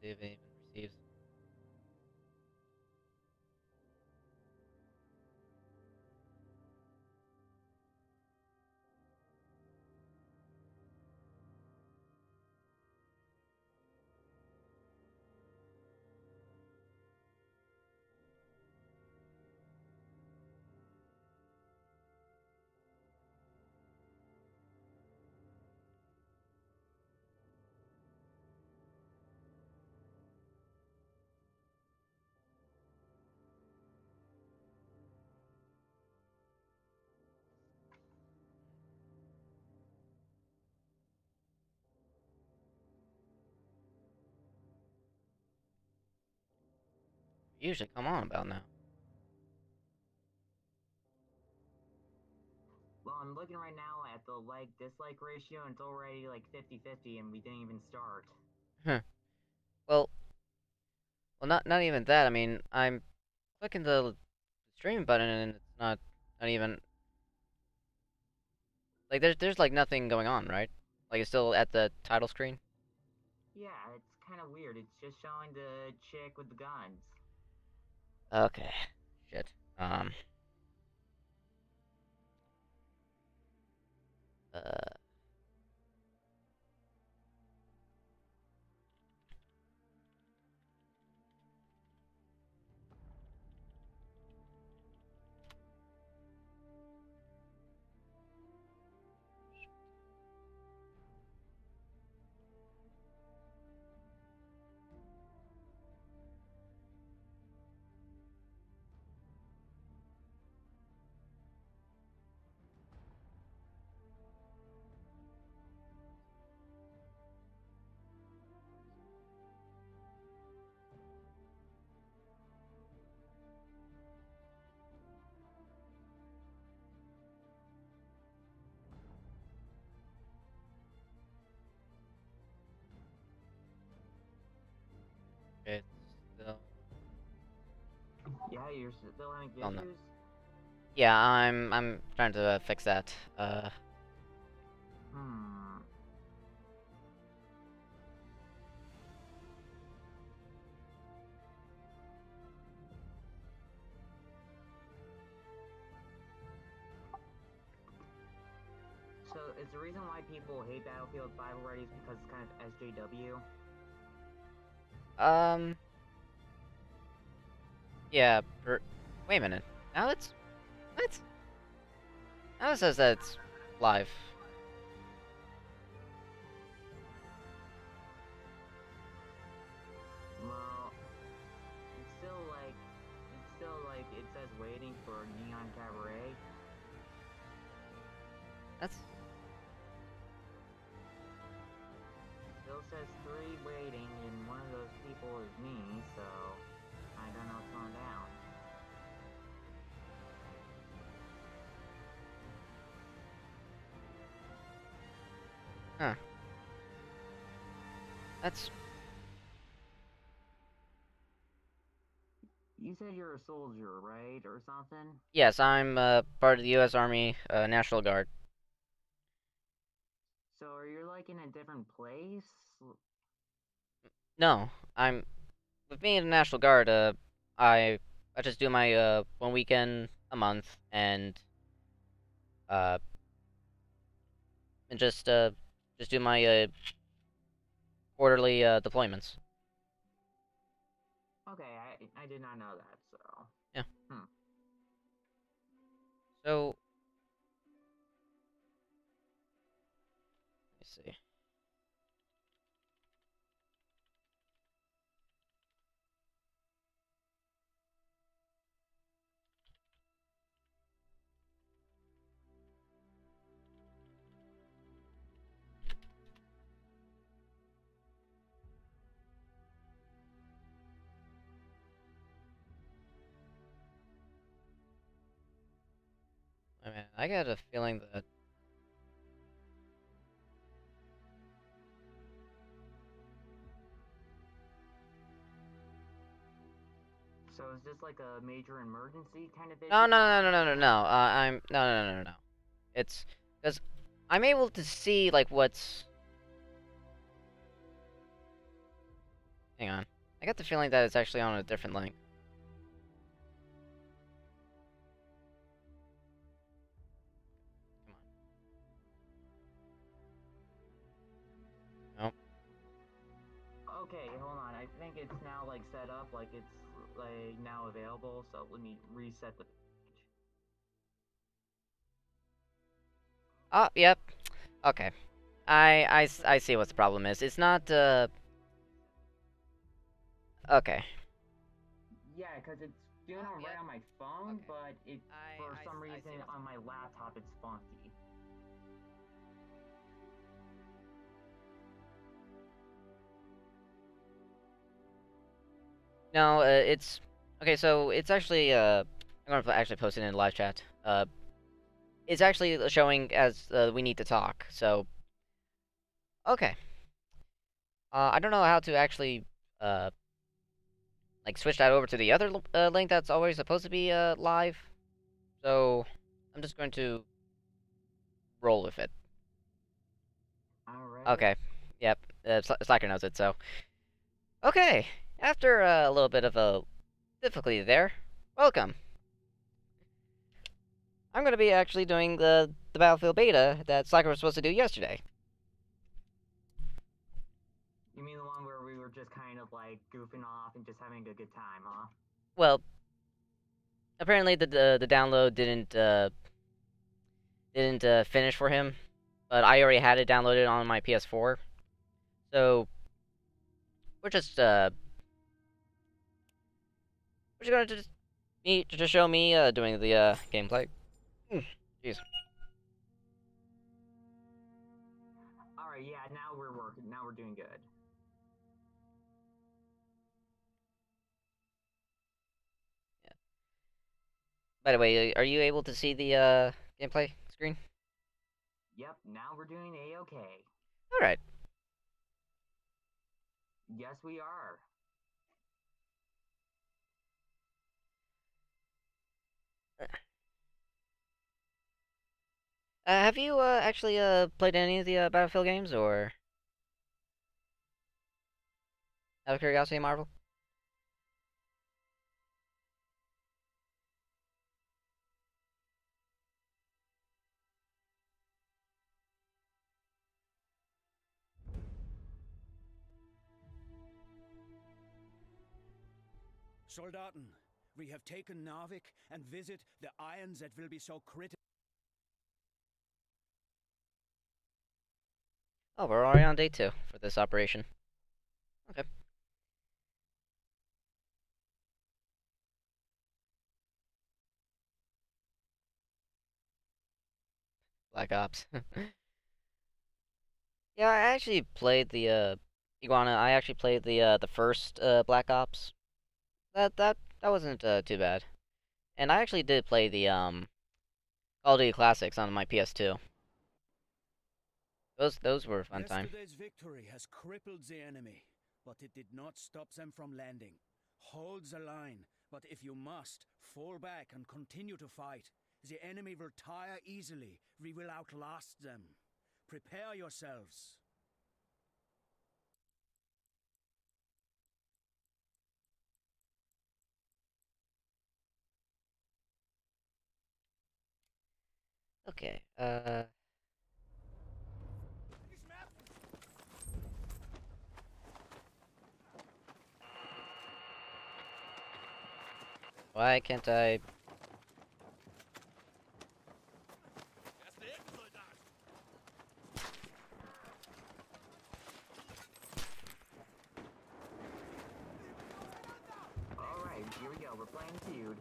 see if it even receives. Usually come on about now. Well, I'm looking right now at the like-dislike ratio, and it's already like 50-50, and we didn't even start. Huh. Well, not even that. I mean, I'm clicking the stream button and it's not even like there's like nothing going on, right? Like it's still at the title screen. Yeah, it's kind of weird. It's just showing the chick with the guns. Okay. Shit. Uh. It's still. Yeah, you're still having Oh no. issues? Yeah, I'm trying to fix that. Hmm. So, is the reason why people hate Battlefield 5 already is because it's kind of SJW? Um. Yeah. Wait a minute. Now it's what? Now it says that it's live. Well, it's still like, it says waiting for Neon Cabaret. That's Still says 3 waiting, and one of those people is me, so I don't know what's going down. huh. That's You said you're a soldier, right? Or something? yes. I'm part of the U.S. Army National Guard. So are you like in a different place? No, I'm with being in the National Guard. I I just do my 1 weekend a month uh and just do my quarterly deployments. Okay, I did not know that, so. Yeah. Hmm. So let me see. I mean, I got a feeling that So is this like a major emergency kind of no issue no going no on no right no no no. now? I'm no. It's because I'm able to see like what's Hang on. I got the feeling that it's actually on a different link. Come on. Nope. Okay, hold on. I think it's now like set up, like it's like now available. So let me reset the page. Oh, yep. Okay. I see what the problem is. It's not, okay. Yeah, because it's doing it right on my phone, Okay. but it for some I reason see on my laptop it's funky. No, it's... Okay, so it's actually, I'm gonna actually post it in the live chat. It's actually showing as, we need to talk, so... Okay. I don't know how to actually, like, switch that over to the other link that's always supposed to be, live. So, I'm just going to roll with it. Alright. Okay. Yep. Slacker knows it, so... Okay. After a little bit of a difficulty there, welcome. I'm gonna be actually doing the Battlefield beta that Slacker was supposed to do yesterday. You mean the one where we were just kind of like goofing off and just having a good time, huh? Well, apparently the download didn't finish for him, but I already had it downloaded on my PS4, so we're just gonna just show me doing the gameplay. Jeez. Alright, yeah, now we're working. Now we're doing good. Yeah. By the way, are you able to see the gameplay screen? Yep, now we're doing A-okay. All right. Yes, we are. Have you actually played any of the Battlefield games, or out of curiosity, Marvel? Soldaten, we have taken Narvik and visit the irons that will be so critical. Oh, we're already on day 2 for this operation. Okay. Black Ops. Yeah, I actually played the Iguana. I actually played the first Black Ops. That wasn't too bad. And I actually did play the Call of Duty Classics on my PS2. Those were a fun time. Yesterday's victory has crippled the enemy, but it did not stop them from landing. Hold the line, but if you must, fall back and continue to fight. The enemy will tire easily. We will outlast them. Prepare yourselves. Okay. Why can't I? Alright, here we go. We're playing feud.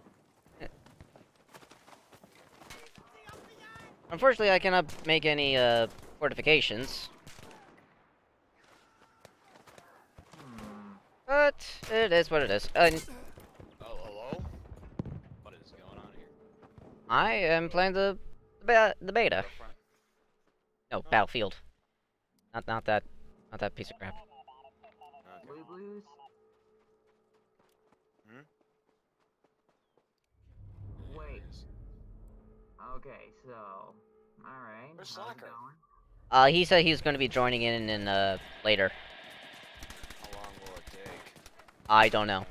Unfortunately, I cannot make any fortifications. But it is what it is. Oh, hello? What is going on here? I am playing the beta. No, Battlefield. Not that piece of crap. Okay. Blue Blues? Hmm? Wait. Yes. Okay, so... Alright. Where's how's it Slacker? going? He said he was going to be joining in later. How long will it take? I don't know.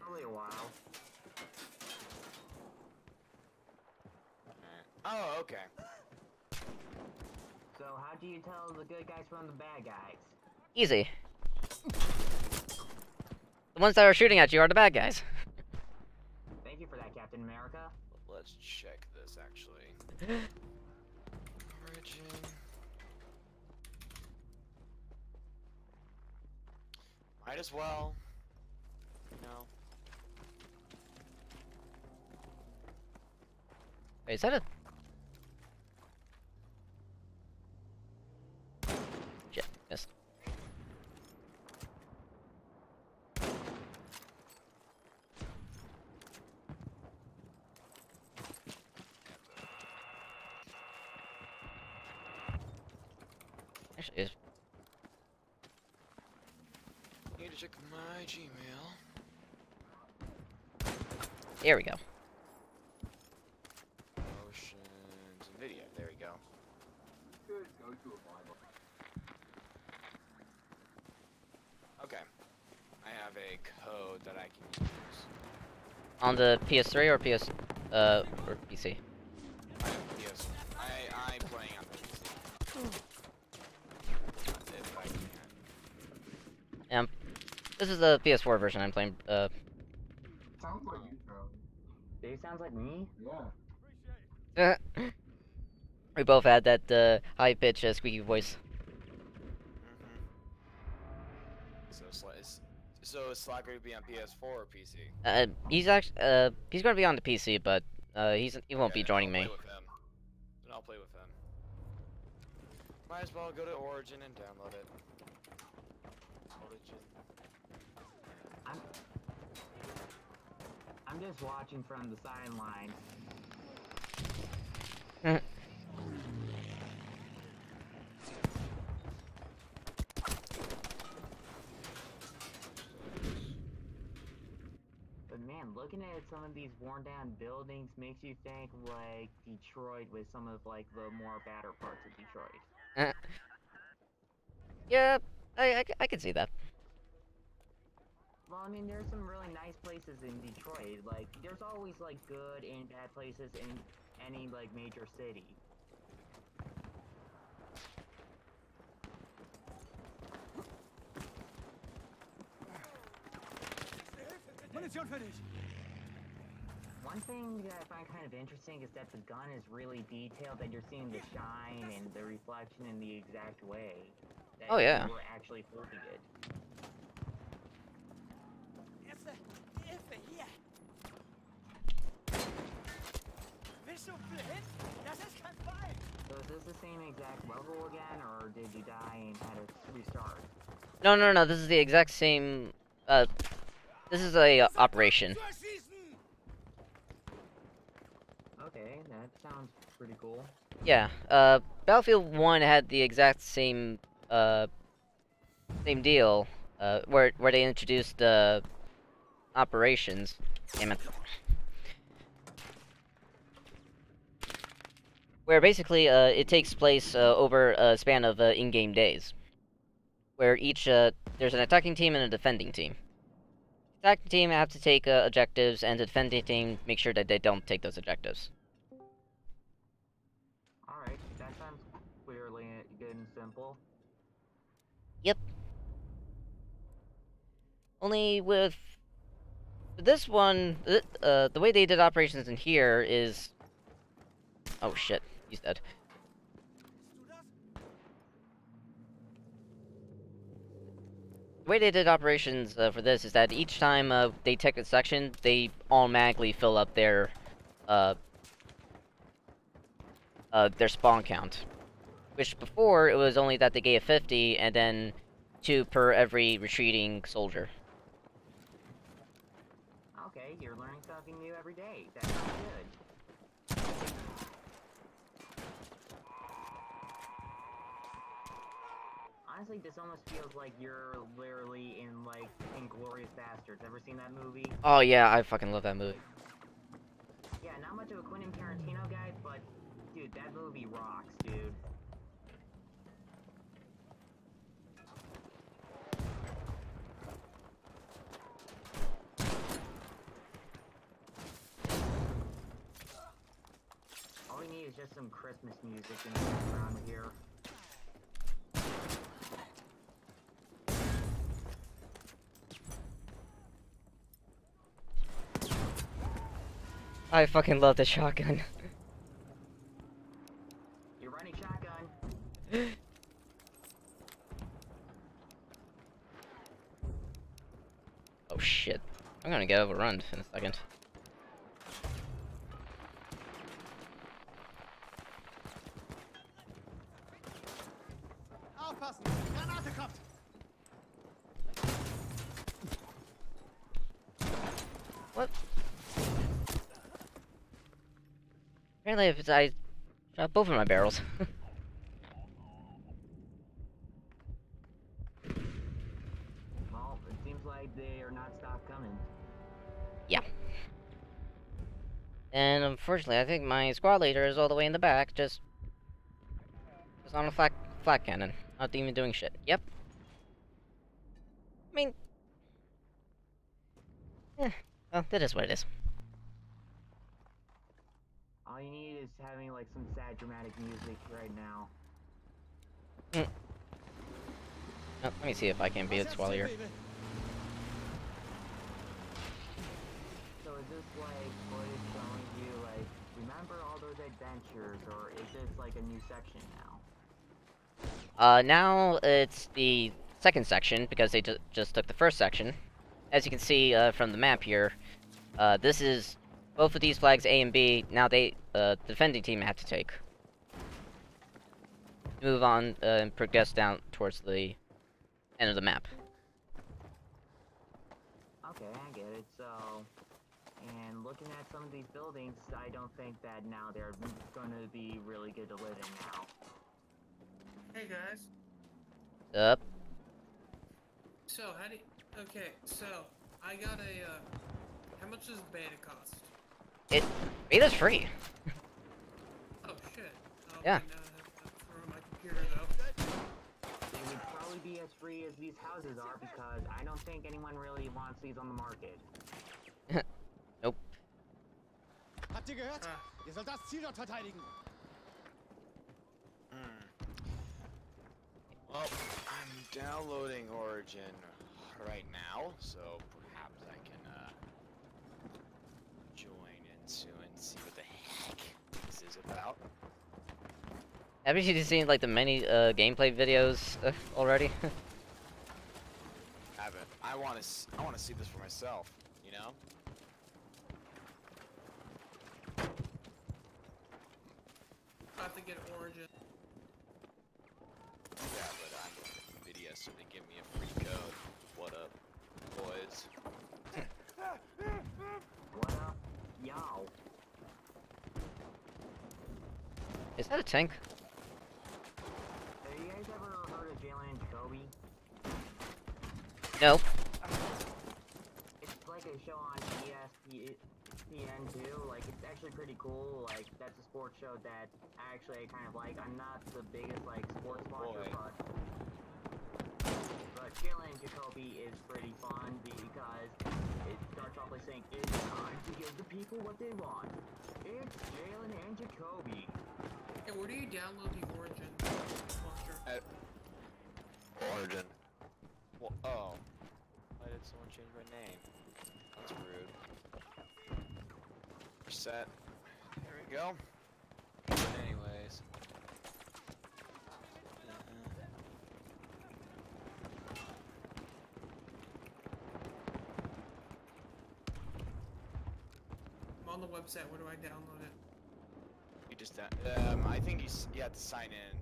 Probably a while. Oh, okay. So how do you tell the good guys from the bad guys? Easy. The ones that are shooting at you are the bad guys. Thank you for that, Captain America. Let's check this actually. Origin. Might as well. No. Wait, is that a... Shit, missed. Actually, it's... Need to check my Gmail. There we go. Motions and video. There we go. Okay. I have a code that I can use. On the PS3 or PS... or PC? I have PS. I'm playing on the PC. If I can. This is the PS4 version I'm playing, Sounds like you, Charlie. Dave sounds like me? Yeah. we both had that, high-pitched, squeaky voice. So is Slacker to be on PS4 or PC? He's actually, he's gonna be on the PC, but, he won't be joining me. Then I'll play with him. Might as well go to Origin and download it. Origin. I'm just watching from the sideline. But man, looking at some of these worn down buildings makes you think like Detroit with some of like the more badder parts of Detroit. Yeah, I can see that. Well, I mean, there's some really nice places in Detroit. Like, there's always like good and bad places in any like major city. Munition finish. One thing that I find kind of interesting is that the gun is really detailed, that you're seeing the shine and the reflection in the exact way. That Oh, yeah. you were actually holding it. So is this the same exact level again, or did you die and had to restart? No, this is the exact same, this is a, operation. Okay, that sounds pretty cool. Yeah, Battlefield 1 had the exact same, same deal, where they introduced, operations. Damn it. Where basically, it takes place, over a span of, in-game days. Where each, there's an attacking team and a defending team. The attacking team have to take, objectives, and the defending team make sure that they don't take those objectives. Alright, that sounds clearly good and simple. Yep. Only with this one, the way they did operations in here is... Oh shit, he's dead. The way they did operations for this is that each time they take a section, they automatically fill up their spawn count. Which before, it was only that they gave 50, and then 2 per every retreating soldier. Okay, you're learning something new every day. That sounds good. Honestly, this almost feels like you're literally in, like, Inglourious Bastards. Ever seen that movie? Oh yeah, I fucking love that movie. Yeah, not much of a Quentin Tarantino guy, but, dude, that movie rocks, dude. it's just some Christmas music in the background here. I fucking love the shotgun. You're running shotgun. Oh shit. I'm gonna get overrun in a second. Aufpassen! Granate kommt! What? Apparently, if it's I shot both of my barrels. Well, it seems like they are not stopped coming. Yeah. And unfortunately, I think my squad leader is all the way in the back, just on a flat cannon, not even doing shit. Yep. I mean, well, that is what it is. All you need is having like some sad dramatic music right now. Oh, let me see if I can beat it while here. So is this like footage showing you like remember all those adventures, or is this like a new section now? Now it's the second section because they just took the first section. As you can see from the map here, this is both of these flags A and B. Now the defending team have to take. Move on and progress down towards the end of the map. Okay, I get it. So, and looking at some of these buildings, I don't think that now they're going to be really good to live in now. Hey guys. Up. So how do you, okay, so I got a how much does beta cost? Beta's free. Oh shit. Yeah. For my computer though. They would probably be as free as these houses are because I don't think anyone really wants these on the market. Nope. Habt ihr gehört? Ihr sollt das Ziel dort verteidigen. Well, I'm downloading Origin right now, so perhaps I can join in soon and see what the heck this is about. Haven't you seen like the many gameplay videos already? Haven't. I want to see this for myself, you know? I have to get Origin. Yeah, but I'm video, so they give me a free code. What up, boys? What up? Yow. Is that a tank? Have you guys ever heard of Jalen and Jacoby? No. It's like a show on ESPN2. Like, it's actually pretty cool. Like, that's a sports show that actually I kind of like. I'm not the biggest, like, sports watcher, but Jalen and Jacoby is pretty fun because it starts off by saying, it's time to give the people what they want. It's Jalen and Jacoby. Hey, where do you download the Origin launcher? Origin. Well, oh. Why did someone change my name? That's rude. Reset. There we go. Anyways. I'm on the website. Where do I download it? You just I think you have to sign in,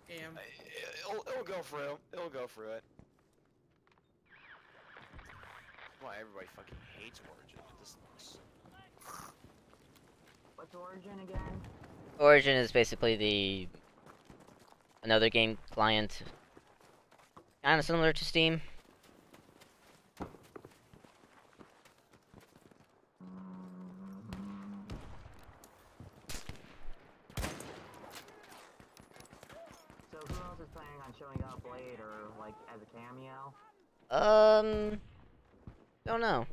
and then it'll go through. It'll go through it. Why everybody fucking hates Origin. This looks... What's Origin again? Origin is basically another game client, kind of similar to Steam. So who else is planning on showing up later, like as a cameo? Don't know.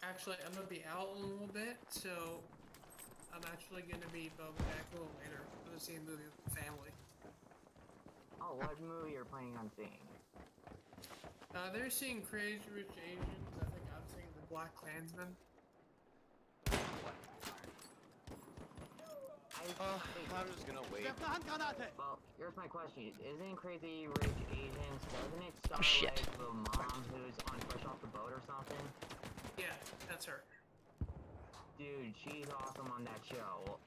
Actually, I'm gonna be out a little bit, so I'm actually gonna be back a little later. I'm gonna see a movie with the family. Oh, what movie you're planning on seeing? They're seeing Crazy Rich Asians. I think I'm seeing The Black Klansman. I'm just gonna wait. Werf eine Handgranate! Well, here's my question. Isn't Crazy Rich Asians, doesn't it star shit. like the mom who's on Fresh Off the Boat or something? Yeah, that's her. Dude, she's awesome on that show.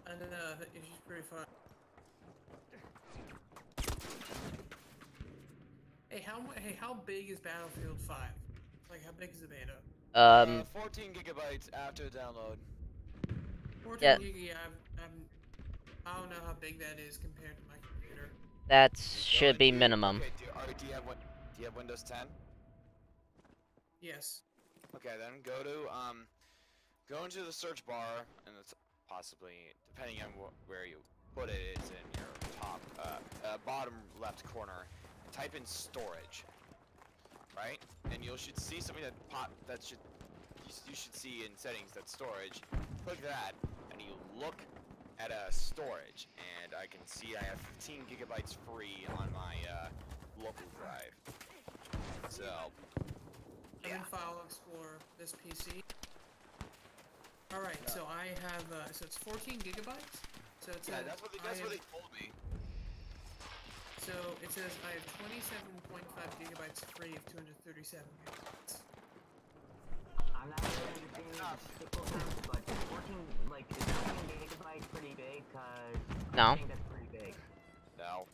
And she's pretty fun. Hey, how big is Battlefield 5? Like, how big is the beta? 14 gigabytes after download. 14 Yeah. gig, yeah, I don't know how big that is compared to my computer. That should be minimum. Okay, do you have Windows 10? Yes. Okay, then go into the search bar, and it's possibly, depending on where you put it, it's in your top, bottom left corner. Type in storage, right? And you should see something you should see in settings that's storage. Click that, and you look at storage, and I can see I have 15 gigabytes free on my local drive. So, I'm in File Explorer, this PC. Alright, so I have, so it's 14 gigabytes? So it says, yeah, that's what they told me. So it says I have 27.5 gigabytes free of 237 gigabytes. I'm not really understanding the typical terms, but 14, like, is 14 gigabytes pretty big? Cause No. I think that's pretty big. No.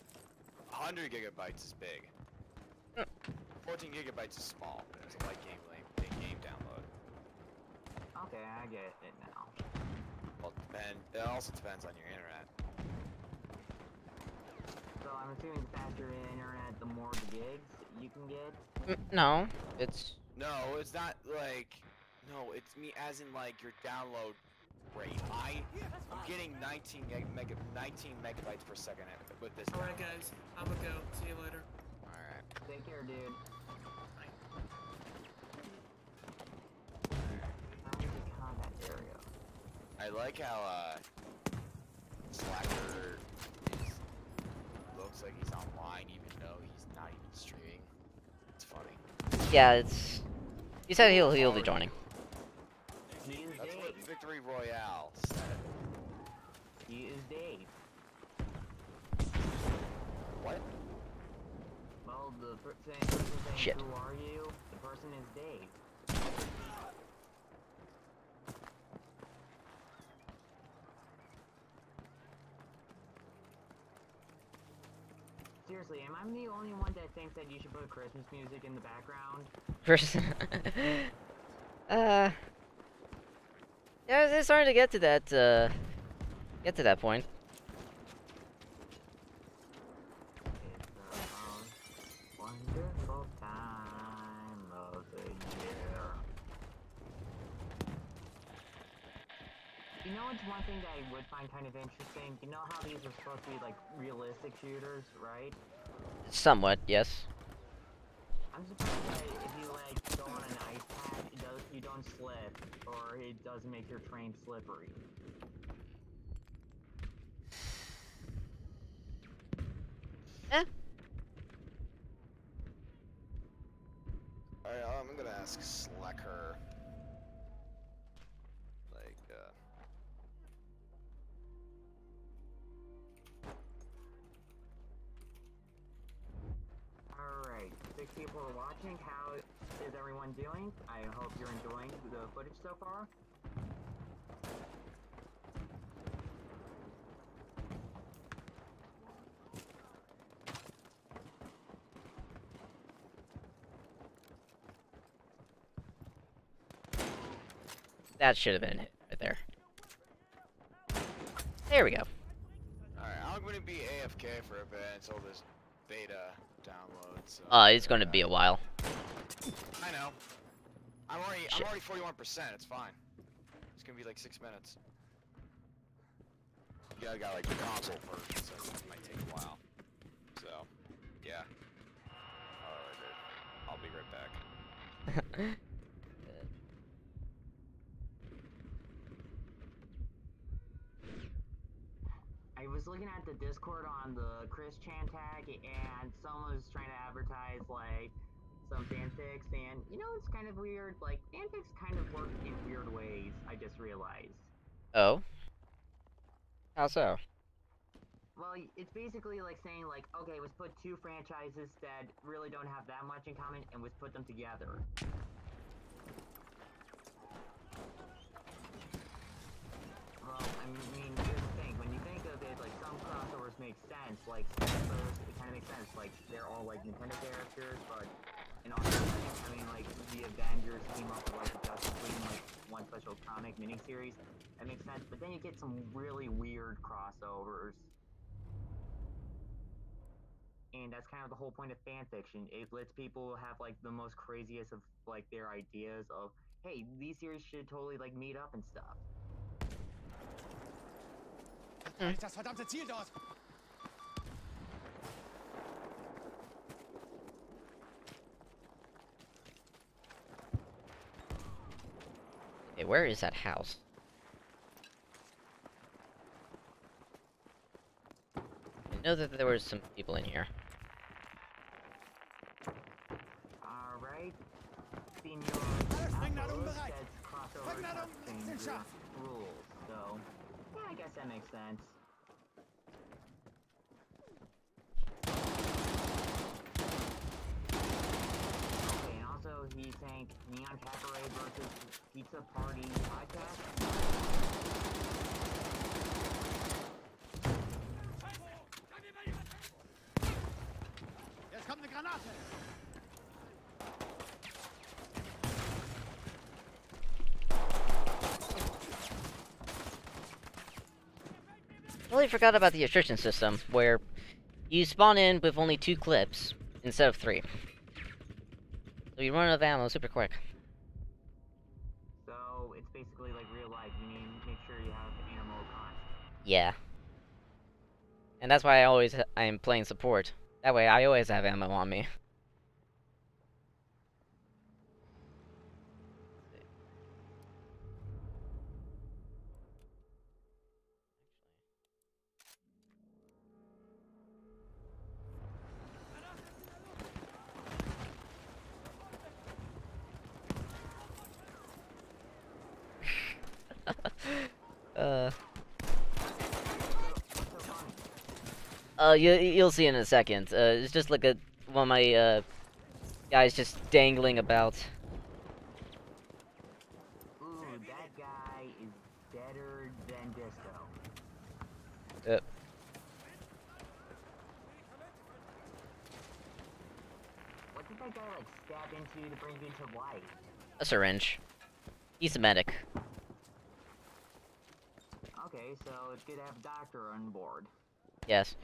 100 gigabytes is big. 14 gigabytes is small. It's a light big game download. Okay, I get it now. Well, it also depends on your internet. So I'm assuming the faster the internet, the more gigs you can get? No, it's... No, it's not like... No, it's me as in like your download rate. I'm getting 19 megabytes per second with this. Alright guys, I'm gonna go. See you later. Alright. Take care, dude. Combat area. I like how, Slacker looks like he's online even though he's not even streaming. It's funny. Yeah, it's... He said he'll be joining. That's what Victory Royale said. He is Dave. What? Well, the same person saying, Shit. who are you? The person is Dave. Seriously, am I the only one that thinks that you should put Christmas music in the background? Yeah, it's starting to get to that point. It's a wonderful time of the year. You know what's one thing that I would find kind of interesting? You know how these are supposed to be like realistic shooters, right? Somewhat, yes. I'm surprised that if you like go on an ice pad, you don't slip, or it doesn't make your train slippery. Eh. Alright, I'm gonna ask Slacker. Like, Alright, 6 people are watching. How is everyone doing? I hope you're enjoying the footage so far. That should have been it right there. There we go. alright, I'm gonna be AFK for a bit until this beta downloads. It's gonna be a while. I know. I'm already 41%. It's fine. It's gonna be like 6 minutes. You got like the console first, so it might take a while. So, yeah. Alright, I'll be right back. was looking at the Discord on the Chris Chan tag, and someone was trying to advertise like some fanfics, and you know it's kind of weird. Like fanfics kind of work in weird ways. I just realized. Oh? How so? Well, it's basically like saying like, okay, let's put two franchises that really don't have that much in common, and let's put them together. Well, I mean, here's the thing. When you think of it, like some crossovers make sense. Like Smash, it kind of makes sense. Like they're all like Nintendo characters, but in all I mean, like the Avengers team up with like the Justice League, like one special comic miniseries. That makes sense. But then you get some really weird crossovers. And that's kind of the whole point of fan fiction. It lets people have like the most craziest of like their ideas of, hey, these series should totally like meet up and stuff. Das verdammte Ziel dort! Okay, where is that house? I know that there were some people in here. Alright. Senior Vergnadung bereit! says crossovers have Vergnadung changed sind scharf! rules, so yeah, I guess that makes sense. Okay, and also he's saying Neon Cabaret versus Pizza Party podcast. Jetzt kommt eine Granate! Totally forgot about the attrition system, where you spawn in with only 2 clips instead of 3. So you run out of ammo super quick. So it's basically like real life. You need to make sure you have ammo constant. Yeah. And that's why I'm playing support. That way I always have ammo on me. You'll see in a second. It's just like one of my, guys just dangling about. Ooh, that guy is better than Disco. What did that guy like stab into to bring you to life? A syringe. He's a medic. Okay, so it's good to have a doctor on board. Yes.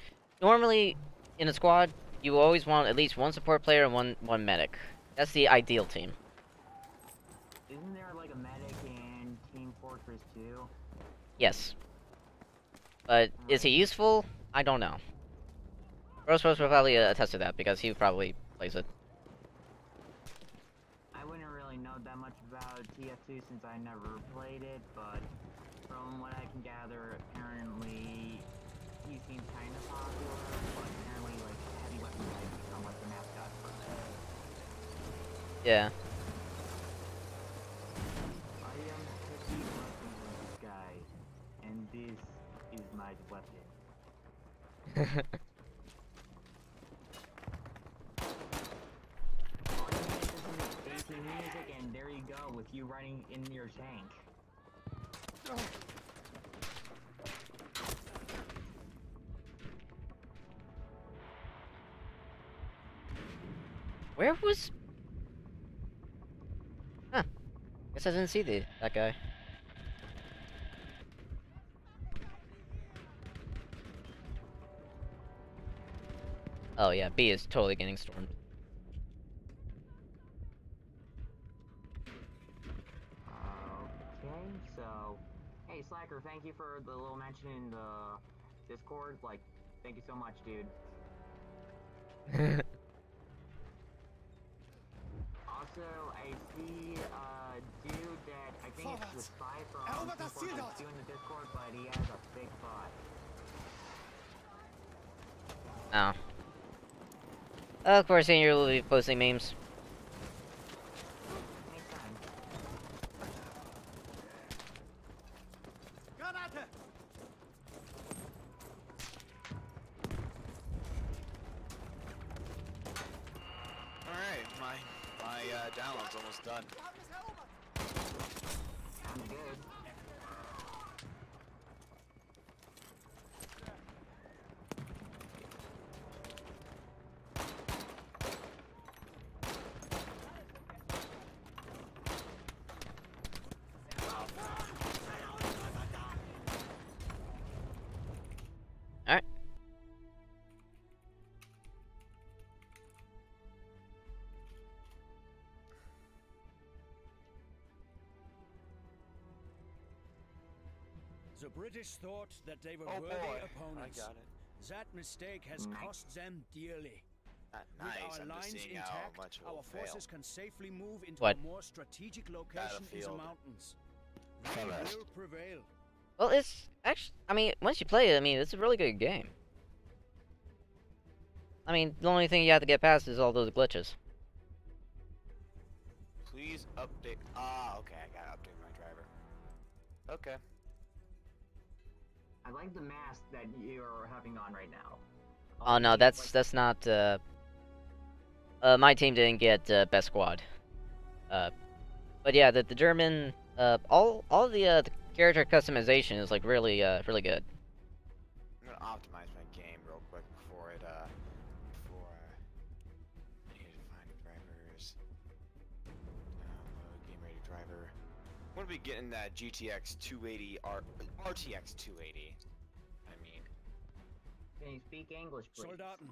Normally, in a squad, you always want at least one support player and one medic. That's the ideal team. Isn't there like a medic in Team Fortress 2? Yes. But is he useful? I don't know. Rose will probably attest to that because he probably plays it. I wouldn't really know that much about TF2 since I never played it, but from what I can gather, apparently he seems kind of popular, but apparently like heavy weapons have become like the mascot for them. Yeah. I am heavy weapons of this guy, and this is my weapon. All you need is some AC music, and there you go, with you running in your tank. Where was... Huh. Guess I didn't see that guy. Oh yeah, B is totally getting stormed. Okay, so... Hey, Slacker, thank you for the little mention in the Discord. Like, thank you so much, dude. Also, I see a dude that I think it's the spy from Team Fortress 2 in the Discord, but he has a big butt. Oh. Of course, then you'll be posting memes. Makes sense. Granate! Alright, my download's almost done. Sounds good. Alright. The British thought that they were Oh worthy boy, I opponents. got it. That mistake has Nice. cost them dearly. Nice, With our I'm just lines seeing how intact, much it our will fail. forces can safely move into What? a more strategic location in the Battlefield. mountains. They Forest. will prevail. Well, it's actually, I mean, once you play it, I mean, it's a really good game. I mean, the only thing you have to get past is all those glitches. Please update. Okay, I gotta update my driver. Okay. I like the mask that you're having on right now. Oh no, that's not. My team didn't get best squad. But yeah, the German, all the character customization is like really really good. I'm gonna optimize my game real quick before it I need to find drivers. Download game ready driver. I'm gonna be getting that GTX 280 RTX 280. I mean, Can you speak English, please? Soldaten,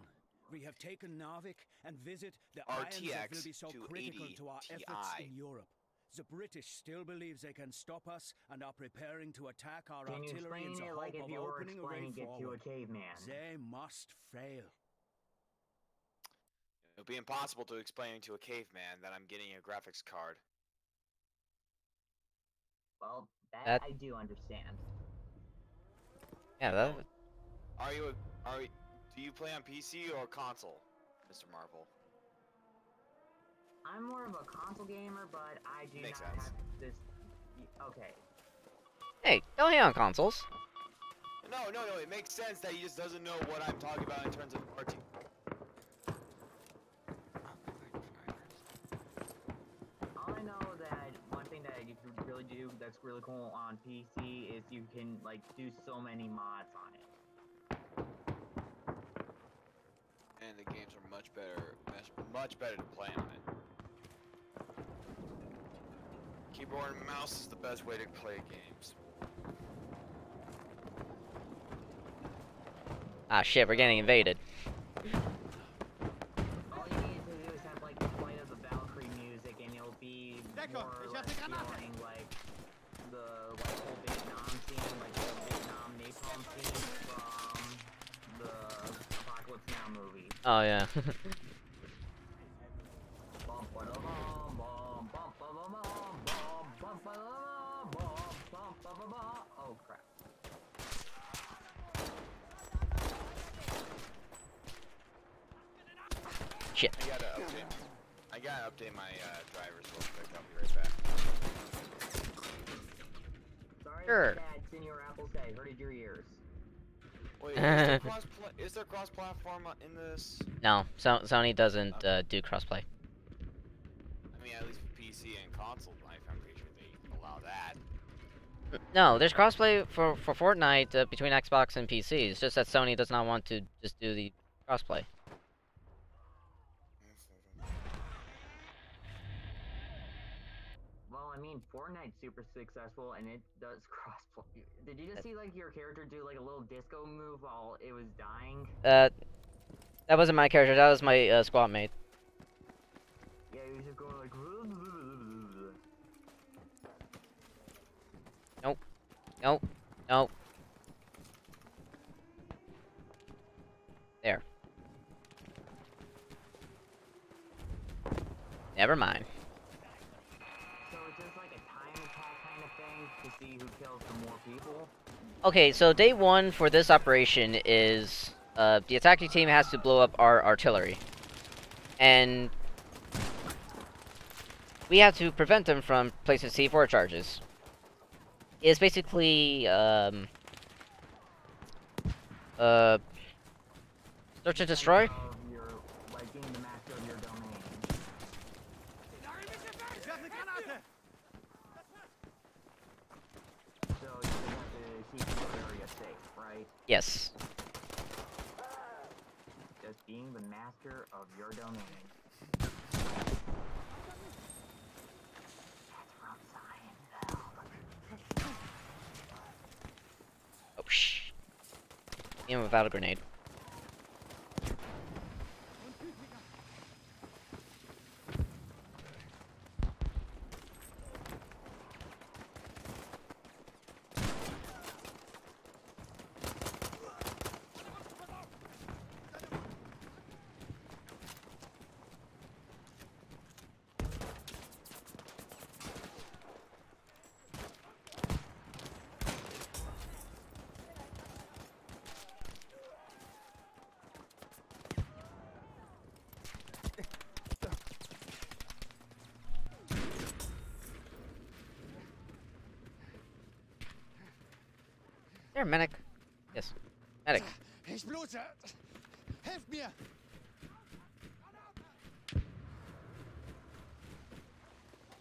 we have taken Narvik and visit the irons that will be so critical 280 to our efforts in Europe. The British still believe they can stop us and are preparing to attack our Can you artillery in explain the it like hope if of you were opening a way explaining it to a forward. caveman? They must fail. it'll be impossible to explain to a caveman that I'm getting a graphics card. Well, that That- I do understand. Yeah, that. Do you play on PC or console, Mr. Marvel? I'm more of a console gamer, but I do Makes not sense. have this. Okay. Hey, don't hate on consoles. No, it makes sense that he just doesn't know what I'm talking about in terms of RT. All I know that one thing that you can really do that's really cool on PC is you can like do so many mods on it. And the games are much better to play on it. Keyboard and mouse is the best way to play games. Ah shit, we're getting invaded. All you need to do is have like the Flight of the Valkyrie music, and you'll be more or less feeling like the whole Vietnam scene, like the Vietnam napalm scene from the Apocalypse Now movie. Oh yeah. Bum, ba-da-bum, bum, bum, ba-ba-bum, bum, bum, ba-da-bum, bum, bum, ba-ba-bum. Oh crap. Shit. I gotta update my drivers real quick. I'll be right back. Sorry Sure. about that, Senor Appleseed. Hurted your ears. Wait, is there cross-platform in this? No, Sony doesn't do crossplay. I mean, at least for PC and console life, I'm pretty sure they allow that. No, there's crossplay for Fortnite between Xbox and PC. It's just that Sony does not want to just do the crossplay. Well, I mean, Fortnite's super successful, and it does crossplay. Did you just see, like, your character do, like, a little disco move while it was dying? That wasn't my character. That was my squad mate. Yeah, he was just going, like... Nope. There. Never mind. So it's just like a time attack kind of thing to see who kills the more people? Okay, so day one for this operation is the attacking team has to blow up our artillery. And we have to prevent them from placing C4 charges. It's basically, search and destroy? Like being the master of your domain. So you have to keep your area safe, right? Yes. Just being the master of your domain. That's from Science. Oh, shh. Even without a grenade. There, medic. Yes. Medic. Ich blute! Helft mir!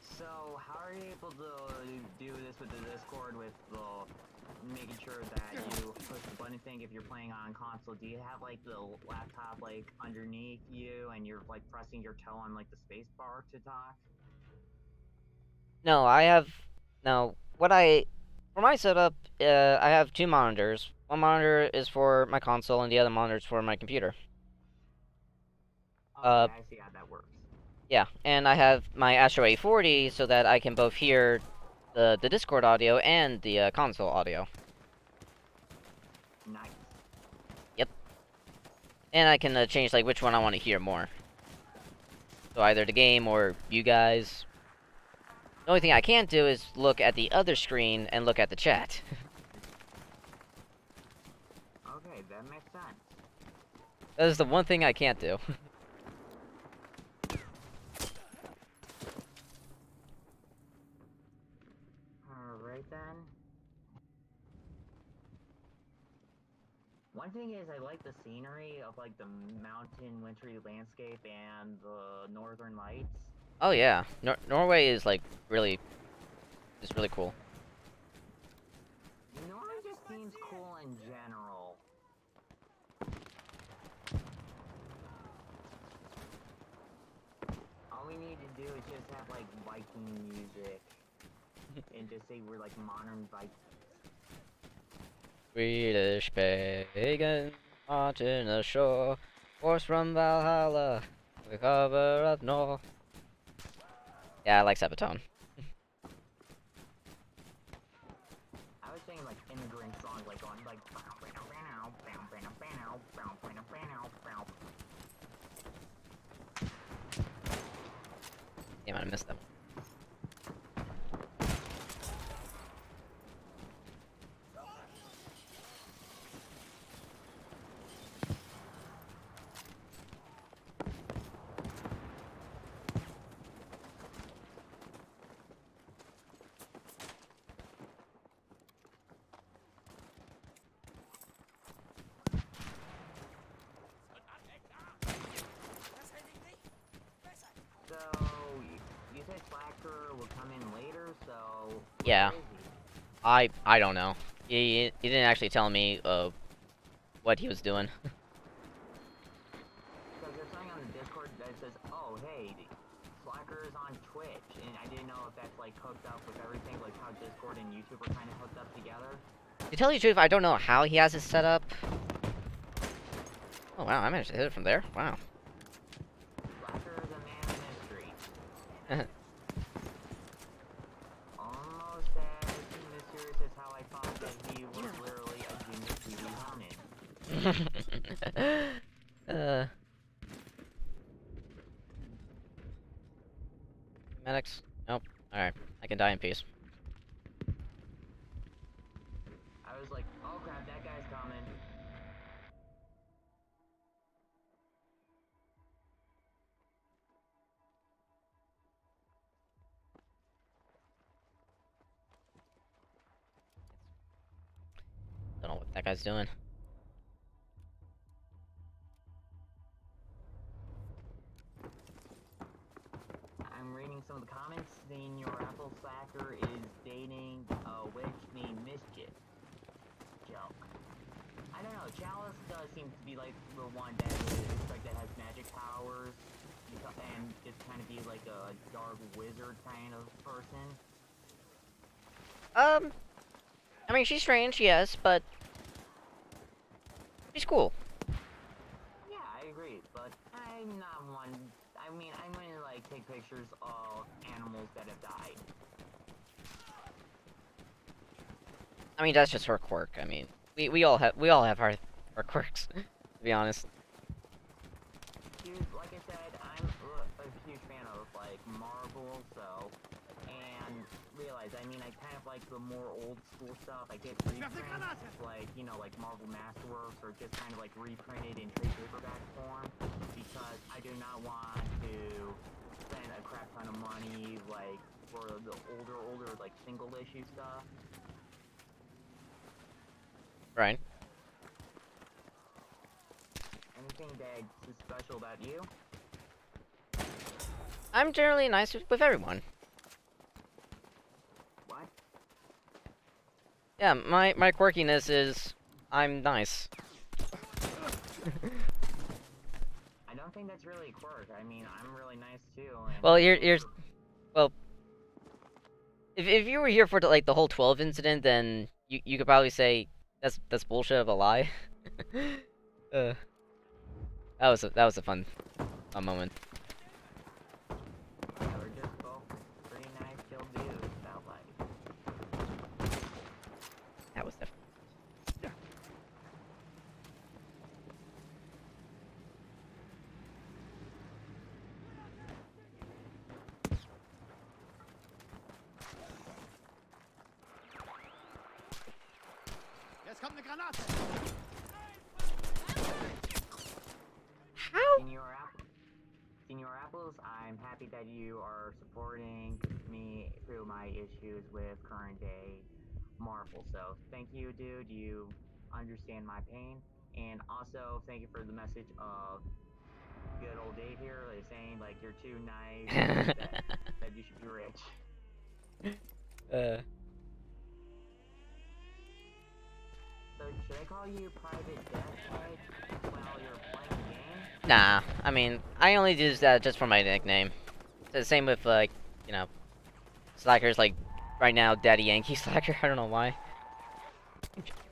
So, how are you able to do this with the Discord with the making sure that you push the button thing if you're playing on console? Do you have like the laptop like underneath you and you're like pressing your toe on like the space bar to talk? No, I have... No, for my setup, I have two monitors. One monitor is for my console, and the other monitor is for my computer. Okay, I see how that works. Yeah, and I have my Astro A40 so that I can both hear the Discord audio and the console audio. Nice. Yep. And I can change like which one I want to hear more. So either the game or you guys. The only thing I can't do is look at the other screen and look at the chat. Okay, that makes sense. That is the one thing I can't do. Alright then. One thing is I like the scenery of like the mountain wintry landscape and the northern lights. Oh yeah, Norway is like really cool. Norway just seems cool in general. All we need to do is just have like Viking music and just say we're like modern Vikings. Swedish pagan, mountain ashore, force from Valhalla, the cover of North. Yeah, I like Sabatone. I was thinking like immigrant songs like going like Damn, I missed them. So you said Slacker will come in later, so Yeah. where is he? I don't know. He didn't actually tell me what he was doing. Because there's something on the Discord that says, oh hey, Slacker is on Twitch, and I didn't know if that's like hooked up with everything, like how Discord and YouTube are kind of hooked up together. To tell you the truth, I don't know how he has it set up. Oh wow, I managed to hit it from there. Wow. Slacker is a man of mystery. Almost as mysterious as how I thought that he was literally a genius TV Haunted. Medics? Nope. Alright, I can die in peace. I was like, oh crap, that guy's coming. that guy's doing. I'm reading some of the comments. Seeing your Apple slacker is dating a witch named Mischief. Joke. I don't know. Chalice does seem to be like the one that is like that has magic powers, and just kind of be like a dark wizard kind of person. I mean, she's strange, yes, but she's cool. Yeah, I agree, but I'm not one. I mean, I'm gonna like take pictures of animals that have died. I mean, that's just her quirk. I mean, we all have our quirks, to be honest. Dude, like I said, I'm a huge fan of like Marvel, so and realize, I mean, I kind of like the more old school stuff. I get reprints, like, you know, like Marvel Masterworks, or just kind of like reprinted in trade paperback form, because I do not want to spend a crap ton of money, like, for the older, like, single issue stuff. Right. Anything that's special about you? I'm generally nice with everyone. What? Yeah, my quirkiness is I'm nice. I don't think that's really a quirk. I mean, I'm really nice too. And Well, well, if you were here for like the whole 12 incident, then you could probably say that's bullshit of a lie. That was a fun moment. Yeah, we're just both pretty nice, chill dudes. Felt like. That was definitely. Jetzt kommt eine Granate! How? Senor Apples, I'm happy that you are supporting me through my issues with current day Marvel. So thank you, dude. You understand my pain. And also, thank you for the message of good old Dave here, like, saying like you're too nice, that you should be rich. So should I call you Private Deathead while you're playing the game? Nah, I mean, I only use that just for my nickname. It's the same with, like, you know, Slackers, like, right now, Daddy Yankee Slacker, I don't know why.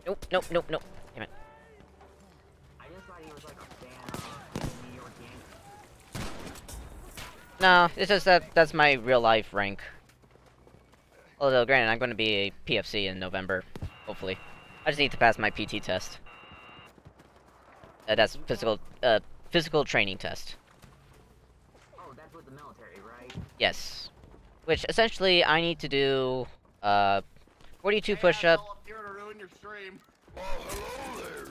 Nope. Damn it. I just thought he was like a fan of New York Yankees. No, it's just that's my real life rank. Although, granted, I'm going to be a PFC in November, hopefully. I just need to pass my PT test. That's physical training test. Oh, that's with the military, right? Yes. Which, essentially, I need to do, 42 push-ups. I'm here to ruin your stream. Oh, hello there.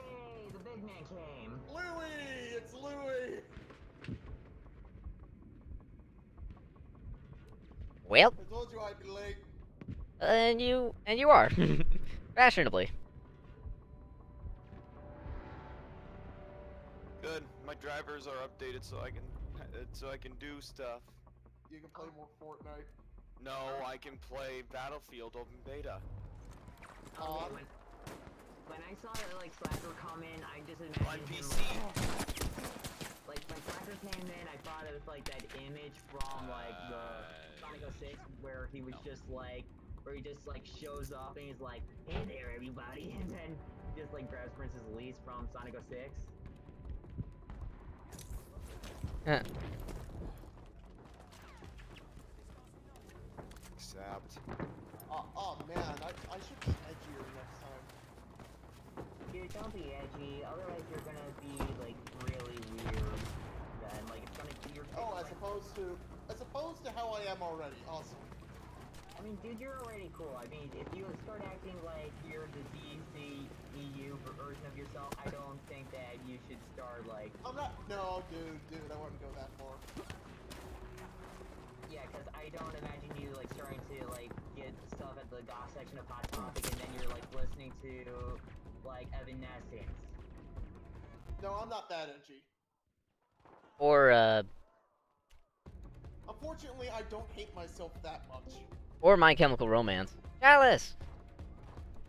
Hey, the big man came. Louie! It's Louie! Well, I told you I'd be late. and you are. Fashionably. Good. My drivers are updated so I can do stuff. You can play more Fortnite. No, I can play Battlefield open beta. Okay, when I saw like Slacker come in, I just imagined On him, PC. like when Slacker came in, I thought it was like that image from like the Sonic 06 where he was just like, where he just like shows up and he's like, "Hey there, everybody," and then just like grabs Princess Elise from Sonic 06. Except. Oh man, I should be edgier next time. Dude, don't be edgy, otherwise you're gonna be like really weird. Then like it's gonna be your. Oh, as opposed to how I am already. Awesome. I mean, dude, you're already cool. I mean, if you start acting like you're the DC EU version of yourself, I don't think that you should start like. I'm not. No, dude, I wouldn't go that far. Yeah, because I don't imagine you like starting to like get stuff at the goth section of Hot Topic, and then you're like listening to like evanescence. No, I'm not that edgy. Or Unfortunately, I don't hate myself that much. or My Chemical Romance. Chalice.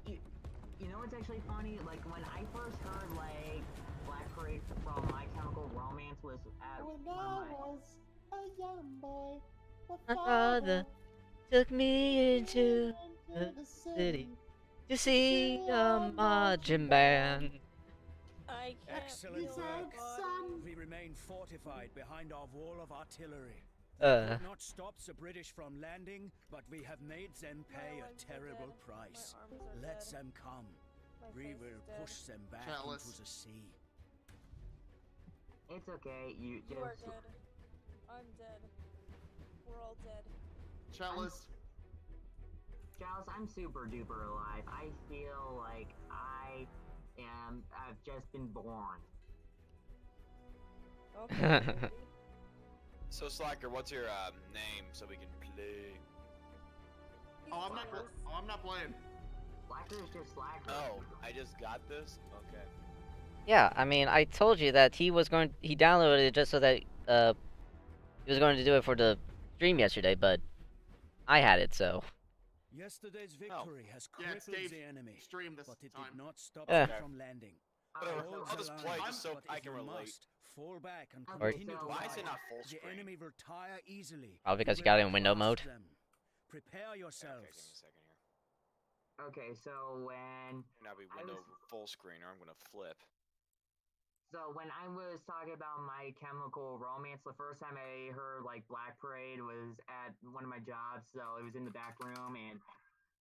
You know what's actually funny? Like when I first heard like Black Parade from My Chemical Romance was at When one I of my was a young boy, My father took me into the city to see a marching band. I can't Excellent feel work. my body. We remain fortified behind our wall of artillery. Uh. Could not stop the British from landing, but we have made them pay My a legs are terrible dead. price. My arms are Let dead. them come. My We face will is dead. push them back Chalice. into the sea. It's okay, you You are just dead. I'm dead. We're all dead. Chalice. Giles, I'm super duper alive. I feel like I've just been born. Okay. baby. So Slacker, what's your name so we can play? Oh, I'm not playing. Slacker is just Slacker. Oh, I just got this? Okay. Yeah, I mean, I told you that he downloaded it just so that he was going to do it for the stream yesterday, but I had it, so. Yesterday's victory has Yeah, it's crippled Dave the enemy, stream this but it time. did not stop Yeah. them from landing. Whatever, Hold I'll the just line, play just so but I if can you relate. must, fall back and Okay, continue so to Why is fight. it not full The screen? enemy will tire easily. Probably because We you got it will in window mode. outlast them. Prepare Okay, yourselves. give me a second here. Okay, so Now be I window was- full screen or I'm gonna flip. when I was talking about My Chemical Romance, the first time I heard like Black Parade was at one of my jobs, so it was in the back room, and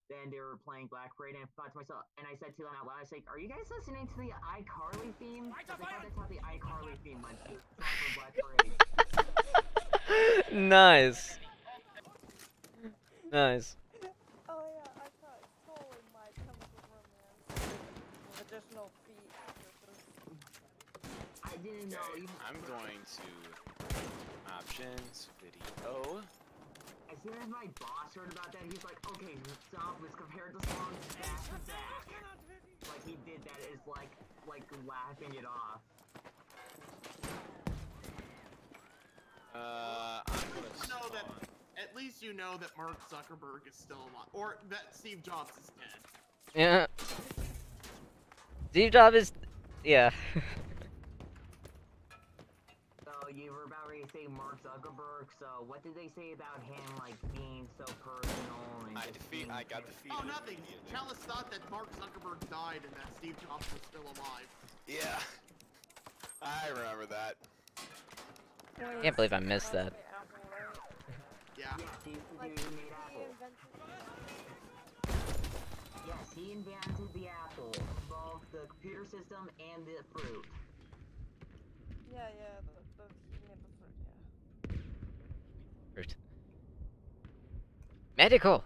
then they were playing Black Parade, and I thought to myself, and I said to them out loud, I was like, "Are you guys listening to the iCarly theme?" Because I thought that's how the iCarly theme went. The song from Black Parade. Nice. Nice. Oh yeah, I thought it's totally My Chemical Romance. Additional feet. I didn't know. Okay, Even, I'm going to options, video. as soon as my boss heard about that, he's like, "Okay, stop. Let's compare the songs back to back." Like he did that is like laughing it off. I'm gonna Know that spawn. at least you know that Mark Zuckerberg is still alive, or that Steve Jobs is dead. Yeah. Steve Jobs is, yeah. So you were about ready to say Mark Zuckerberg. So what did they say about him like being so personal and I got defeated. Oh, nothing. immediately. Chalice thought that Mark Zuckerberg died and that Steve Jobs was still alive. Yeah. I remember that. Can't believe I missed that. Apple, right? Yeah. Yes, he Like, made he Apple. invented Yes, he invented the Apple, both the computer system and the fruit. Yeah, he made the fruit, yeah. Fruit. Medical!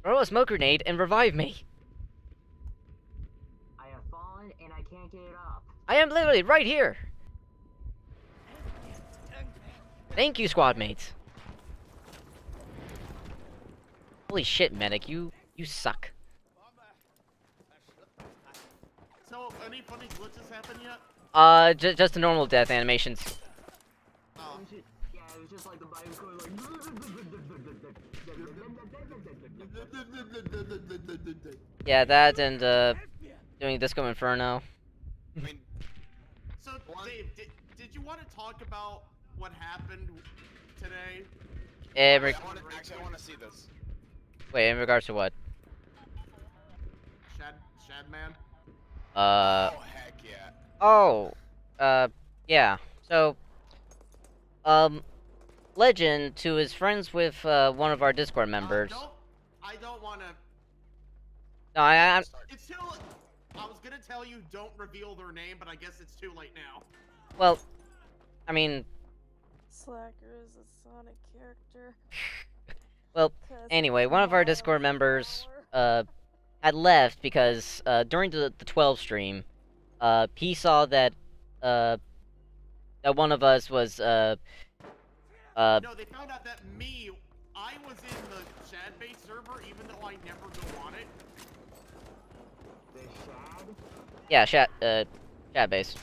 Throw a smoke grenade and revive me! I have fallen and I can't get it up. I am literally right here! Thank you, squad mates. Holy shit, medic, you suck. So, any funny glitches happen yet? Just the normal death animations. Oh. Yeah, it was just like the body was going like. Yeah, that and, doing Disco Inferno. I mean, So, Dave, did you want to talk about what happened today? In I want to see this. wait, in regards to what? Shadman? Oh heck yeah. Oh, yeah. So, Legend, who is friends with, one of our Discord members. I don't want to. No, I'm It's too. I was gonna tell you don't reveal their name, but I guess it's too late now. well, I mean, Slacker is a Sonic character. well, 'Cause anyway, it's one of our smaller Discord and members, smaller. had left because, during the 12 stream, he saw that, that one of us was, No, they found out that I was in the Shad-based server, even though I never go on it. The Shad? Yeah, chat base.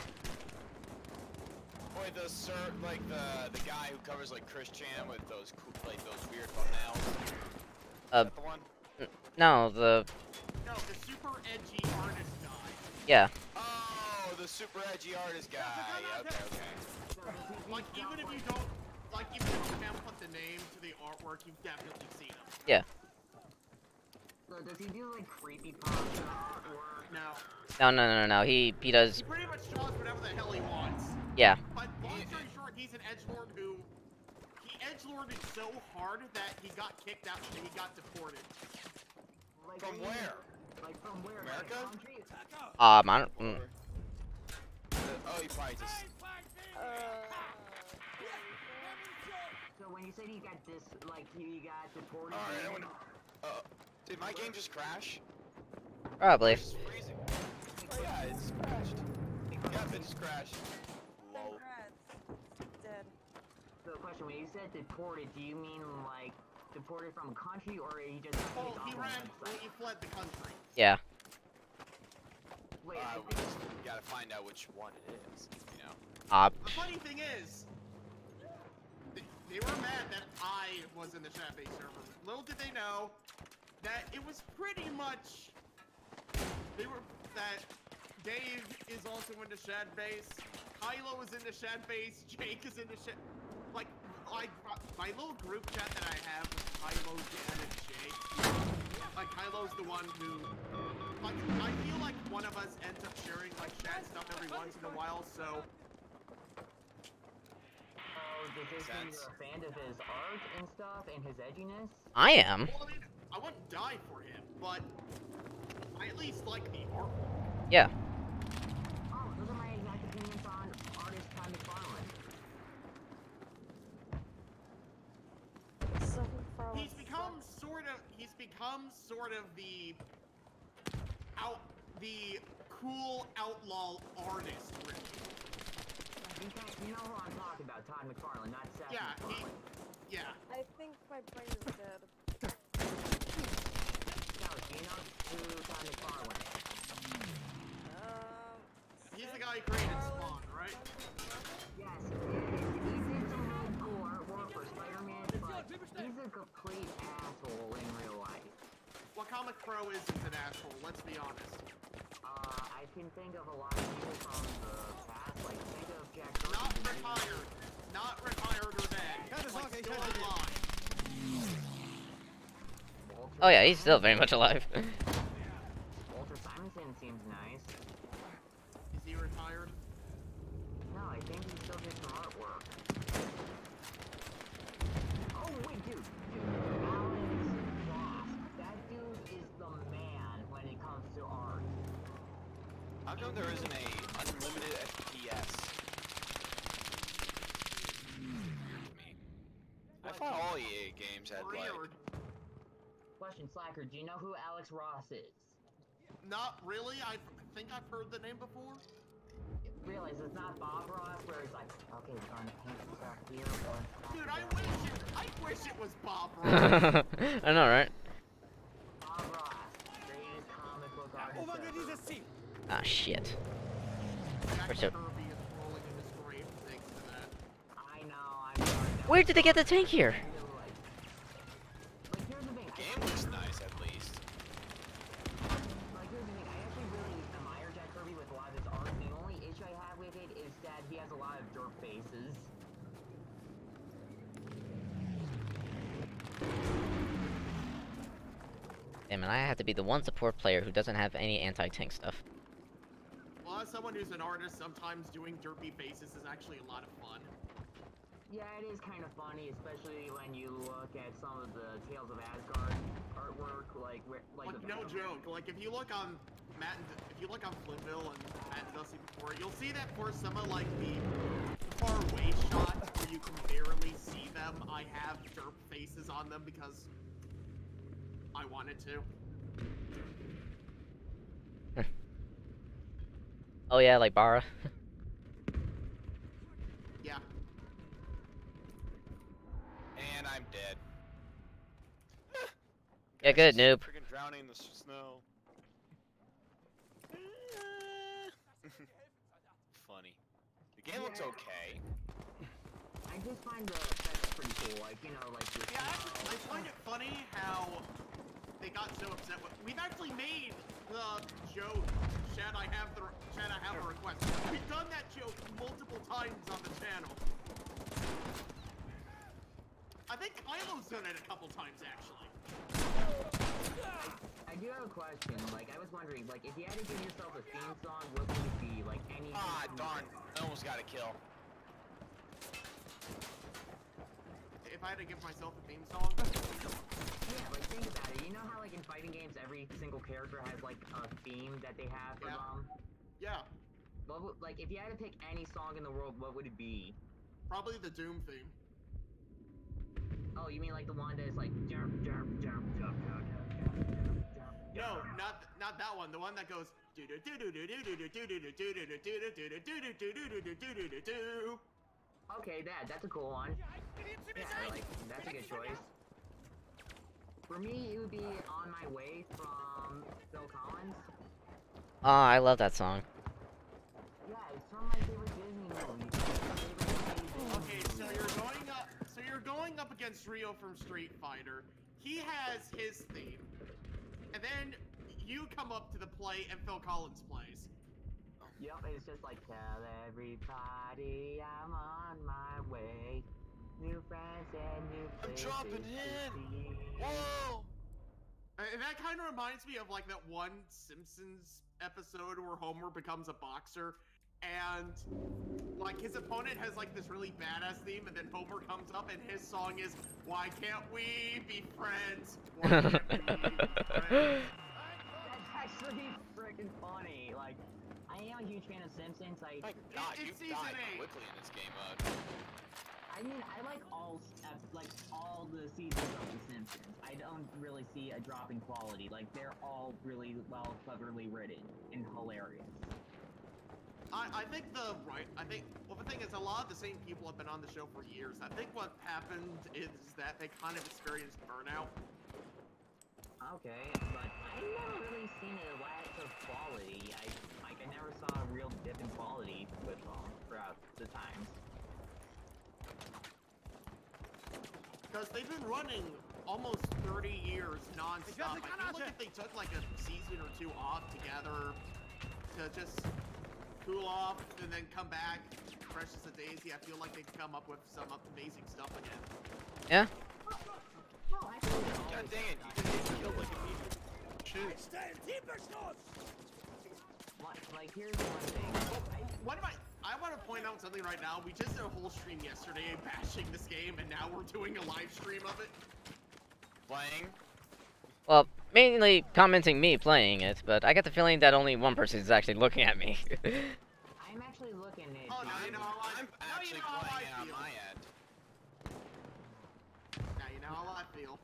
Wait, the guy who covers like Chris Chan with those like those weird thumbnails. Is that the one? No, the No, the super edgy artist guy. yeah. Oh, the super edgy artist guy. Okay, okay. Like even if you don't, even if you can't put the name to the artwork, you've definitely seen him. Yeah. So does he do like creepy pasta artwork? No. No. He does. He pretty much draws whatever the hell he wants. Yeah. But long story short, he's an edgelord who he edgelorded so hard that he got kicked out and he got deported. Like, From where? Like from where? America? Like, country? I don't. Oh, he probably just. So when you said he got he got deported. Alright, did my game just crash? Probably. It's just freezing. Oh yeah, it's crashed. Yeah, it just crashed. Lol. Dead. So question, when you said deported, do you mean like deported from a country, or he just got Oh, kicked he off ran. the website? He fled the country. Yeah. Wait, We just gotta find out which one it is. You know. The funny thing is, they were mad that I was in the chat base server. Little did they know that it was pretty much that Dave is also in the chat base, Kylo is in the chat base, Jake is in the chat. Like my little group chat that I have with Kylo, Dan, and Jake. Like Kylo's the one who, like, I feel like one of us ends up sharing like chat stuff every once in a while. So. Does this mean you're a fan of his art and stuff and his edginess? I am. Well, I mean, I wouldn't die for him, but I at least like the art. Yeah. Oh, those are my exact opinions on artist Todd McFarlane. He's become sort of the cool outlaw artist, really. You know who I'm talking about, Todd McFarlane, not Seth MacFarlane. Yeah. I think my brain is dead. No, do you know who Todd McFarlane? He's the guy who created Spawn, right? Yes, he did some really cool artwork for Spider-Man, but he's a complete asshole in real life. Well, Comic Pro isn't an asshole, let's be honest. I can think of a lot of people from the past, like think of Jack Kirby. Not retired or dead. Like, still alive. Oh yeah, he's still very much alive. Walter Simonson seems nice. Is he retired? No, I think he still did some artwork. Oh wait, dude, Alex Ross. That dude is the man when it comes to art. How come there isn't a unlimited FPS? Weird to me. I thought all EA games had like. Question, Slacker, do you know who Alex Ross is? Not really. I think I've heard the name before. Realize it's not Bob Ross, where it's like, okay, we're gonna paint stuff here. Dude, I wish it was Bob Ross. I know, right? Bob Ross, greatest comic book artist ever. Ah, shit. Jack Where's it? Kirby is rolling in his grave thanks to that. I know, I'm sorry. Where did they get the tank here? Like, here's the thing. The game looks nice at least. Like, here's the thing. I actually really admire Jack Kirby with a lot of his art. The only issue I have with it is that he has a lot of derp faces. Damn it, I have to be the one support player who doesn't have any anti-tank stuff. Well, as someone who's an artist, sometimes doing derpy faces is actually a lot of fun. Yeah, it is kind of funny, especially when you look at some of the Tales of Asgard artwork, like the No joke. Like if you look on Flintville and Matt and Dusty before, you'll see that for some of like the far away shots where you can barely see them, I have derp faces on them because I wanted to. Oh yeah, like Bara. Yeah. And I'm dead. Yeah, good, noob. Freaking drowning in the snow. Funny. The game looks okay. I just find the effects pretty cool, like, you know, like... Yeah, I find it funny how they got so upset with... We've actually made the joke, Chad, I have a request. We've done that joke multiple times on the channel. I think Kylo's done it a couple times, actually. I do have a question, like, I was wondering, like, if you had to give yourself a theme song, what would it be? Like, any... Ah, darn. I almost got a kill. If I had to give myself a theme song? Yeah, like, think about it. You know how, like, in fighting games, every single character has, like, a theme that they have for them? Yeah. What would, like, if you had to pick any song in the world, what would it be? Probably the Doom theme. Oh, you mean like the one that's like jump, jump, jump, jump, jump, jump, jump. No, not that one. The one that goes do do do do do do do do do do do do do do do do do do. Okay, that's a cool one. Yeah, like that's a good choice. For me, it would be "On My Way" from Phil Collins. Ah, I love that song. Yeah, it's from my favorite Disney movies. Okay, so you're going up against Rio from Street Fighter. He has his theme, and then you come up to the plate and Phil Collins plays. Yep, it's just like tell everybody I'm on my way. New friends and new places. I'm dropping in. Whoa! And that kind of reminds me of like that one Simpsons episode where Homer becomes a boxer, and like his opponent has like this really badass theme, and then Homer comes up and his song is "Why Can't We Be Friends? Why Can't We Be Friends?" That's actually freaking funny. Like, I am a huge fan of Simpsons. My God, you It's season died 8. quickly in this game mode. I mean, I like all the seasons of The Simpsons. I don't really see a drop in quality. Like, they're all really well, cleverly written and hilarious. I think well, the thing is, a lot of the same people have been on the show for years. I think what happened is that they kind of experienced burnout. Okay, but I never really seen a lack of quality. I never saw a real dip in quality with them throughout the times. Because they've been running almost 30 years non-stop. I feel like if they took like a season or two off together to just cool off and then come back fresh as a daisy, I feel like they'd come up with some amazing stuff again. Yeah. Well, I think God dang it, you didn't get killed like a people. Shoot. like, here's one thing. I want to point out something right now. We just did a whole stream yesterday bashing this game, and now we're doing a live stream of it. Playing? Well, mainly commenting me playing it, but I get the feeling that only one person is actually looking at me. I'm actually looking at Oh, now you know how I'm actually playing it on my end. Now you know how I feel.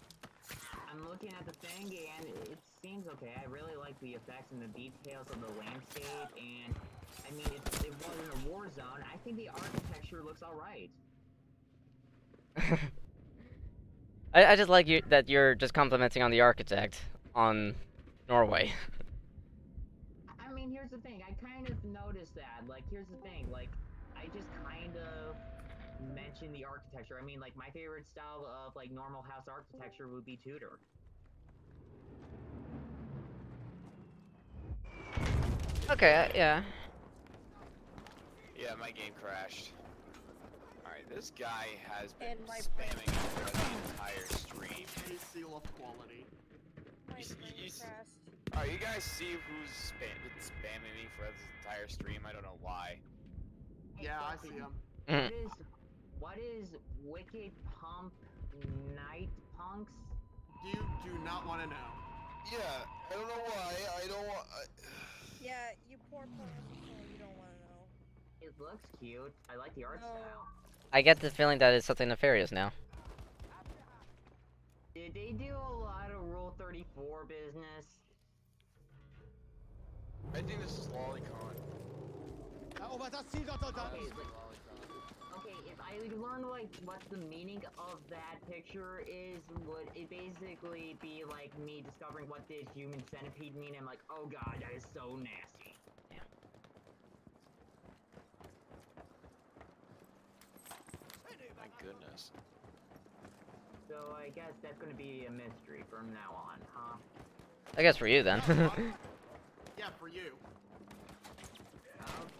I'm looking at the thing, and it seems okay. I really like the effects and the details of the landscape, and I mean, it wasn't a war zone. I think the architecture looks alright. I just like that you're just complimenting on the architect on Norway. I mean, here's the thing. I kind of noticed that. Like, here's the thing. Like, I just kind of mentioned the architecture. I mean, like, my favorite style of, like, normal house architecture would be Tudor. Okay, yeah. Yeah, my game crashed. Alright, this guy has been And my spamming me for the entire stream. Any seal of quality. My You- brain you- crashed. Alright, you guys see who's been spamming me for this entire stream? I don't know why. Yeah, I see him. What is Wicked Pump Night Punks? You do not want to know. Yeah, I don't know why. I don't want. Yeah, you poor people, you don't want to know. It looks cute. I like the art No. style. I get the feeling that it's something nefarious now. Did they do a lot of Rule 34 business? I think this is Lolicon. On va t'assis dans ton temps. Okay, if I learn like what the meaning of that picture is, would it basically be like me discovering what did human centipede mean? I'm like, oh god, that is so nasty. goodness. So I guess that's gonna be a mystery from now on, huh? I guess for you then. Yeah, for you.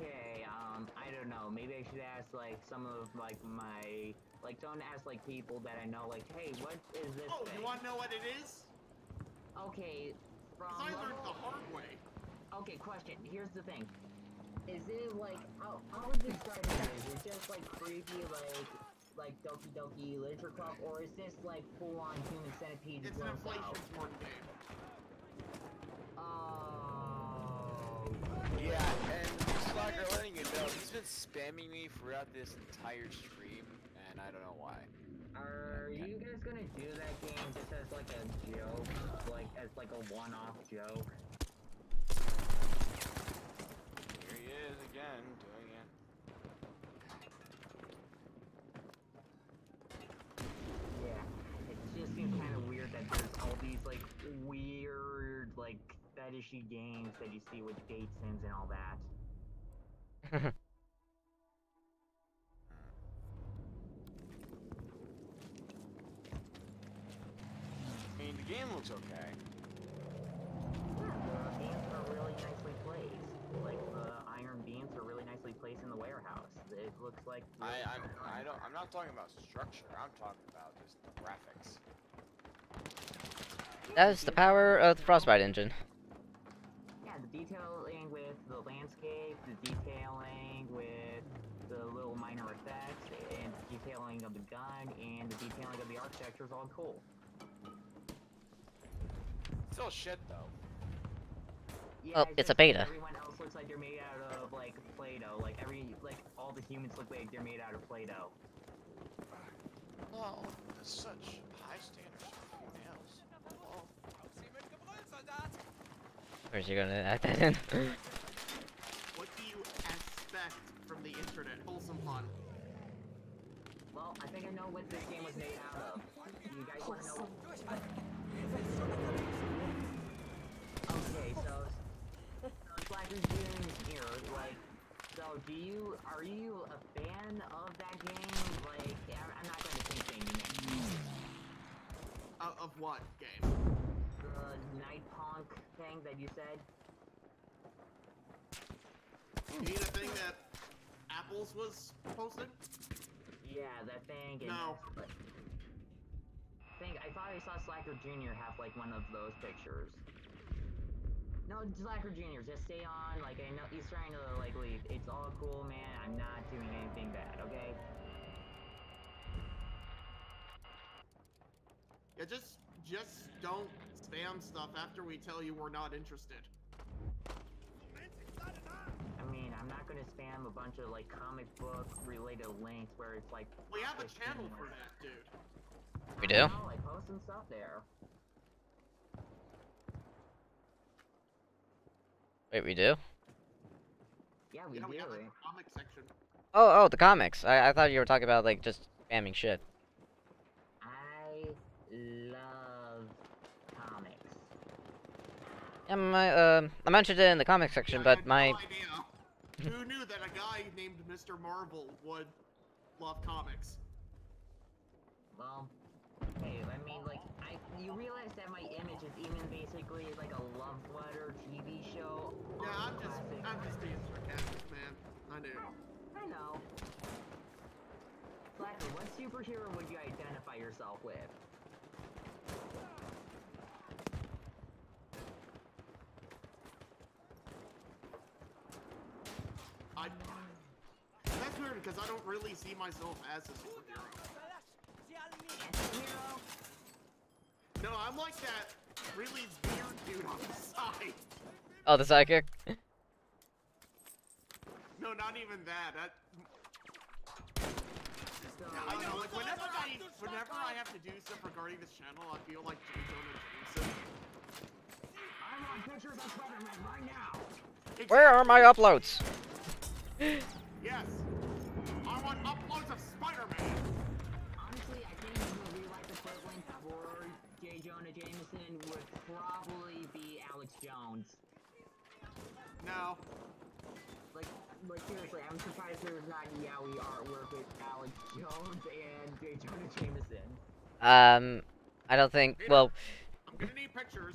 Okay, I don't know. Maybe I should ask like some of like my don't ask like people that I know. Like, hey, what is this Oh, thing? you want to know what it is? Okay, from. 'Cause I learned the hard way. Okay, question. Here's the thing. Is it like how would you describe it? Is it just like creepy like Doki Doki Literature Club, or is this like full on Human Centipede? It's an inflation sport game. Oh. Yeah, and Slacker, letting you know, he's been spamming me throughout this entire stream, and I don't know why. Are you guys gonna do that game just as like a joke, as like a one-off joke? Here he is again, doing it. Yeah, it just seems kind of weird that there's all these like weird fetishy games that you see with date sims and all that. I mean, the game looks okay. The beams are really nicely placed. Like the iron beams are really nicely placed in the warehouse. It looks like. I'm not talking about structure. I'm talking about just the graphics. That is the power of the Frostbite engine. Yeah, the detailing with the landscape, the detailing with the little minor effects, and the detailing of the gun, and the detailing of the architecture is all cool. Still shit though. Yeah, Well, it's a just beta. Everyone else looks like they're made out of Play-Doh. All the humans look like they're made out of Play-Doh. Well, that's such high standards for females. Oh. Where's you gonna add that in? What do you expect from the internet? Wholesome fun. Well, I think I know what this game was made out of. You guys want to know? Okay, so Slacker's doing here, so are you a fan of that game? I'm not going to say anything, you know. Of what game? The Night Punk thing that you said? You mean a thing that Apples was posting? Yeah, that thing. No. I thought I saw Slacker Jr. have one of those pictures. No, Slacker Jr., just stay on. I know he's trying to leave. It's all cool, man. I'm not doing anything bad, okay? Yeah, just don't spam stuff after we tell you we're not interested. I mean, I'm not gonna spam a bunch of comic book related links where it's We have a channel for that, dude. We do? I post some stuff there. Wait, we do? Yeah, we do. We have a comic section. Oh, the comics. I thought you were talking about just spamming shit. I love comics. Yeah, I'm interested in the comic section, Yeah, but I had my no idea. Who knew that a guy named Mr. Marvel would love comics? Well, hey, I mean, you realize that my image is even basically a love letter TV show. Yeah, I'm just being sarcastic, man. I knew. I know. Slacker, what superhero would you identify yourself with? That's weird because I don't really see myself as a superhero. Anti-hero? No, I'm like that really weird dude on the side. oh, the psychic. No, not even that. I know, whenever I have to do stuff regarding this channel, I feel like J. Jonah Jameson. I want pictures of Spider-Man right now! Where are my uploads? Yes! I want uploads of Spider-Man! Honestly, I think the real-life equivalent for J. Jonah Jameson would probably be Alex Jones. No. Like seriously, I'm surprised there's not yaoi artwork with Alex Jones and J. Jonah Jameson. I don't think. Well, I'm gonna need pictures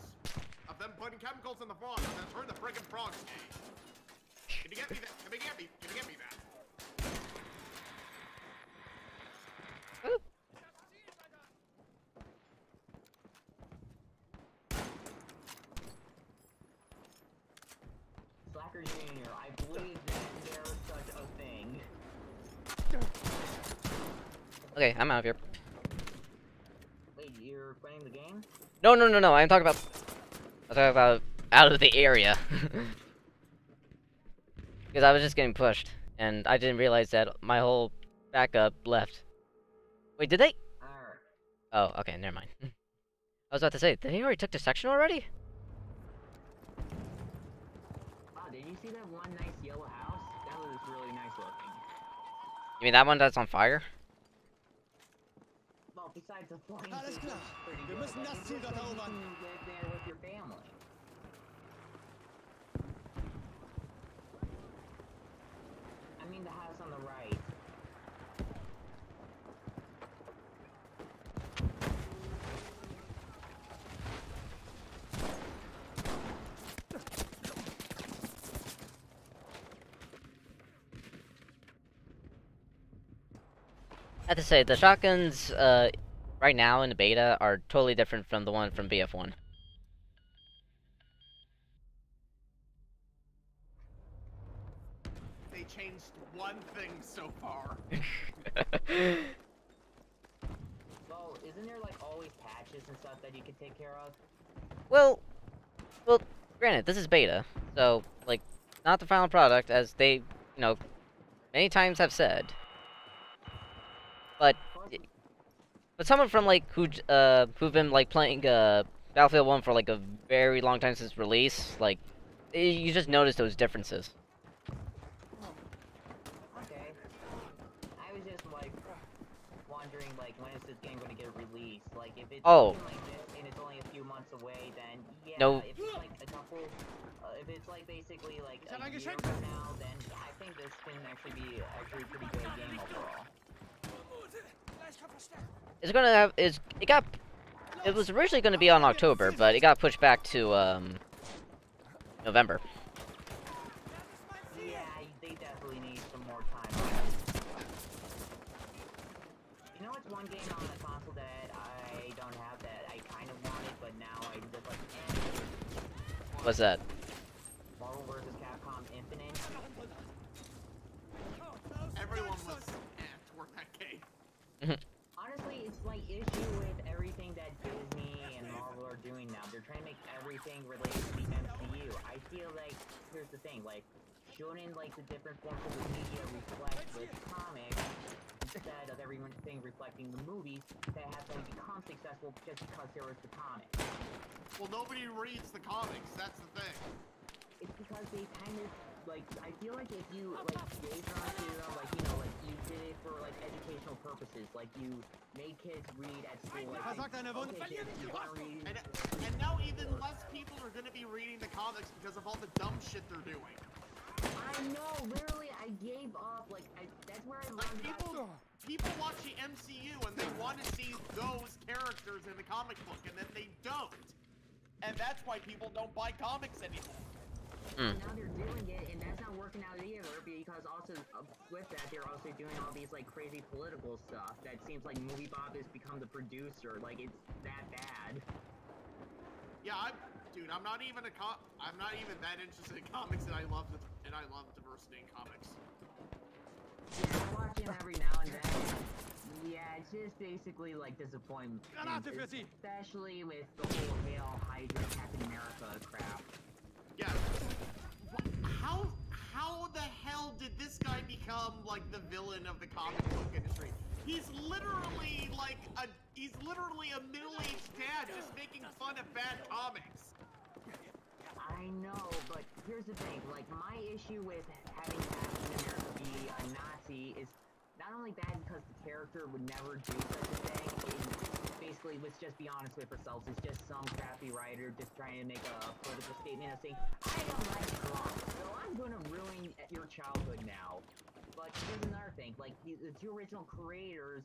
of them putting chemicals in the frog and then turn the friggin' frogs gay. Can you get me that? Can you get me that? Slacker Jr., I believe that there's such a thing. okay, I'm out of here. Wait, you're playing the game? No. I'm talking about out of the area. Because I was just getting pushed, and I didn't realize that my whole backup left. Wait, did they? Oh, okay, never mind. I was about to say, they already took the section already? Wow, did you see that one nice yellow house? That was really nice looking. You mean that one that's on fire? Well, besides the flying Alles fish, klar. it's pretty Wir good. müssen Like, das it's Ziel just dort like you erobern. can live there with your family. I mean the house on the right. I have to say, the shotguns, right now in the beta are totally different from the one from BF1. They changed one thing so far. Well, isn't there like always patches and stuff that you can take care of? well, granted, this is beta, so, like, not the final product, as they, you know, many times have said. But someone from, like, who've been, like, playing, Battlefield 1 for, like, a very long time since release, like, you just notice those differences. Okay. I was just like wondering like when is this game gonna get released? Like if it's something like this and it's only a few months away, then yeah. No. If it's like a couple, if it's like basically like a year from now, then I think this can actually be a pretty good game overall. It's gonna have, it was originally gonna be on October, but it got pushed back to, November. Yeah, they definitely need some more time. You know what's one game on the console that I don't have that I kind of wanted, but now I just like, What's that? Marvel vs. Capcom Infinite. Everyone was toward that game. Honestly, it's my issue with everything that Disney and Marvel are doing now. They're trying to make everything related to the MCU. I feel like, here's the thing, like, shouldn't, like, the different forms of the media reflect with comics instead of everything reflecting the movies that have to become successful just because there was the comic? Well, nobody reads the comics, that's the thing. It's because they kind of, like, I feel like if you, like, gave onto, like, you know, like, you did it for, like, educational purposes, like, you made kids read at school, like, okay, kids, you wanna read... And now even less people are gonna be reading the comics because of all the dumb shit they're doing. I know, literally, I gave up, like, that's where I Like, learned people watch the MCU and they want to see those characters in the comic book, and then they don't. And that's why people don't buy comics anymore. Now they're doing it, and that's not working out either, because also, with that, they're also doing all these, like, crazy political stuff that seems like Movie Bob has become the producer, like, it's that bad. Yeah, I'm not even that interested in comics, and I love diversity in comics. Yeah, I watch him every now and then. Yeah, it's just basically, like, disappointing, especially with the whole Hail Hydra Captain America crap. Yeah. How the hell did this guy become like the villain of the comic book industry? He's literally like a middle-aged dad just making fun of bad comics. I know, but here's the thing, like, my issue with having Captain America be a Nazi is not only bad because the character would never do such a thing, basically, let's just be honest with ourselves, it's just some crappy writer just trying to make a political statement and saying, I don't like Trump, so I'm gonna ruin your childhood now. But here's another thing, like, the two original creators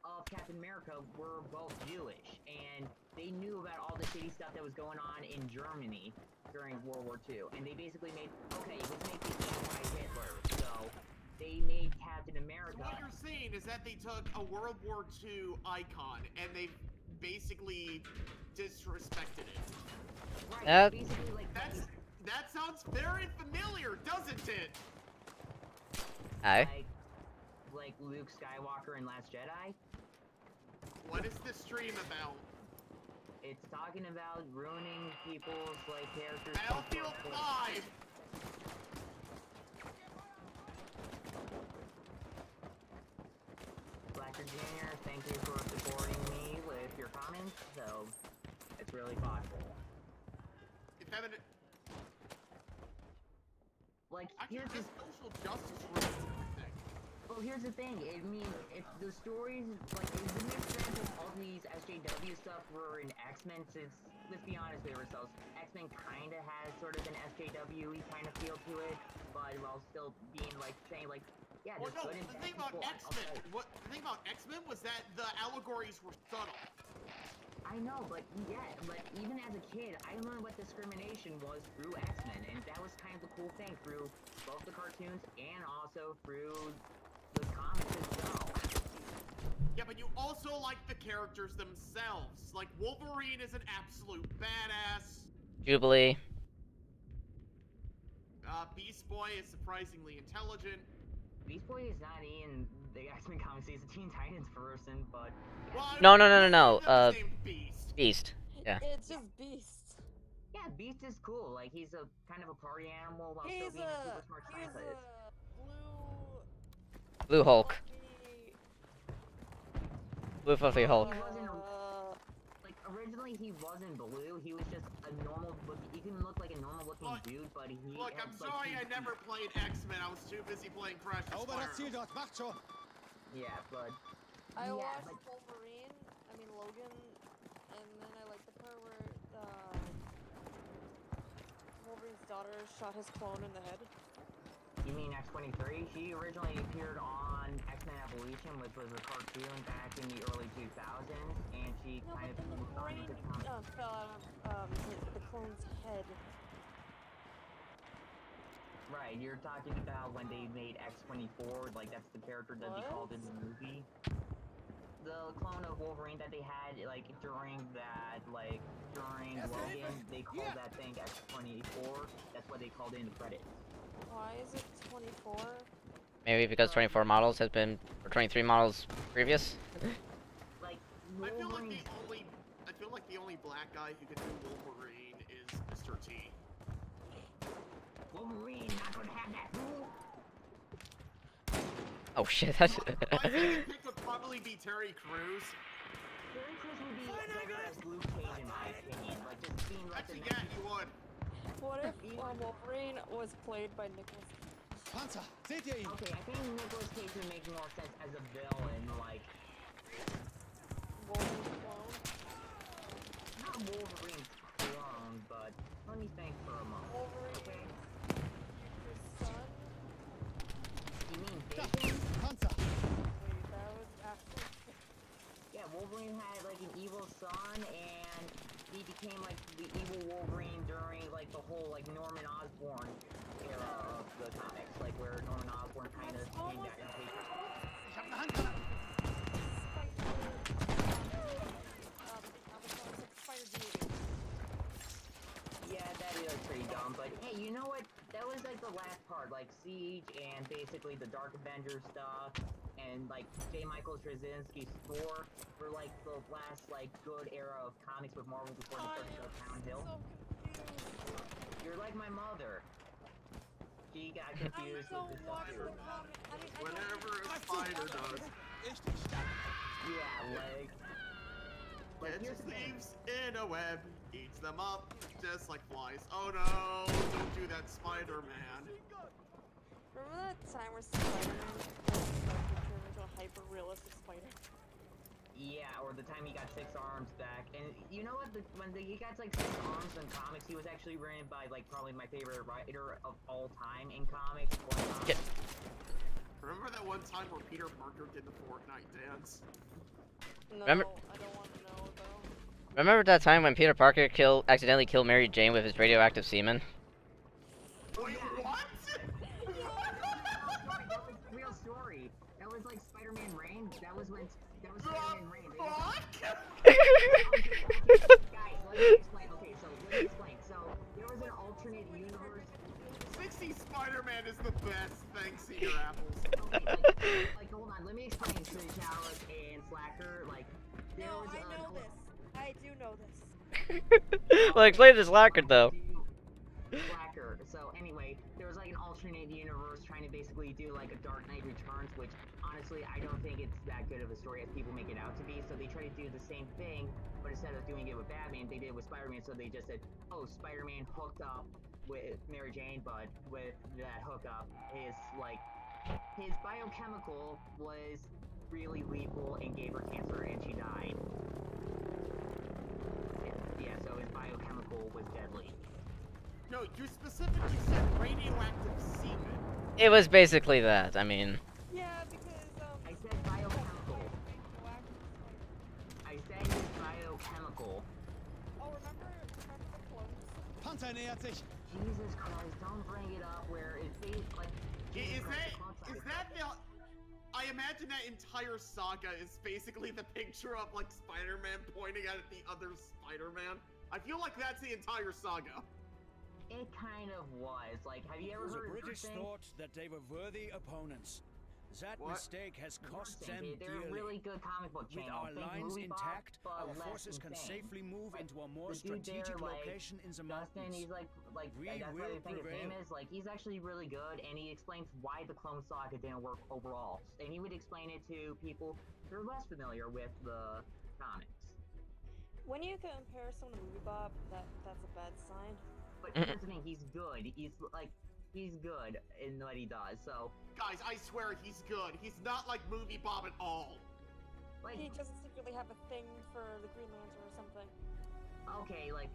of Captain America were both Jewish, and they knew about all the shitty stuff that was going on in Germany during World War II, and they basically made, okay, let's make it anti-Hitler, so they made Captain America... So what you're saying is that they took a World War II icon, and they basically disrespected it. Right, basically, like... That sounds very familiar, doesn't it? Aye. Like Luke Skywalker in Last Jedi? What is this stream about? It's talking about ruining people's, like, characters... Battlefield 5! Blacker Jr., thank you for supporting me with your comments, so it's really thoughtful. If evident... Like, Actually, here's this social justice rules everything. Well, here's the thing. I mean, if the stories, like, it would make sense if all these SJW stuff were in X-Men, since, let's be honest with ourselves, X-Men kind of has sort of an SJW-y kind of feel to it, but while still being, like, saying, like, yeah, Well, there's no, good and the bad thing about people. the thing about X-Men was that the allegories were subtle. I know, but yeah, but even as a kid, I learned what discrimination was through X-Men, and that was kind of the cool thing through both the cartoons and also through the comics itself. Yeah, but you also like the characters themselves. Like, Wolverine is an absolute badass. Jubilee. Beast Boy is surprisingly intelligent. Beast Boy is not in the X-Men comics, he's a Teen Titans person, but... Yeah. No. Beast. Yeah. It's just Beast. Yeah, Beast is cool. Like, he's a kind of a party animal while He's still being a super smart he's scientist. Blue Hulk. Blue fluffy Hulk. He wasn't, like, originally he wasn't blue, he was just a normal, he didn't look like a normal looking dude, but he... Look, I'm sorry I never played X-Men, I was too busy playing Crash Bandicoot. Yeah, but... I yeah, watched but... Wolverine, Logan, and then I like the part where Wolverine's daughter shot his clone in the head. You mean X-23? She originally appeared on X-Men Evolution, which was a cartoon back in the early 2000s, and she kind of moved on into comics. Fell out of the clone's head. Right, you're talking about when they made X-24, like that's the character that they called in the movie. The clone of Wolverine that they had, like, during Logan, they called that thing X-24. That's what they called it in the credits. Why is it 24? Maybe because 24 models has been, or 23 models previous. Like, I feel like the only black guy who can do Wolverine is Mr. T. Wolverine, not gonna have that rule. Oh shit, that's... My favorite pick would probably be Terry Crews. Terry Crews would be better as Luke Cage, in my opinion. Like, just being like Actually, yeah, he would. What if Wolverine was played by Nicolas Panzer, seht ihr ihn? Okay, I think Nicolas Cage would make more sense as a villain, like... Wolverine's clone? Not Wolverine's clone, but let me think for a moment. Wolverine's okay? son? You mean Da, Bacon? Panzer. Wait, that was actually... Yeah, Wolverine had like an evil son, and he became like the evil Wolverine during like the whole like Norman Osborn era of the comics, like where Norman Osborn kind of came back and played. Yeah, that is pretty dumb, but hey, you know what? That was like the last part, like Siege and basically the Dark Avengers stuff, and like J. Michael Straczynski's Thor were like the last like good era of comics with Marvel before they started to go downhill. You're like my mother. She got confused with this stuff too. Whenever a spider does. Yeah, like here's Catches the thing. thieves in a web, eats them up just like flies. Oh no, don't do that, Spider-Man. Remember that time where Spider-Man turned into a hyper-realistic spider? Yeah, or the time he got 6 arms back. And you know what? He got like 6 arms in comics, he was actually written by like probably my favorite writer of all time in comics. Remember that one time where Peter Parker did the Fortnite dance? No, Remember- I don't want to know though. Remember that time when Peter Parker accidentally killed Mary Jane with his radioactive semen? Wait, what? That was a real story. That was like Spider-Man Reign. That was Spider-Man Reign. Guys, let me explain. Okay, so let me explain. So there was an alternate universe. 60 Spider-Man is the best, thanks to your apples. Okay, like hold on. Let me explain to Chalice and Slacker. Like, there No, was I know this. I do know this. Well, explain this Slacker though. Slacker. So anyway, there was like an alternate universe trying to basically do like a Dark Knight Returns, which honestly I don't think it's that good of a story as people make it out to be. So they try to do the same thing, but instead of doing it with Batman, they did it with Spider-Man. So they just said, oh, Spider-Man hooked up with Mary Jane, but with that hookup, his biochemical was really lethal and gave her cancer, and she died. Yeah, so his biochemical was deadly. No, you specifically said radioactive semen. It was basically that. I mean, Yeah, because I said biochemical. I said his biochemical. Oh, remember the clones? Panzer nähert sich. Jesus Christ, don't bring it up where it's like... Is that the... I imagine that entire saga is basically the picture of, like, Spider-Man pointing at the other Spider-Man. I feel like that's the entire saga. It kind of was. Like, have you ever The heard of British thing? thought that they were worthy opponents. That What? mistake has cost them They're a dearly. really good comic book With channel. our Think lines Movie Box, intact, but our less forces can insane. safely move Like, into a more the dude there, strategic like, location in the Dustin, mountains. he's like We that's why will they think his name prevail. is. Like, he's actually really good, and he explains why the Clone Saga didn't work overall. And he would explain it to people who are less familiar with the comics. When you compare someone to Movie Bob, that's a bad sign. But here's the thing, he's good. He's good in what he does. So, Guys, I swear he's good. He's not like Movie Bob at all. like, He doesn't secretly have a thing for the Green Lantern or something. okay, like,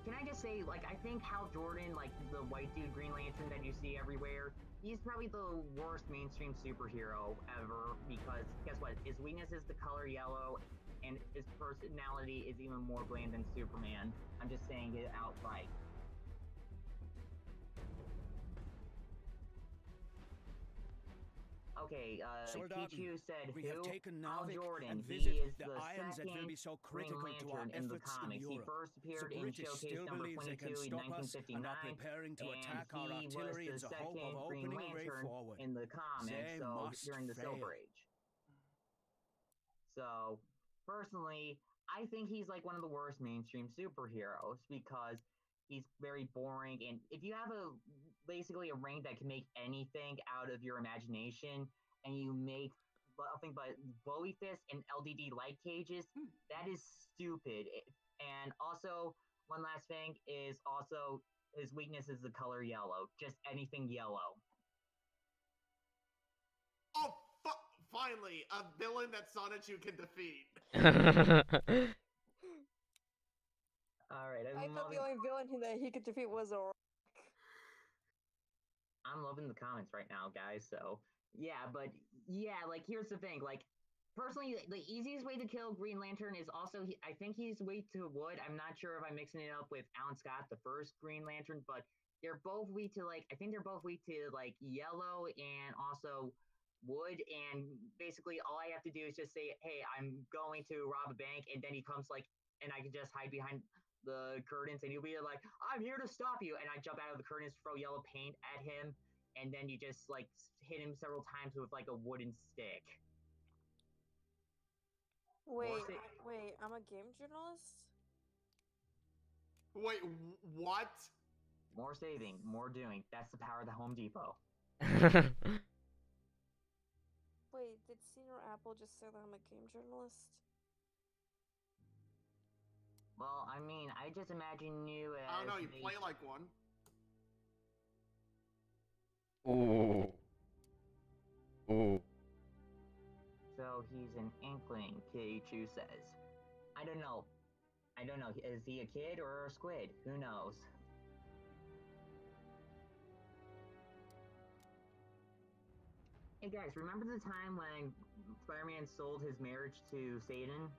can I just say, like, I think Hal Jordan, like, the white dude Green Lantern that you see everywhere, he's probably the worst mainstream superhero ever, because guess what? His weakness is the color yellow, and his personality is even more bland than Superman. I'm just saying it outright. Okay, Soldaten, Kichu said we who? have taken Hal Narvik Jordan. and He visit is the irons that will second be so Green critical to our Lantern in the efforts in comics. He Europe. first appeared The in British Showcase still number believe they 22 can in stop us and 1959, are preparing to and attack our he was artillery the in the hope second of Green opening a way Lantern forward. in the comics, They so must during the fail. Silver Age. So, personally, I think he's like one of the worst mainstream superheroes because he's very boring, and if you have basically a ring that can make anything out of your imagination, and you make nothing but Bowie fists and LDD light cages, that is stupid. And also, one last thing is also his weakness is the color yellow. Just anything yellow. Oh, finally, a villain that Sonichu can defeat. Alright, I thought the only villain that he could defeat was a... I'm loving the comments right now, guys, so yeah, but yeah, like here's the thing, like personally the easiest way to kill Green Lantern is also I think he's weak to wood. I'm not sure if I'm mixing it up with Alan Scott, the first Green Lantern, but they're both weak to I think they're both weak to yellow and also wood, and basically all I have to do is just say, hey, I'm going to rob a bank, and then he comes and I can just hide behind the curtains, and he'll be like, I'm here to stop you, and I jump out of the curtains, throw yellow paint at him, and then you just hit him several times with a wooden stick. Wait, I'm a game journalist? Wait, what? More saving, more doing. That's the power of the Home Depot. Wait, did Senior Apple just say that I'm a game journalist? Well, I mean, I just imagine you as... I don't know, you play like one. Ooh. Ooh. So, so he's an inkling, Kiichu says. I don't know. Is he a kid or a squid? Who knows? Hey guys, remember the time when Spider-Man sold his marriage to Satan?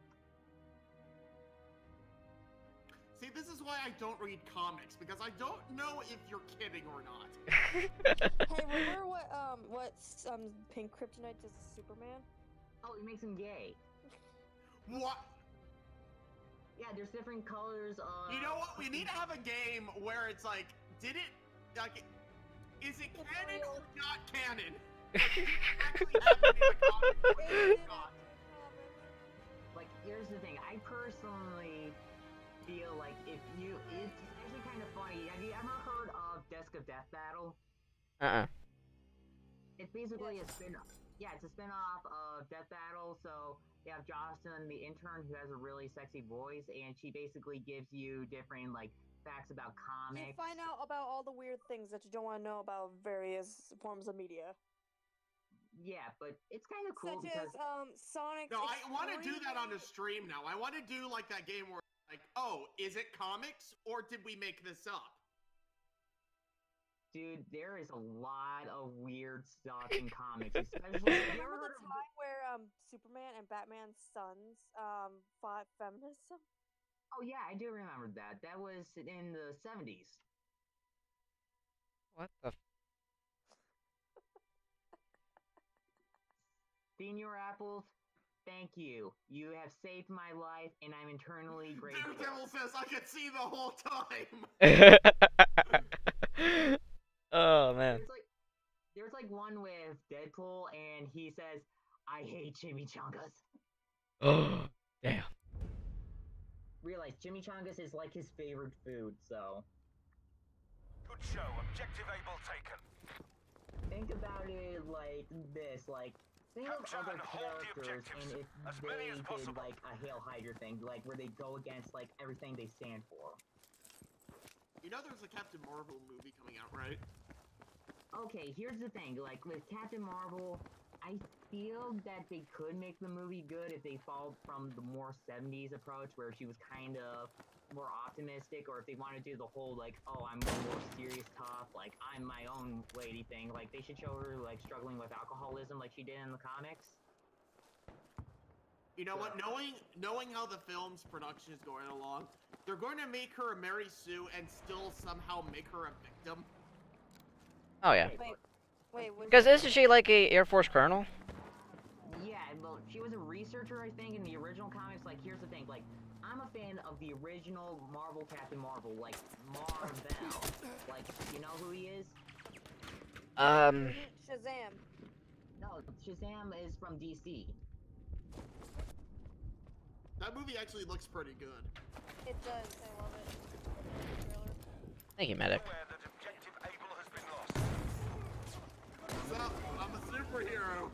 See, this is why I don't read comics, because I don't know if you're kidding or not. Hey, remember what pink kryptonite does to Superman? Oh, it makes him gay. What? Yeah, there's different colors of... You know what? We need to have a game where it's like, did it, like, is it canon or not canon? Actually happened in the comics or is it not? Like, here's the thing. I personally feel like it's actually kind of funny. Have you ever heard of Desk of Death Battle? It's basically a spin-off. Yeah, it's a spin-off of Death Battle. So you have Jocelyn, the intern, who has a really sexy voice, and she basically gives you different like facts about comics. You find out about all the weird things that you don't want to know about various forms of media. Yeah, but it's kind of cool Such because as Sonic. No, I want to do that on the stream now. I want to do like that game where like, oh, is it comics or did we make this up? dude, there is a lot of weird stuff in comics, especially. Remember the time where Superman and Batman's sons fought feminism? Oh yeah, I do remember that. That was in the 70s. What the? Senior Apples, thank you. You have saved my life, and I'm eternally grateful. Daredevil says I could see the whole time. Oh man. There's like one with Deadpool, and he says, "I hate chimichangas." Oh damn. Realize chimichangas is like his favorite food, so. Good show. Objective able taken. Think about it like this, like. Think of other characters, and if they did like a Hail Hydra thing, like where they go against like everything they stand for. You know there's a Captain Marvel movie coming out, right? Okay, here's the thing, like with Captain Marvel, I feel that they could make the movie good if they followed from the more 70s approach where she was kind of more optimistic, or if they want to do the whole like, oh, I'm more serious tough, like I'm my own lady thing. Like they should show her like struggling with alcoholism like she did in the comics. You know what? Knowing how the film's production is going along, they're going to make her a Mary Sue and still somehow make her a victim. Oh yeah. Wait. Because isn't she like a Air Force colonel? Yeah, well, she was a researcher, I think, in the original comics. Like, here's the thing, like, I'm a fan of the original Marvel Captain Marvel, like, Marvel. Like, you know who he is? Shazam. No, Shazam is from DC. That movie actually looks pretty good. It does, I love it. Thank you, medic. What's up? I'm a superhero.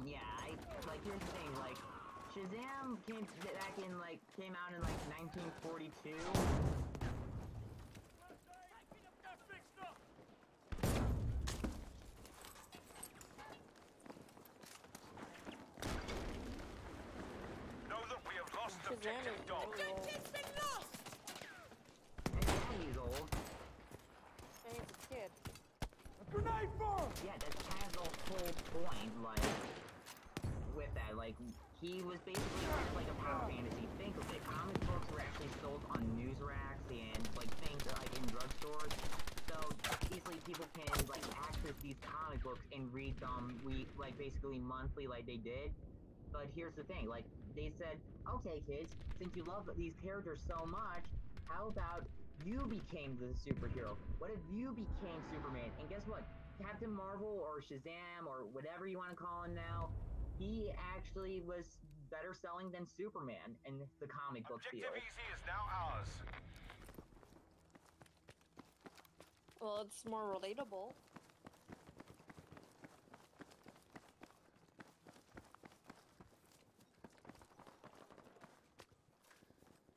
Yeah, like, here's the thing, like, Shazam came out in, like, 1942. Know that we have lost objective dog. Objective's been lost! And yeah, he's old. And he's a kid. Grenade bomb! Yeah, that's kind of the whole point, like, with that, like, he was basically like a power fantasy. Think of it, comic books were actually sold on news racks and, like, things like in drugstores, so easily people can, like, access these comic books and read them, basically monthly like they did. But here's the thing, like, they said, okay kids, since you love these characters so much, how about you became the superhero? What if you became Superman? And guess what? Captain Marvel or Shazam or whatever you want to call him now, he actually was better selling than Superman in the comic book field. Objective easy is now ours. Well, it's more relatable.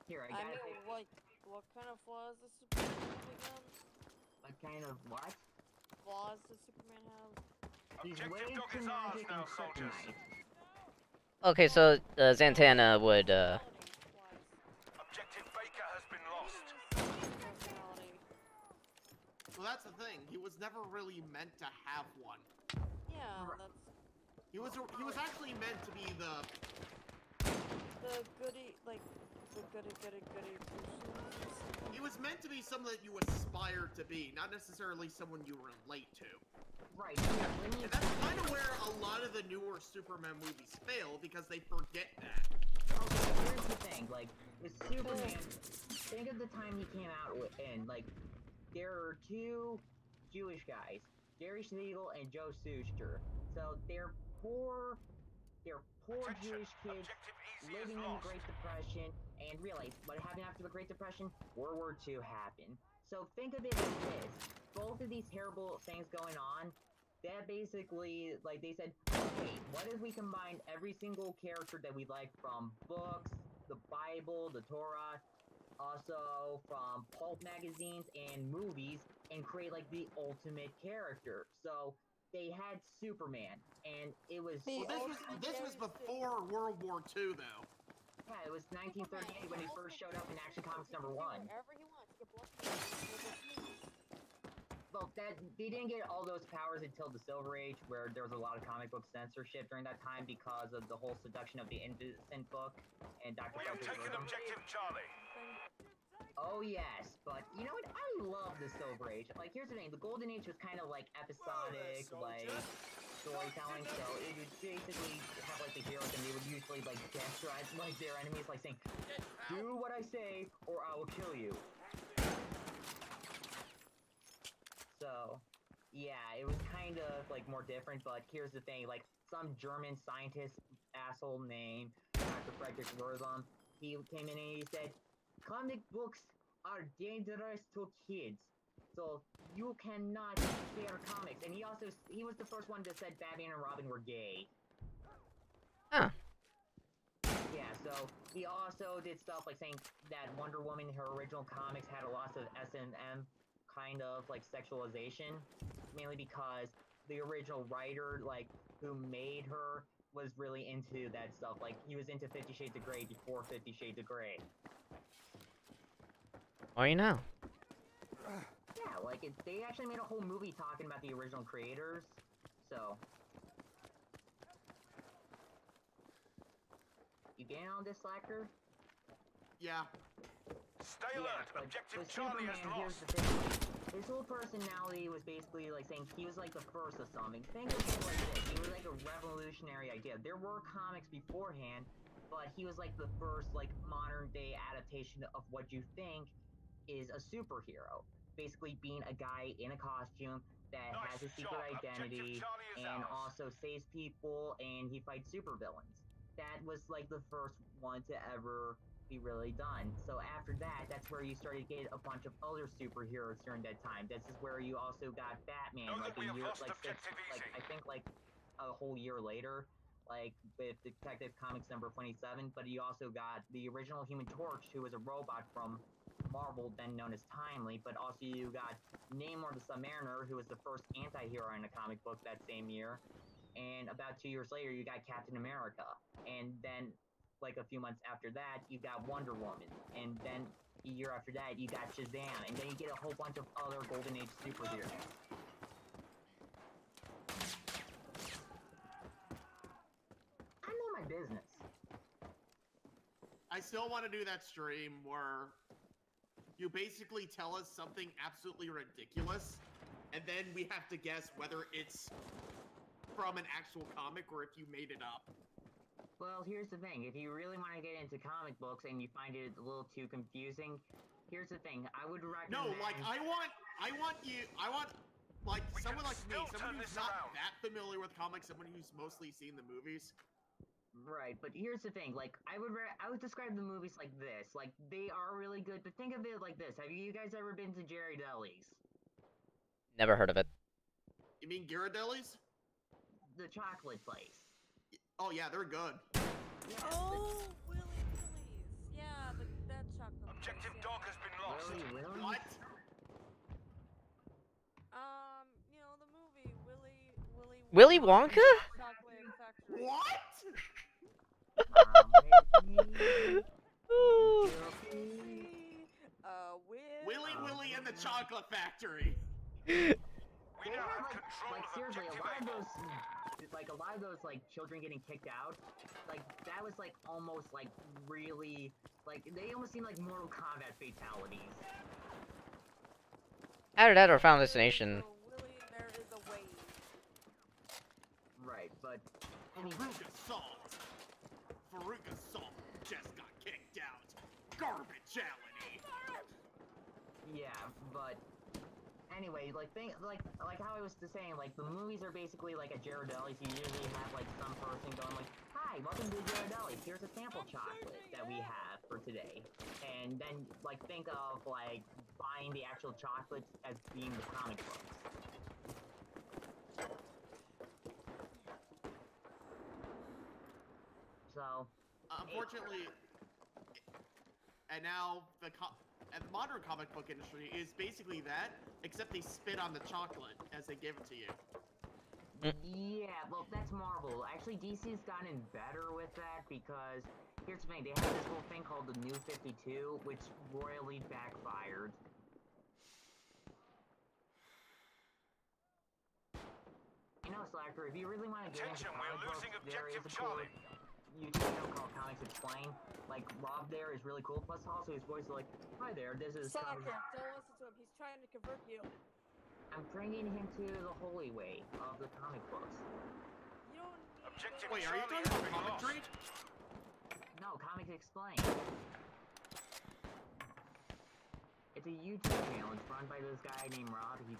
Here, I I got mean, like, what kind of flaws does Superman have again? What kind of what? Flaws does Superman have? He's Objective way dog too is ours magic now, and soldiers. kryptonite. Okay, so Zantana would Objective Baker has been lost. Well, that's the thing. He was never really meant to have one. Yeah, that's He was actually meant to be the the goody, like, the goody person. He was meant to be someone that you aspire to be, not necessarily someone you relate to. Right. Yeah, when you And that's kind of where a lot of the newer Superman movies fail, because they forget that. Okay, here's the thing, like, with Superman, think of the time he came out in, like, there are two Jewish guys, Jerry Siegel and Joe Shuster. So they're poor Jewish kids Objective easy living is in the lost. Great Depression, and realize what happened after the Great Depression? World War II happened. So think of it like this, both of these terrible things going on, that basically, like, they said, okay, what if we combine every single character that we like from books, the Bible, the Torah, also from pulp magazines and movies, and create, like, the ultimate character. So they had Superman, and it was... The Well, this was before World War II, though. Yeah, it was 1938 when he first showed up in Action Comics #1. Wherever he wants, he can block Well, they didn't get all those powers until the Silver Age, where there was a lot of comic book censorship during that time because of the whole seduction of the Innocent book and Dr. We have Frederick taken Wilson. Objective Charlie. Oh yes, but you know what? I love the Silver Age. Like, here's the thing: the Golden Age was kind of like episodic, like storytelling. So it would basically have like the heroes, and they would usually like castrate like their enemies, like saying, "Do what I say, or I will kill you." So, yeah, it was kind of like more different. But here's the thing: like some German scientist asshole named Dr. Frederick Wilson, he came in and he said, comic books are dangerous to kids, so you cannot share comics. And he was the first one that said Batman and Robin were gay. Huh. Yeah, so he also did stuff like saying that Wonder Woman, her original comics, had a lot of S&M kind of like sexualization, mainly because the original writer, like, who made her was really into that stuff. Like, he was into 50 Shades of Grey before 50 Shades of Grey. Or you know. Yeah, like, they actually made a whole movie talking about the original creators, so... You getting on this, Slacker? Yeah. Stay Yeah, alert. but Objective with Charlie Superman, is here's lost. the thing. His whole personality was basically like saying he was like the first of something. Think of it like this. He was like a revolutionary idea. There were comics beforehand, but he was like the first like modern day adaptation of what you think is a superhero. Basically being a guy in a costume that Nice has a secret job. identity Objective Charlie is and ours. also saves people, and he fights supervillains. That was like the first one to ever be really done. So after that, that's where you started to get a bunch of other superheroes during that time. This is where you also got Batman, Know like that we a have year, lost like Objective like Easy. I think like a whole year later, like with Detective Comics #27. But you also got the original Human Torch, who was a robot from Marvel, then known as Timely. But also you got Namor the Submariner, who was the first anti-hero in a comic book that same year. And about 2 years later, you got Captain America. And then, like a few months after that, you got Wonder Woman. And then a year after that, you got Shazam. And then you get a whole bunch of other Golden Age superheroes. I know my business. I still want to do that stream where you basically tell us something absolutely ridiculous, and then we have to guess whether it's from an actual comic or if you made it up. Well, here's the thing. If you really want to get into comic books and you find it a little too confusing, here's the thing. I would recommend... No, like, I want like, We someone can like me, still someone turn who's this not around. that familiar with comics, someone who's mostly seen the movies. Right, but here's the thing. Like, I would describe the movies like this. Like, they are really good, but think of it like this. Have you guys ever been to Jerry Deli's? Never heard of it. You mean Ghirardelli's? The chocolate place. Oh yeah, they're good. Yeah, Oh, Willie's. Yeah, that chocolate. Objective place, dog has been lost. Really? What? You know the movie Willy Willy Wonka? Chocolate factory. What? Ooh. Willy Willy and the Chocolate Factory. We They now had have control like of seriously, objective a lot of those like children getting kicked out, like that was like almost like really like they almost seem like Mortal Kombat fatalities. Either that or Final Destination. Willy, there is a way. Right, but Faruka Salt. Faruka Salt just got kicked out. Garbageality. yeah, but anyway, like how I was just saying, like the movies are basically like a Ghirardelli, so you usually have like some person going like, "Hi, welcome to Ghirardelli. Here's a sample chocolate that we have for today," and then like think of like buying the actual chocolates as being the comic books. So Unfortunately, and now the modern comic book industry is basically that, except they spit on the chocolate as they give it to you. yeah, well that's Marvel. Actually, DC's gotten better with that because here's the thing: they have this whole thing called the New 52, which royally backfired. You know, Slacker, if you really want to get into Attention, we're comic books, losing there is objective a cool Charlie. YouTube channel called Comics Explain. Like, Rob there is really cool. Plus, also his voice is like, "Hi there, this is." Soccer, don't listen to him. He's trying to convert you. I'm bringing him to the holy way of the comic books. You don't need Objective Wait, are you Charlie talking has about been Comic lost. Trade? No, Comics Explain. It's a YouTube channel. It's run by this guy named Rob. He's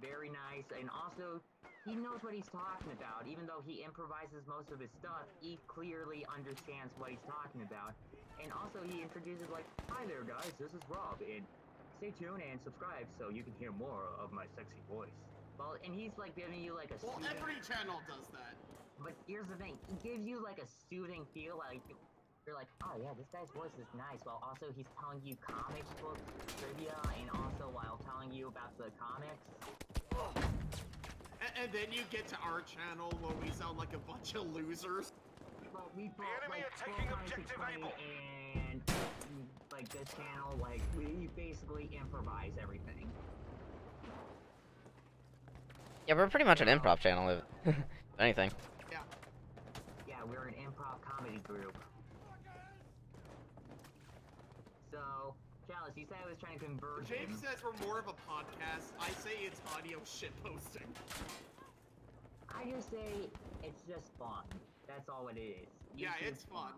very nice, and also he knows what he's talking about. Even though he improvises most of his stuff, he clearly understands what he's talking about. And also he introduces like, "Hi there guys, this is Rob, and stay tuned and subscribe so you can hear more of my sexy voice." Well, and he's like giving you like a Well, soothing, every channel does that. but here's the thing, he gives you like a soothing feel, like you're like, "Oh yeah, this guy's voice is nice," while also he's telling you comic book trivia, and also while telling you about the comics. And then you get to our channel where we sound like a bunch of losers. Well, we The enemy are taking objective Able. And like this channel, like we basically improvise everything. Yeah, we're pretty much an improv channel, if anything. Yeah. Yeah, we're an improv comedy group. So, Chalice, you said I was trying to convert him. James says we're more of a podcast. I say it's audio shitposting. I just say it's just fun. That's all it is. Yeah, YouTube's it's fun.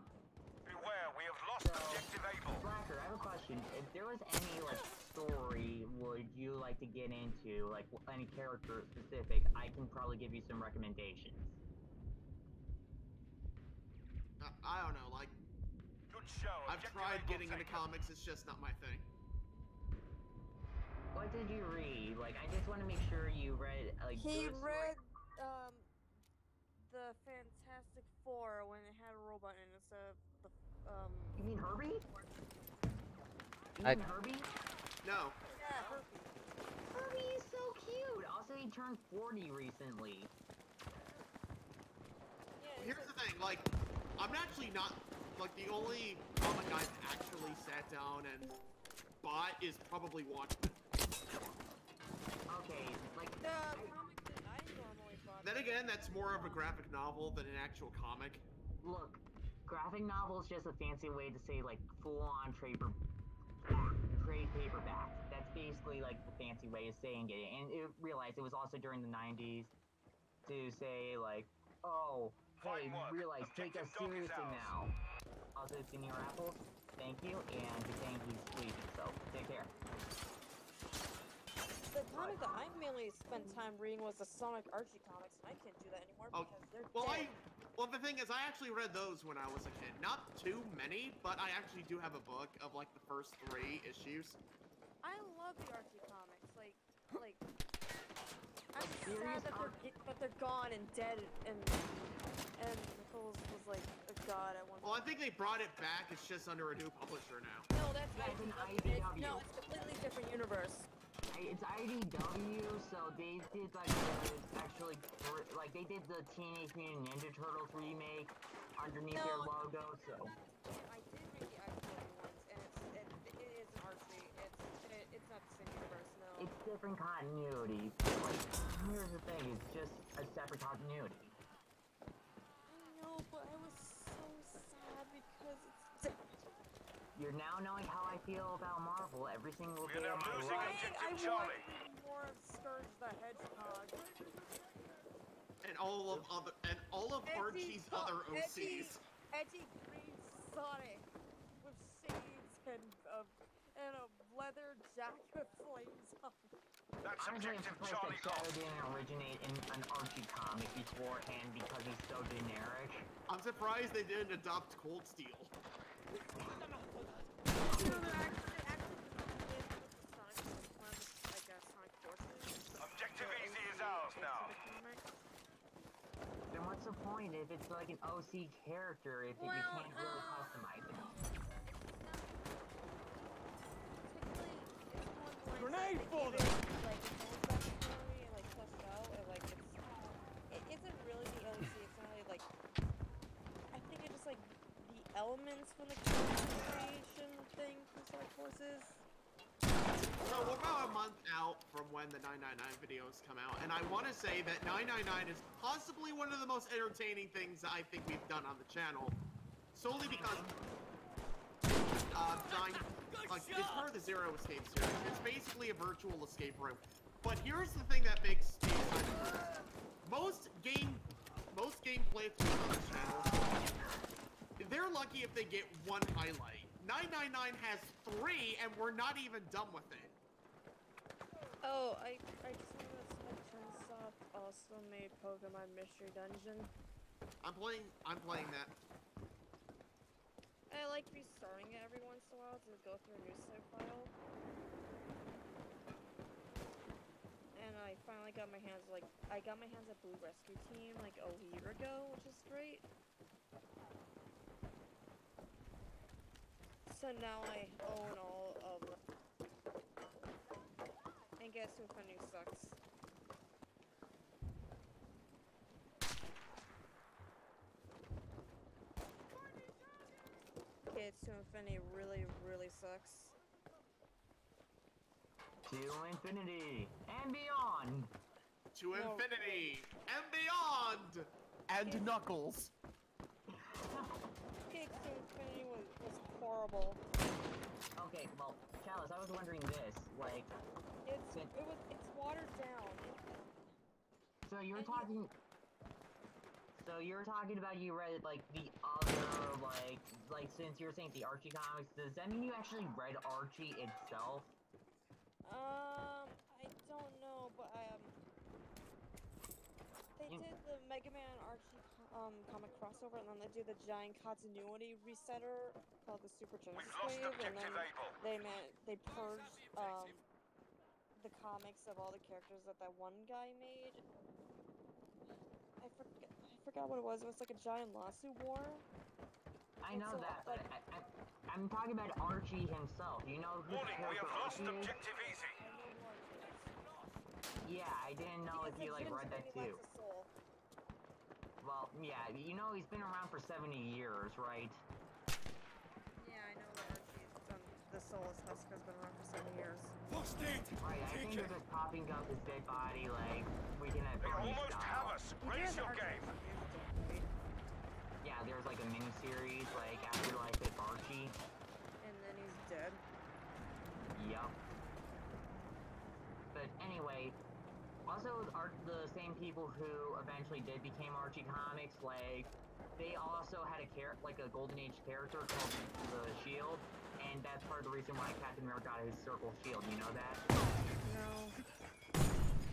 Beware, we have lost So, objective Able. Slacker, I have a question. If there was any like story would you like to get into, like any character specific, I can probably give you some recommendations. I don't know, like, Good show. I've Objective tried Able getting into taken. comics, it's just not my thing. What did you read? Like, I just want to make sure you read like. He good read the Fantastic Four when it had a robot in it instead of the You mean Herbie? You I- mean Herbie? No. yeah, Herbie. Herbie is so cute. Also, he turned 40 recently. Yeah, Here's the thing, like, I'm actually not, like, the only comic I've actually sat down and bought is probably Watchmen. Okay, like the comic that I normally bought. Then again, that's more of a graphic novel than an actual comic. look, graphic novel is just a fancy way to say like full-on trade paperback. That's basically like the fancy way of saying it. And realize it was also during the 90s to say like, oh, hey, Fine work. realize take us Objective dog is seriously ours. now. Also, Senior Apples, thank you, and he's saying he's sleeping, so take care. The comic that I mainly spent time reading was the Sonic Archie comics, and I can't do that anymore Oh, because they're well, dead. well, the thing is, I actually read those when I was a kid. Not too many, but I actually do have a book of, like, the first 3 issues. I love the Archie comics. Like, I'm serious sad that they're gone and dead, and Nichols was like a god at one Well, I point. think they brought it back, it's just under a new publisher now. No, that's Yeah, it's an no, IDW. it's a completely different universe. I it's IDW, so they did like they did the Teenage Mutant Ninja Turtles remake underneath their logo. So I did read the IDW ones, and it is an Archie. It's not the same universe, no. it's different continuity. Like, here's the thing: it's just a separate continuity. I know, but I was so sad because it's different. You're now knowing how I feel about Marvel every single We are day now of my losing life. objective I Charlie. want more of Scourge the Hedgehog. And all of Archie's other OCs. Edgy green Sonic with shades and a leather jacket with flames on it. That's Honestly, I'm objective surprised Charlie that Shadow lost. didn't originate in an Archie comic beforehand because he's so generic. I'm surprised they didn't adopt Cold Steel. Objective easy is ours now. Then what's the point if it's like an OC character if you can't really customize it? Grenade for them! It isn't really the OC, it's not really like, I think it's just like the elements from the character creation thing for Select Forces. So we're about a month out from when the 999 videos come out, and I want to say that 999 is possibly one of the most entertaining things I think we've done on the channel, solely because it's part of the Zero Escape series. It's basically a virtual escape room. But here's the thing that makes me excited. Most gameplay through on this channel, they're lucky if they get one highlight. 999 has 3, and we're not even done with it. Oh, I just noticed that Chunsoft also made Pokemon Mystery Dungeon. I'm playing that. I like restarting it every once in a while to go through a new save file. And I finally got my hands at Blue Rescue Team like a year ago, which is great. So now I own all of them. And guess who Infinity sucks? Kids to Infinity really, really sucks. To infinity and beyond! To infinity and beyond! And Knuckles. Kids to Infinity was horrible. Okay, well, Chalice, I was wondering this, like... It's watered down. So you're talking... So you're talking about you read, like, the other, like, since you're saying the Archie comics, does that mean you actually read Archie itself? I don't know, but, they did the Mega Man Archie, comic crossover, and then they do the giant continuity resetter called the Super Genesis We've lost Wave, and objective then Able. they purged, the comics of all the characters that one guy made. I forgot what it was. It was like a giant lawsuit war. I know that, but I'm talking about Archie himself. You know who the Warning, we character have lost Archie is? objective easy. Yeah, I didn't know if you, like, read that too. Well, yeah, you know he's been around for 70 years, right? Yeah, I know that Archie's done. The Soulless Husker's been around for 7 years. Right, I think they're just popping up his dead body, like, we can have They Barney almost style. have us. Raise your game. Yeah, there's like a mini-series, like, Afterlife with Archie. And then he's dead. Yup. But anyway, also the same people who eventually became Archie comics, like, they also had a Golden Age character called the Shield, and that's part of the reason why Captain America got his circle shield, you know that? No.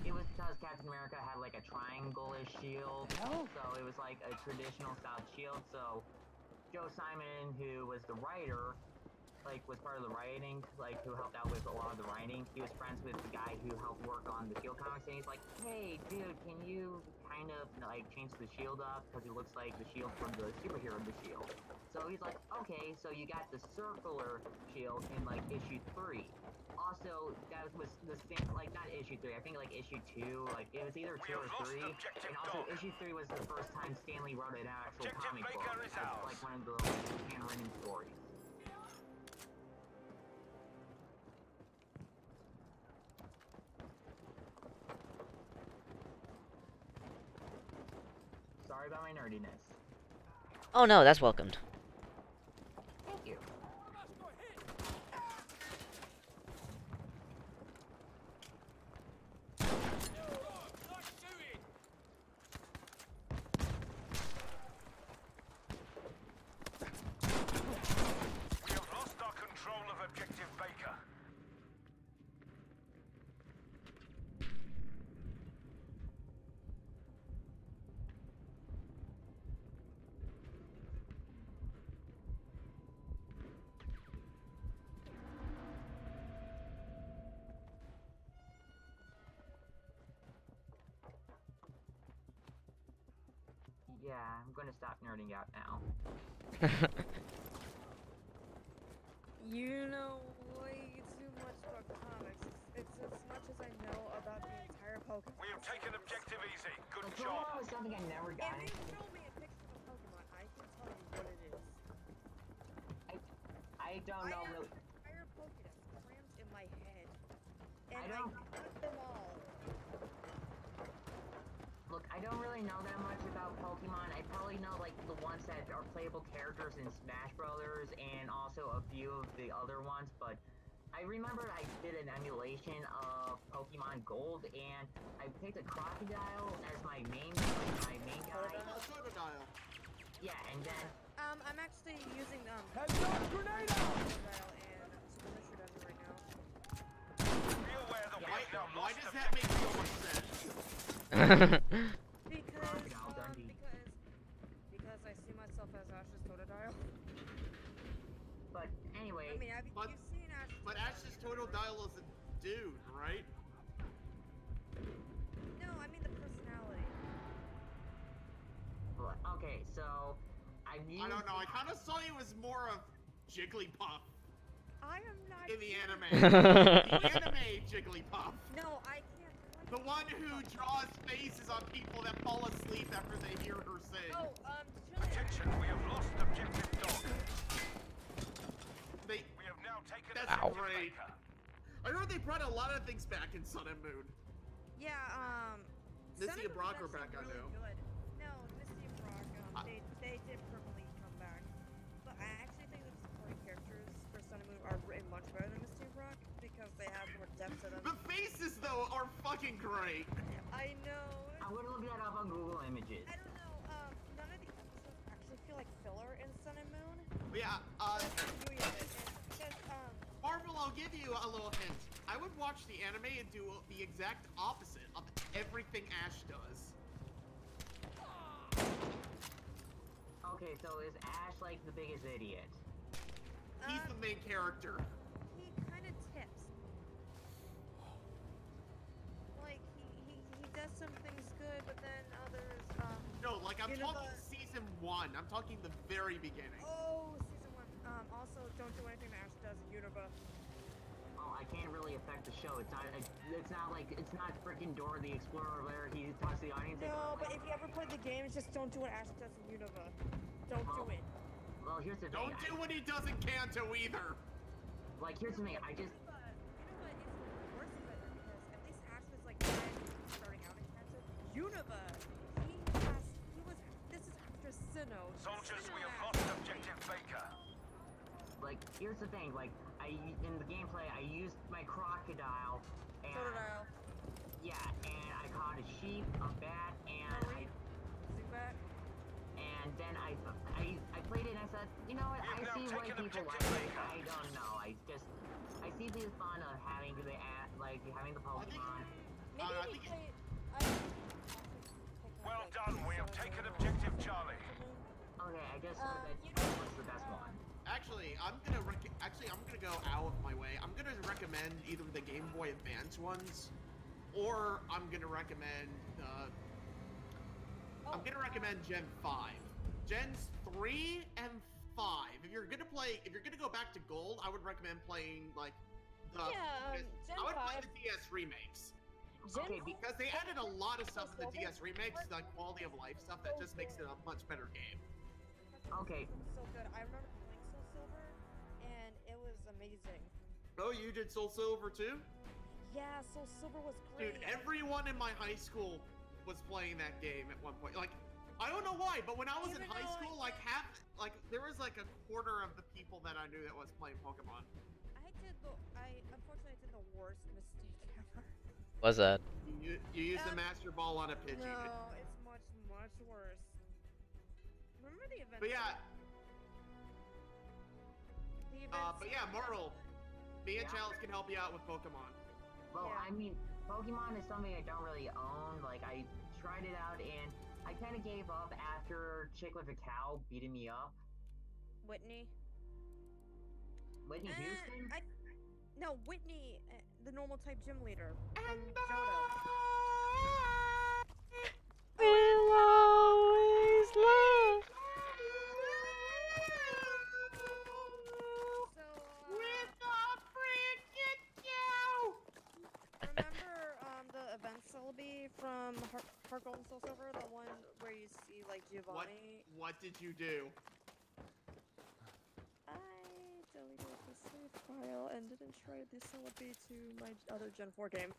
It was because Captain America had like a triangle-ish shield, so it was like a traditional style shield, so Joe Simon, who was the writer, like was part of the writing, like who helped out with a lot of the writing. He was friends with the guy who helped work on the Shield comics, and he's like, "Hey, dude, can you kind of like change the Shield up because it looks like the Shield from the superhero The Shield?" So he's like, "Okay, so you got the circular Shield in like issue 3." Also, that was the same, like not issue 3. I think like issue 2. Like it was either 2 or 3. And also, issue 3 was the first time Stanley wrote an actual comic book, like one of the handwritten stories. Sorry about my nerdiness. Oh no, that's welcomed. Thank you. We have lost our control of Objective Baker. Yeah, I'm gonna stop nerding out now. You know way too much about comics. It's as much as I know about the entire Pokemon. We have taken Objective Easy. Good Like, job. Pokemon was something I never got If into. you show me a picture of a Pokemon, I can tell you what it is. I don't know I have really. an entire Pokédex crammed in my head. And I don't- got them all. Look, I don't really know that much about Pokemon. I probably know like the ones that are playable characters in Smash Brothers and also a few of the other ones, but I remember I did an emulation of Pokemon Gold and I picked a Crocodile as my main guy. Crocodile. Yeah, and then I'm actually using Heads up, grenade out! Crocodile and Sonichu as of right now. Be aware that we have now Why lost does Objective that make so much sense? Because I see myself as Ash's Totodile. but anyway, I mean, But- you've seen Ash's But Ash's Totodile is a dude, right? No, I mean the personality. okay, so I don't know. I kind of saw you as more of Jigglypuff I am not. in the anime. The The anime Jigglypuff. No, I can't. The one who draws faces on people that fall asleep after they hear her sing. Oh, Attention, we have lost Objective Dog. They, We have now taken That's Objective great. Baker. I heard they brought a lot of things back in Sun and Moon. Yeah, Misty Sun and Brock are Moon's back, I actually know. really good. No, Misty and Brock, they did permanently come back. But I actually think that the supporting characters for Sun and Moon are written much better than Misty and Brock because they have more depth to them. The faces, though, are fucking great. I know. I'm gonna look that up on Google Images. I don't know. None of the episodes actually feel like filler in Sun and Moon. Yeah, That's the beauty of it. Because Marvel, I'll give you a little hint. I would watch the anime and do the exact opposite of everything Ash does. Okay, so is Ash like the biggest idiot? He's the main character. he kind of tips. Like he does some things good, but then others No, like I'm You know talking the- season 1. I'm talking the very beginning. Oh, season 1. Also, don't do anything that Ash does in Unova. Oh, I can't really affect the show. It's not freaking Dora the Explorer where he talks to the audience. No, but if you ever play the games, just don't do what Ash does in Unova. Don't do it. Well, here's the thing. Don't do what he does in Kanto either. Like, here's the thing. I just. You know what? It's worse than better because at least Ash was like starting out in Kanto. Unova, this is after Sinnoh. Soldiers, we have Sinnoh lost Objective Baker. Like, here's the thing. Like, in the gameplay, I used my Crocodile. And, Totodile. Yeah, and I caught a sheep, a bat, and Zubat. and then I played it and I said, you know what? I You've now see why taken people like Objective it. Baker. I don't know. I see the fun of having the Pokemon. Maybe I we think play. Well done, we have taken Objective Charlie. Okay, I just Uh, heard that you know, was the best one. actually, I'm gonna go out of my way. I'm gonna recommend either the Game Boy Advance ones, or I'm gonna recommend Gen 5. Gens 3 and 5. If you're gonna go back to Gold, I would recommend playing like the. Gen I would 5. play the DS remakes. Gen Okay, because they added a lot of stuff to the DS remakes, like quality of life stuff that just makes it a much better game. Okay. So good. I remember playing Soul Silver, and it was amazing. Oh, you did Soul Silver too? Yeah, Soul Silver was great. Dude, everyone in my high school was playing that game at one point. Like, I don't know why, but when I was in high school, there was like a quarter of the people that I knew that was playing Pokemon. Unfortunately did the worst mistake ever. What's that? You used the Master Ball on a Pidgey. No, it's much worse. Remember the event? But yeah, Myrtle, me and Chalice can help you out with Pokemon. Well, I mean, Pokemon is something I don't really own. Like, I tried it out and I kind of gave up after Chick with a Cow beating me up. Whitney Houston? No, Whitney, the normal type gym leader from Johto. We'll always love. With a freaking cow! Remember the event celebi from Heart Gold and Soul Silver, the one where you see like Giovanni? What did you do? I deleted the save file and didn't try the celebi to my other Gen 4 game.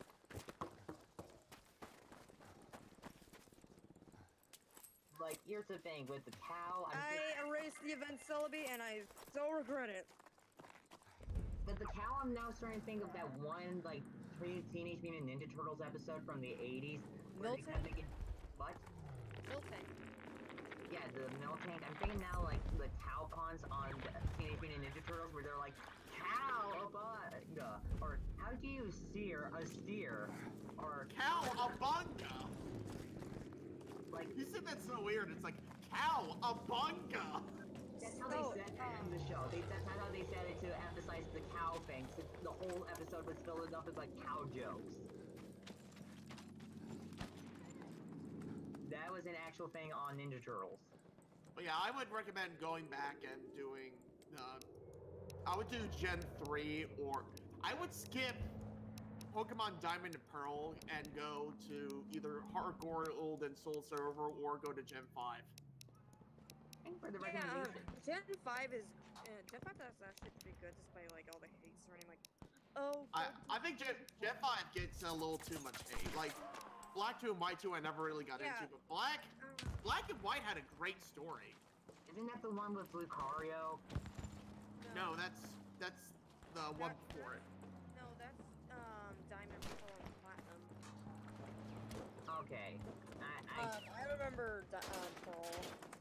Like, here's the thing, with the cow, I erased the event celebi and I so regret it. With the cow, I'm now starting to think of that one, like, Teenage Mutant Ninja Turtles episode from the 80s. Milton? What? Milton. Yeah, the Milton. I'm thinking now, like, the cow puns on the Teenage Mutant Ninja Turtles, where they're like, cowabunga, or how do you steer a steer, or cowabunga. Like, you said that's so weird. It's like cowabunga. That's how they said it in the show. That's how they said it to emphasize the cow thing. So the whole episode was filled up with like cow jokes. That was an actual thing on Ninja Turtles. But yeah, I would recommend going back and doing. I would do Gen 3, or I would skip Pokemon Diamond and Pearl and go to either Heart Gold and Soul Silver, or go to Gen 5. For the Gen 5 is Gen 5 is actually pretty good despite like all the hate surrounding like I think Gen 5 gets a little too much hate. Like Black 2 and White 2 I never really got into, but Black and White had a great story. Isn't that the one with Lucario? No, that's the one before it. No, that's Diamond, Pearl, and Platinum. Okay. I remember Pearl.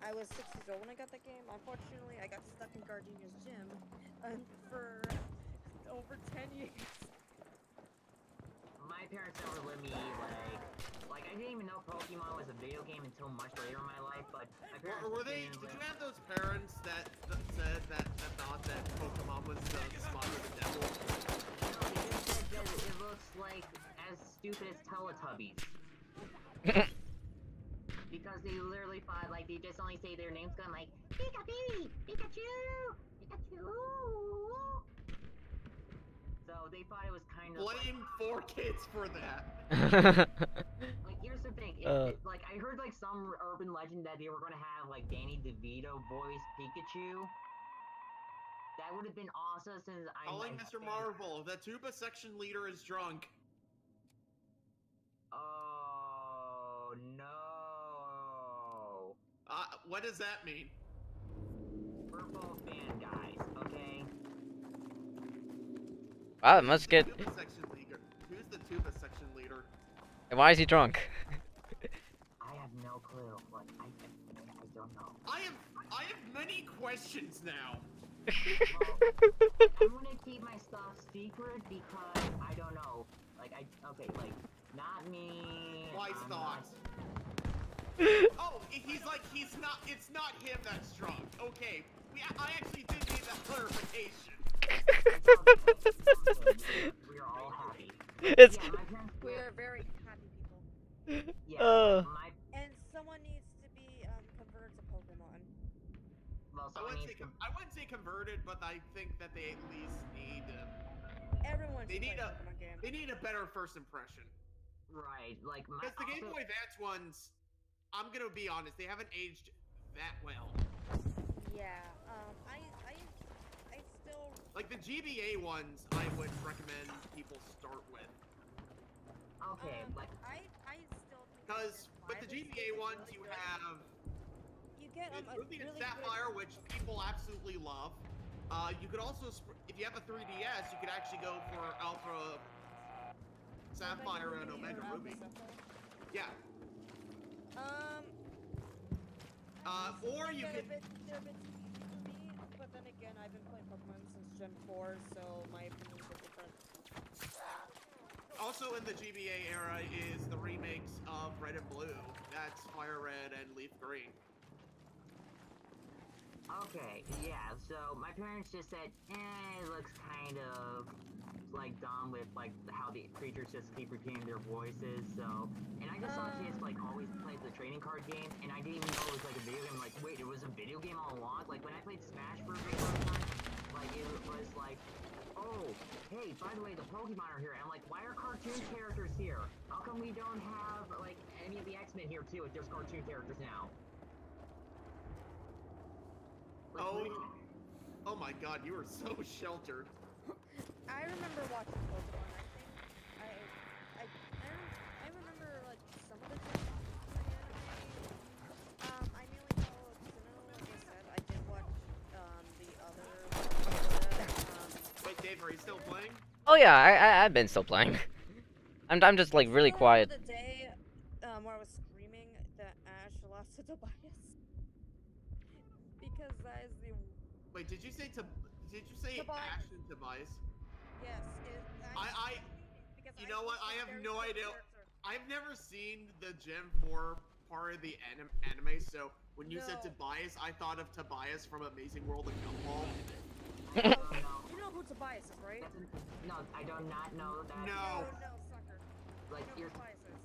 I was 6 years old when I got that game. Unfortunately, I got stuck in Gardenia's gym for over 10 years. My parents never let me, like I didn't even know Pokemon was a video game until much later in my life, but my parents did you have those parents that thought that Pokemon was the spot of the devil? No, they just said that it looks like as stupid as Teletubbies. Because they literally thought, like, they just only say their names going like, Pikachu! Pikachu! Pikachu! So they thought it was kind of blame 4 kids for that. Like, here's the thing. Like, I heard, like, some urban legend that they were going to have, like, Danny DeVito voice Pikachu. That would have been awesome since I'm calling Mr. Marvel, the tuba section leader is drunk. Oh, no. What does that mean? Purple fan guys, okay? Wow, it must get. Who's the tuba section leader? And why is he drunk? I have no clue. Like, I don't know. I have many questions now. Well, I'm gonna keep my stuff secret because I don't know. Like, like, not me. Wise thoughts. Oh, it's not him that's drunk. Okay, I actually did need that clarification. We are all happy. It's. Yeah, my parents. We are very happy people. Yeah, my. And someone needs to be converted to Pokemon. Well, I wouldn't say converted, but I think that they at least need. Everyone They should need play a. Pokemon game. They need a better first impression. Right, like my. Because the Game Boy Advance ones, I'm gonna be honest, they haven't aged that well. Yeah. I still. Like the GBA ones, I would recommend people start with. Okay, like. I still. Because with the GBA ones, you have. You get a Ruby and really Sapphire, which people absolutely love. You could also, if you have a 3DS, you could actually go for Alpha Sapphire and Omega Ruby. Yeah. Or you could. They're a bit too easy for me, but then again, I've been playing Pokemon since Gen 4, so my opinions are different. Also in the GBA era is the remakes of Red and Blue. That's Fire Red and Leaf Green. Okay, yeah, so my parents just said, it looks kind of like dumb with like how the creatures just keep repeating their voices, so, and I just saw kids like always play the trading card game, and I didn't even know it was like a video game. I'm like, wait, it was a video game all along? Like when I played Smash for a very long time, like it was like, oh, hey, by the way, the Pokemon are here, and I'm like, why are cartoon characters here? How come we don't have like any of the X-Men here too if there's cartoon characters now? Oh my god, you are so sheltered. I remember watching Pokemon, I remember like some of the things from the anime. I mainly follow Sinnoh, like I said. I did watch the other Wait, Dave, are you still playing? Oh yeah, I've been still playing. I'm just like really quiet. The day where I was screaming that Ash lost to Tobias. Because that is the. Wait, did you say Tobias. Ash and Tobias? Yes. You know what? I have no idea. I've never seen the Gen 4 part of the anime, so when you said Tobias, I thought of Tobias from Amazing World of Gumball. You know who Tobias is, right? No, I do not know that. No. No, sucker. Like, You know who Tobias is.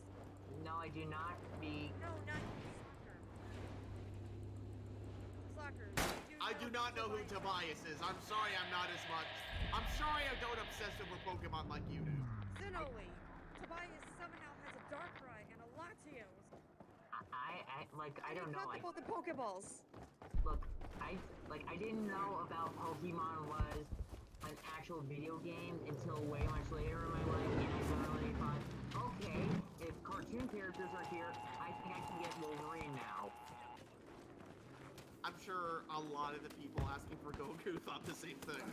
No, I do not. No, not soccer. Soccer. I do not know who Tobias is. I'm sorry I'm not as much. I'm sorry I don't obsess over Pokemon like you do. Zinoli. Tobias somehow has a Darkrai and a Latios. I don't know. About the Pokeballs. Look, I didn't know about Pokemon was an actual video game until way much later in my life, and I suddenly thought, okay, if cartoon characters are here, I think I can get Wolverine now. I'm sure a lot of the people asking for Goku thought the same thing.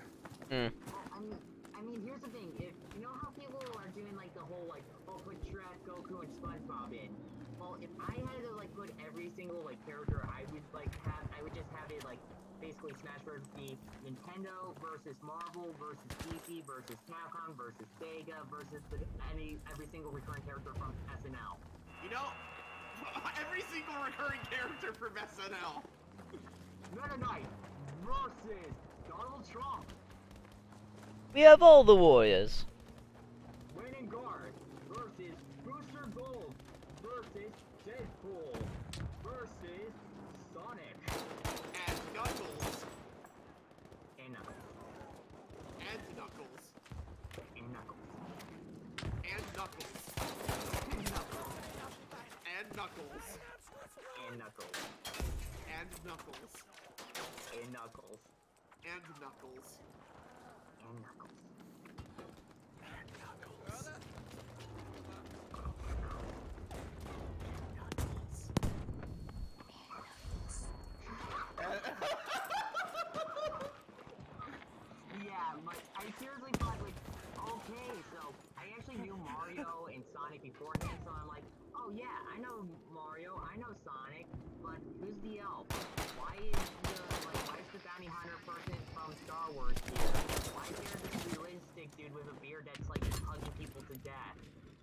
Hmm. Well, I mean, here's the thing. If you know how people are doing like the whole like, oh, put Shrek, Goku, and SpongeBob in. Well, if I had to like put every single like character, I would just have it like basically Smash versus the Nintendo versus Marvel versus DC versus Capcom versus Sega versus every single recurring character from SNL. You know, every single recurring character from SNL. Meta Knight versus Donald Trump. We have all the warriors. Winning Guard versus Booster Gold versus Deadpool versus Sonic. And Knuckles. And Knuckles. And Knuckles. And Knuckles. And Knuckles. And Knuckles. And Knuckles. And Knuckles. And Knuckles. And Knuckles. And Knuckles. And Knuckles. Yeah, but I seriously thought, like, okay, so I actually knew Mario and Sonic beforehand, so I'm like, oh yeah, I know Mario, I know Sonic, but who's the elf? Why is the bounty hunter person from Star Wars here? Why is there this realistic dude with a beard that's like just hugging people to death?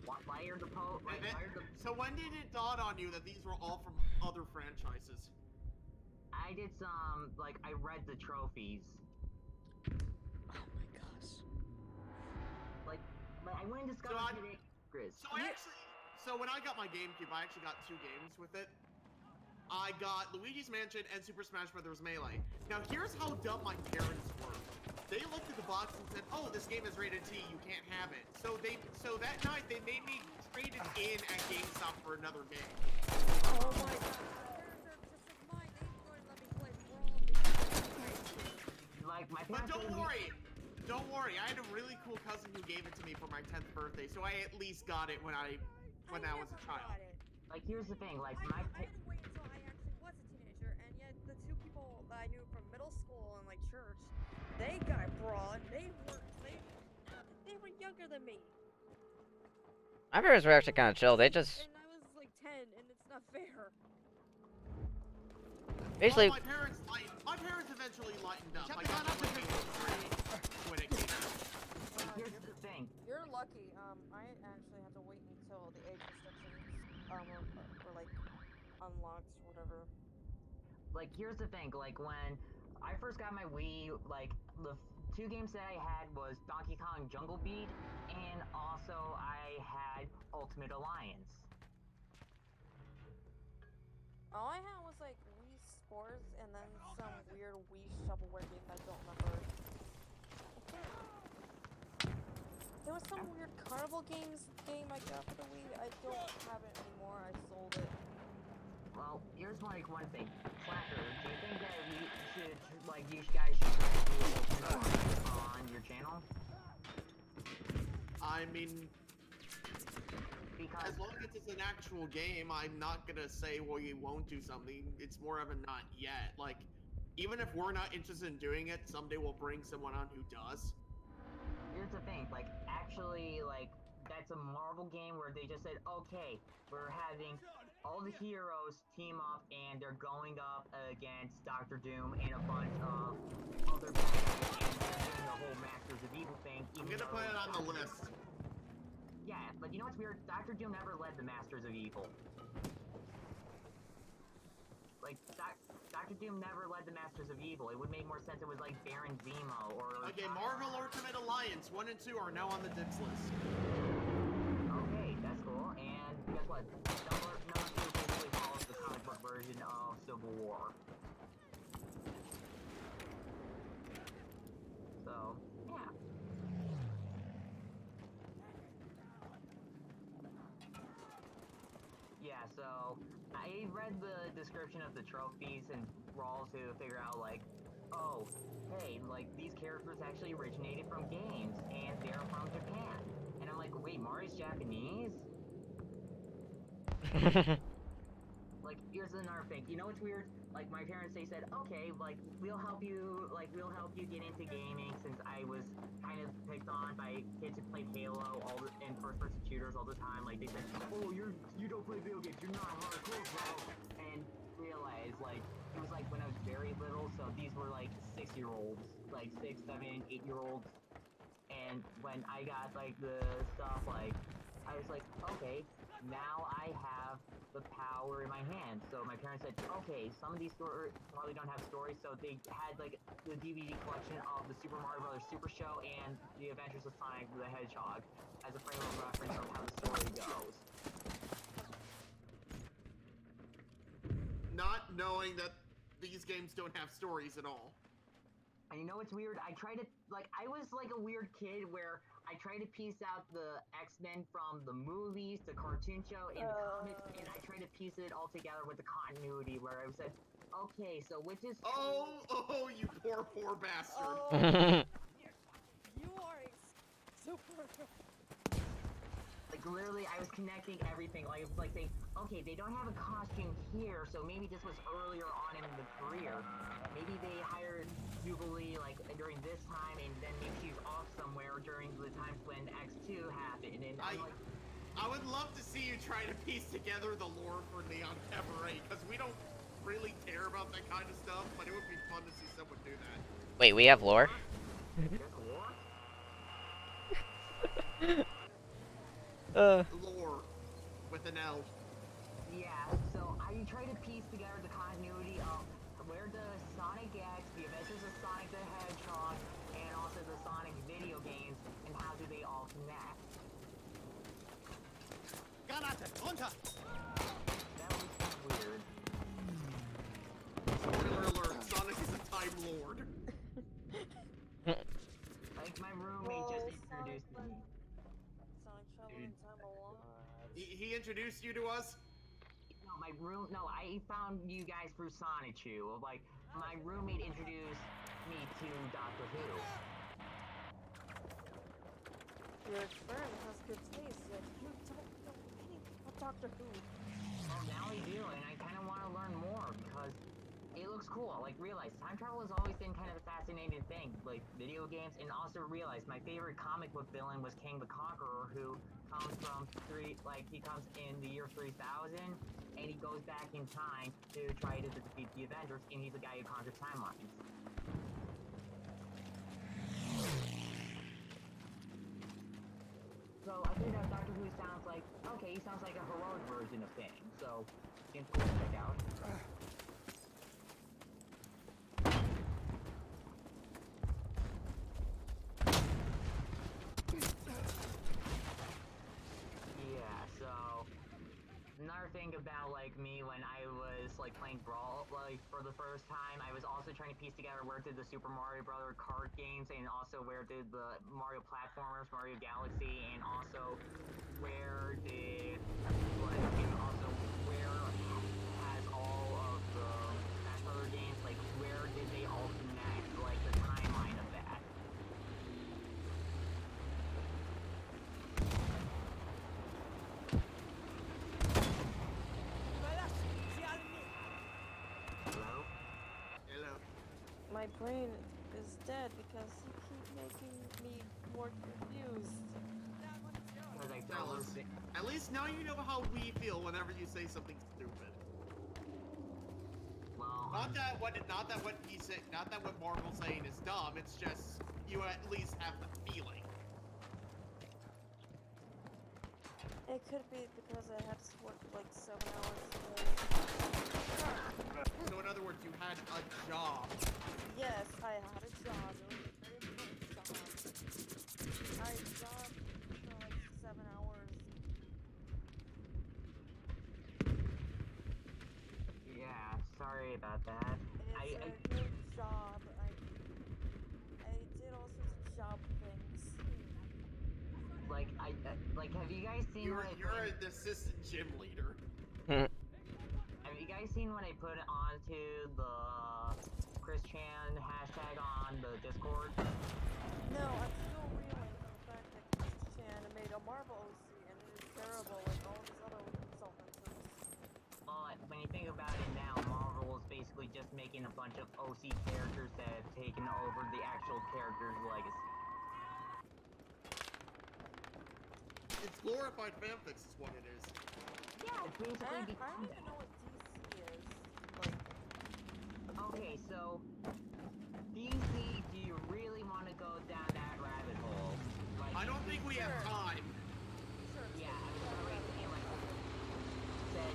Why are the So when did it dawn on you that these were all from other franchises? I did some, like, I read the trophies. Oh my gosh. Like, I went and discovered today, Chris. So when I got my GameCube, I actually got 2 games with it. I got Luigi's Mansion and Super Smash Bros. Melee. Now here's how dumb my parents were. They looked at the box and said, "Oh, this game is rated T. You can't have it." So that night they made me trade it in at GameStop for another game. Oh my god. They're just like mine. They wouldn't let me play Brawl. Like, my But parents don't worry. I had a really cool cousin who gave it to me for my 10th birthday, so I at least got it when I was a child. Like, here's the thing, like, I had to wait until I actually was a teenager, and yet the 2 people that I knew from middle school and like church, they got Brawl, and they were younger than me. My parents were actually kind of chill. They just And I was like 10, and it's not fair. basically. Well, my parents eventually lightened up. I got up to when it came out. here's the thing. You're lucky. I actually had to wait until the age restrictions were like unlocked or whatever. Like, here's the thing, like, when I first got my Wii, like, the 2 games that I had was Donkey Kong Jungle Beat, and also I had Ultimate Alliance. All I had was like Wii Sports and then some weird Wii shovelware game I don't remember. There was some weird carnival game I got for the Wii. I don't have it anymore. I sold it. Well, here's, like, one thing. Slacker, do you think that we should, like, you guys should try to do Ultimate Alliance on your channel? I mean, Because as long as it's an actual game, I'm not gonna say, well, you won't do something. It's more of a not yet. Like, even if we're not interested in doing it, someday we'll bring someone on who does. here's the thing, like, actually, like, that's a Marvel game where they just said, okay, we're having all the heroes team up and they're going up against Doctor Doom and a bunch of other bad guys and they're doing the whole Masters of Evil thing. I'm gonna put it on the list. Yeah, but you know what's weird? Doctor Doom never led the Masters of Evil. Like, Doctor Doom never led the Masters of Evil. It would make more sense if it was like Baron Zemo or... Okay, Marvel Ultimate Alliance 1 and 2 are now on the dibs list. Okay, that's cool. And guess what? Number 2 basically follows the comic book version of Civil War. So, yeah. Yeah, so I read the description of the trophies and brawls to figure out, like, oh, hey, like, these characters actually originated from games, and they're from Japan. And I'm like, wait, Mario's Japanese? Like, here's another thing. You know what's weird? Like, my parents, they said, okay, like, we'll help you get into gaming, since I was kind of picked on by kids who played Halo and first-person shooters all the time. Like, they said, oh, you don't play video games, you're not hardcore, bro. And realized, like, it was like when I was very little, so these were like 6-year-olds, like 6, 7, 8-year-olds. And when I got like the stuff, like, I was like, okay, now I have the power in my hands. So my parents said, okay, some of these stores probably don't have stories, so they had like the DVD collection of the Super Mario Brothers Super Show and the Adventures of Sonic the Hedgehog as a frame of reference of how the story goes. Not knowing that these games don't have stories at all. And you know what's weird? I was like a weird kid where I tried to piece out the X-Men from the movies, the cartoon show, and the comics, and I tried to piece it all together with the continuity where I said, okay, so which is... Oh, you poor bastard. You are a super... Like, literally, I was connecting everything. Like, it was like saying, okay, they don't have a costume here, so maybe this was earlier on in the career. Maybe they hired Jubilee, like, during this time, and then maybe she's off somewhere during the times when X2 happened, and I'm like... I would love to see you try to piece together the lore for Neon Cabaret, because we don't really care about that kind of stuff, but it would be fun to see someone do that. Wait, we have lore? There's lore? Lore. With an L. Yeah, so I try to piece together the continuity of where They're the Sonic X, the Adventures of Sonic the Hedgehog, and also the Sonic video games, and how do they all connect? Granate, runter! That was weird. Spoiler alert, Sonic is a Time Lord. Like, my roommate just introduced me. Sonic travel in time a lot. He introduced you to us? No, I found you guys through Sonichu. Like, my roommate introduced me to Doctor Who. Your friend has good taste, yet you don't know anything about Doctor Who. Well, now I do, and I kind of want to learn more, because it looks cool. Like, realize, time travel has always been kind of a fascinating thing. Like, video games, and also realize, my favorite comic book villain was King the Conqueror, who comes from he comes in the year 3000, and he goes back in time to try to defeat the Avengers, and he's the guy who conquers timelines. So I think that Doctor Who sounds like, okay, he sounds like a heroic version of things, so seems cool to check out. Yeah, so another thing about like me when I was like playing Brawl like for the first time, I was also trying to piece together where did the Super Mario Brother kart games and also where did the Mario platformers, Mario Galaxy, and also where did like and also where has all of the Smash Brother games, like where did they all connect, like the timeline of that. Hello? Hello. My brain is dead because you keep making me more confused. Because I Now, fell listen, at least now you know how we feel whenever you say something stupid. well, Not that what Marvel's saying is dumb. It's just you at least have the feeling. It could be because I had to work like 7 hours today. So in other words, you had a job. Yes, I had a job. It was a very important job. I jobbed for like 7 hours. yeah, sorry about that. It's a good job. I did all sorts of job things. Like, have you guys seen You're what I put? an assistant gym leader. Have you guys seen what I put onto the Chris Chan hashtag on the Discord? No, I'm still reeling from the fact that Chris Chan made a Marvel OC and it is terrible like all these other consultants. But when you think about it now, Marvel is basically just making a bunch of OC characters that have taken over the actual character's legacy. It's glorified fanfics is what it is. Yeah, it's basically I don't become even know what DC is. Like, okay, so DC, do you really want to go down that rabbit hole? Like, I don't think we have time. sure. Yeah, I was about ready to say, like, said,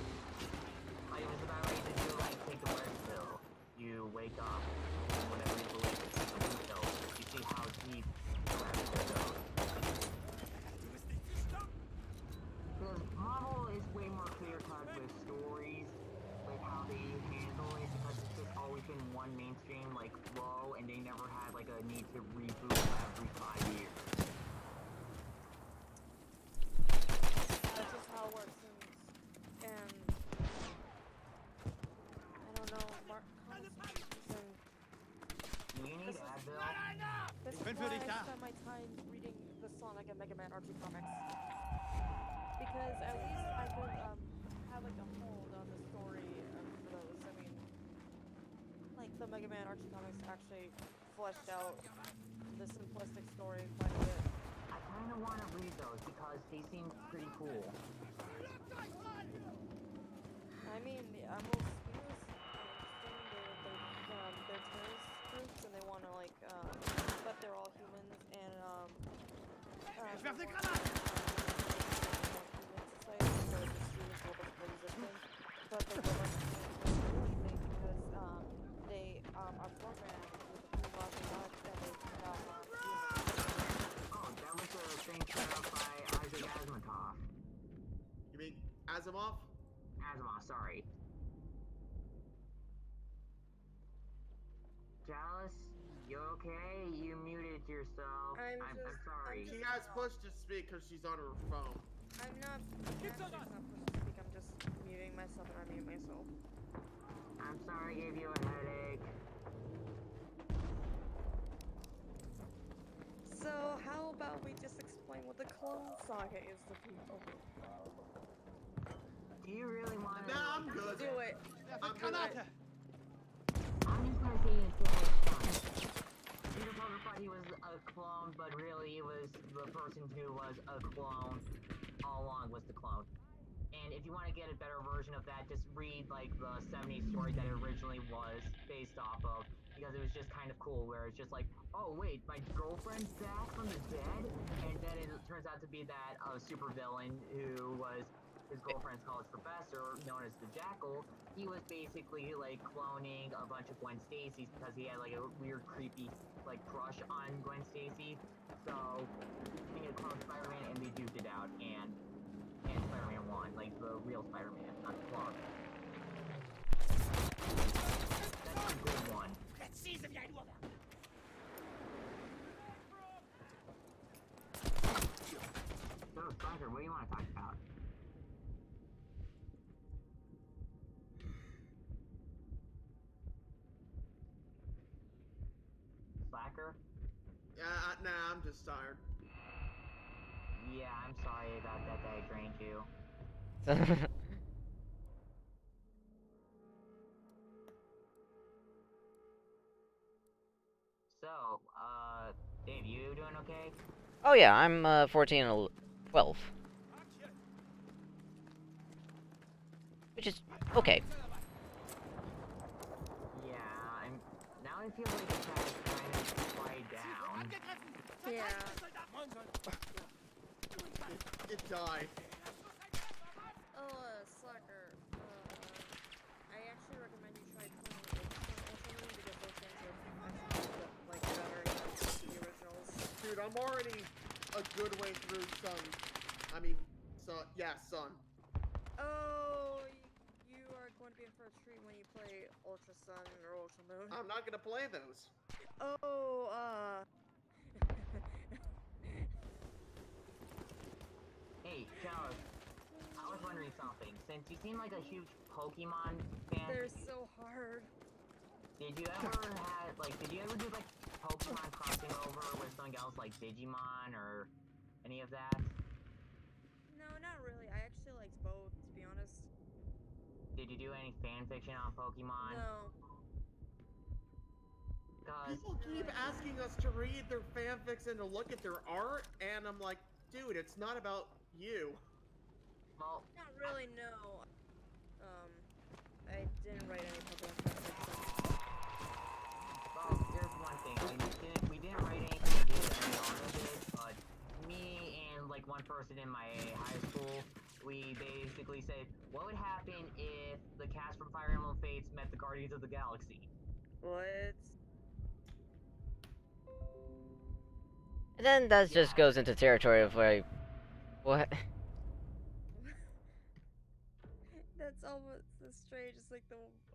I was about ready to do, like, take the red pill. You wake up, and whatever you believe is the blue pill. You see how deep the rabbit hole goes. Because Marvel is way more clear-cut with stories, like how they handle it, because it's just always been one mainstream, like, flow, and they never had, like, a need to reboot every 5 years. That's just how it works. And I don't know, comics and You need Advil. this is bin why für dich I da. spend my time reading the Sonic and Mega Man Archie comics. Because at least I could have like a hold on the story for those. I mean, like the Mega Man Archie comics actually fleshed out the simplistic story quite a bit. I kind of want to read those because they seem pretty cool. I mean, the Emerald Spears are interesting. They're terrorist groups and they want to like, but they're all humans and Ich werf eine Granate! but the robots are really because they Asimov? Asimov, sorry. Chalice, you okay? You muted yourself. I'm sorry. She has push to speak because she's on her phone. I'm not pushing to speak, I'm just muting myself and unmuting myself. I'm sorry I gave you a headache. So, how about we just explain what the Clone Saga is to people? Do you really want to? Nah, I'm good. Do it. I'm good. I'm just gonna say it's so much fun. Peter Parker thought he was a clone, but really it was the person who was a clone all along was the clone. And if you want to get a better version of that, just read like the 70s story that it originally was based off of, because it was just kind of cool, where it's just like, oh wait, my girlfriend's back from the dead, and then it turns out to be that supervillain who was his girlfriend's college professor, known as the Jackal. He was basically like cloning a bunch of Gwen Stacy's because he had like a weird, creepy like crush on Gwen Stacy. So he had cloned Spider-Man, and they duked it out, and Spider-Man won, like the real Spider-Man, not the clone. That's a good one. So, Slacker, what do you want to talk about? Slacker? Yeah, nah, I'm just tired. Yeah, I'm sorry about that I drained you. So, Dave, you doing okay? Oh yeah, I'm 14 and 12. Which is okay. Yeah, now I feel like it's kind of quiet down. Yeah. It died. Oh, Slacker. I actually recommend you try playing Ultraman because those games are actually like better than the originals. Dude, I'm already a good way through Sun. Sun. Oh, you are going to be in for a treat when you play Ultra Sun or Ultra Moon. I'm not gonna play those. Oh, Hey, Chalice, I was wondering something. Since you seem like a huge Pokemon fan, they're so hard. did you ever do like Pokemon crossing over with something else like Digimon or any of that? No, not really. I actually liked both, to be honest. Did you do any fan fiction on Pokemon? No. People keep asking us to read their fanfics and to look at their art, and I'm like, dude, it's not about you. Well, Not really, no. I didn't write any Pokemon fanfiction. well, here's one thing. We didn't write anything, we did any art of it, but me and like one person in my high school, we basically said, what would happen if the cast from Fire Emblem Fates met the Guardians of the Galaxy? What? And then that just goes into territory of like, what? That's almost as strange as like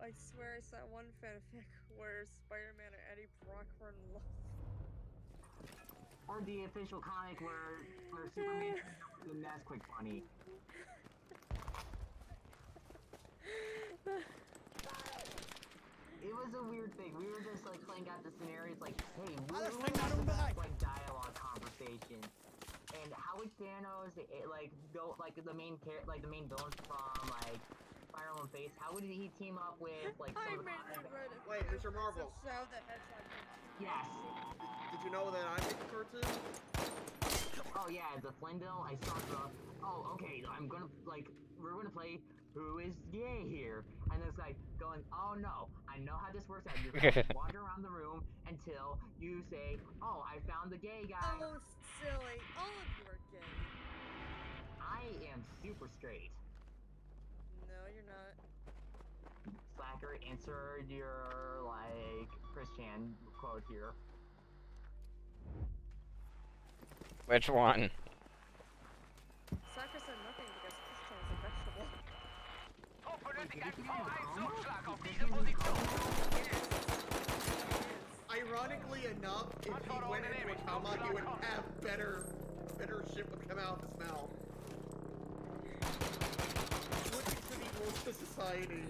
I swear I saw one fanfic where Spider-Man and Eddie Brock were in love. Or the official comic where Superman and that's quick funny. It was a weird thing. We were just like playing out the scenarios like, hey, we're like dialogue conversation. And how would Thanos like go like the main villains from like Fire Emblem Fates? How would he team up with like some of the Wait, Mr. Marvel. Show the Hedgehog. Yes. Did you know that I make a cartoon? Oh yeah, the Flindle. I saw the. Oh, okay. We're gonna play Who is Gay here, and this guy going, oh no, I know how this works out. You're gonna wander around the room until you say, oh, I found the gay guy. Oh, silly! All of you are gay. I am super straight. No, you're not. Slacker, insert your like Chris Chan quote here. Which one? Slacker said nothing because Chris Chan is a vegetable. Ironically enough, if he went into a coma, he would have better shit would come out of his mouth. Which contribute to society.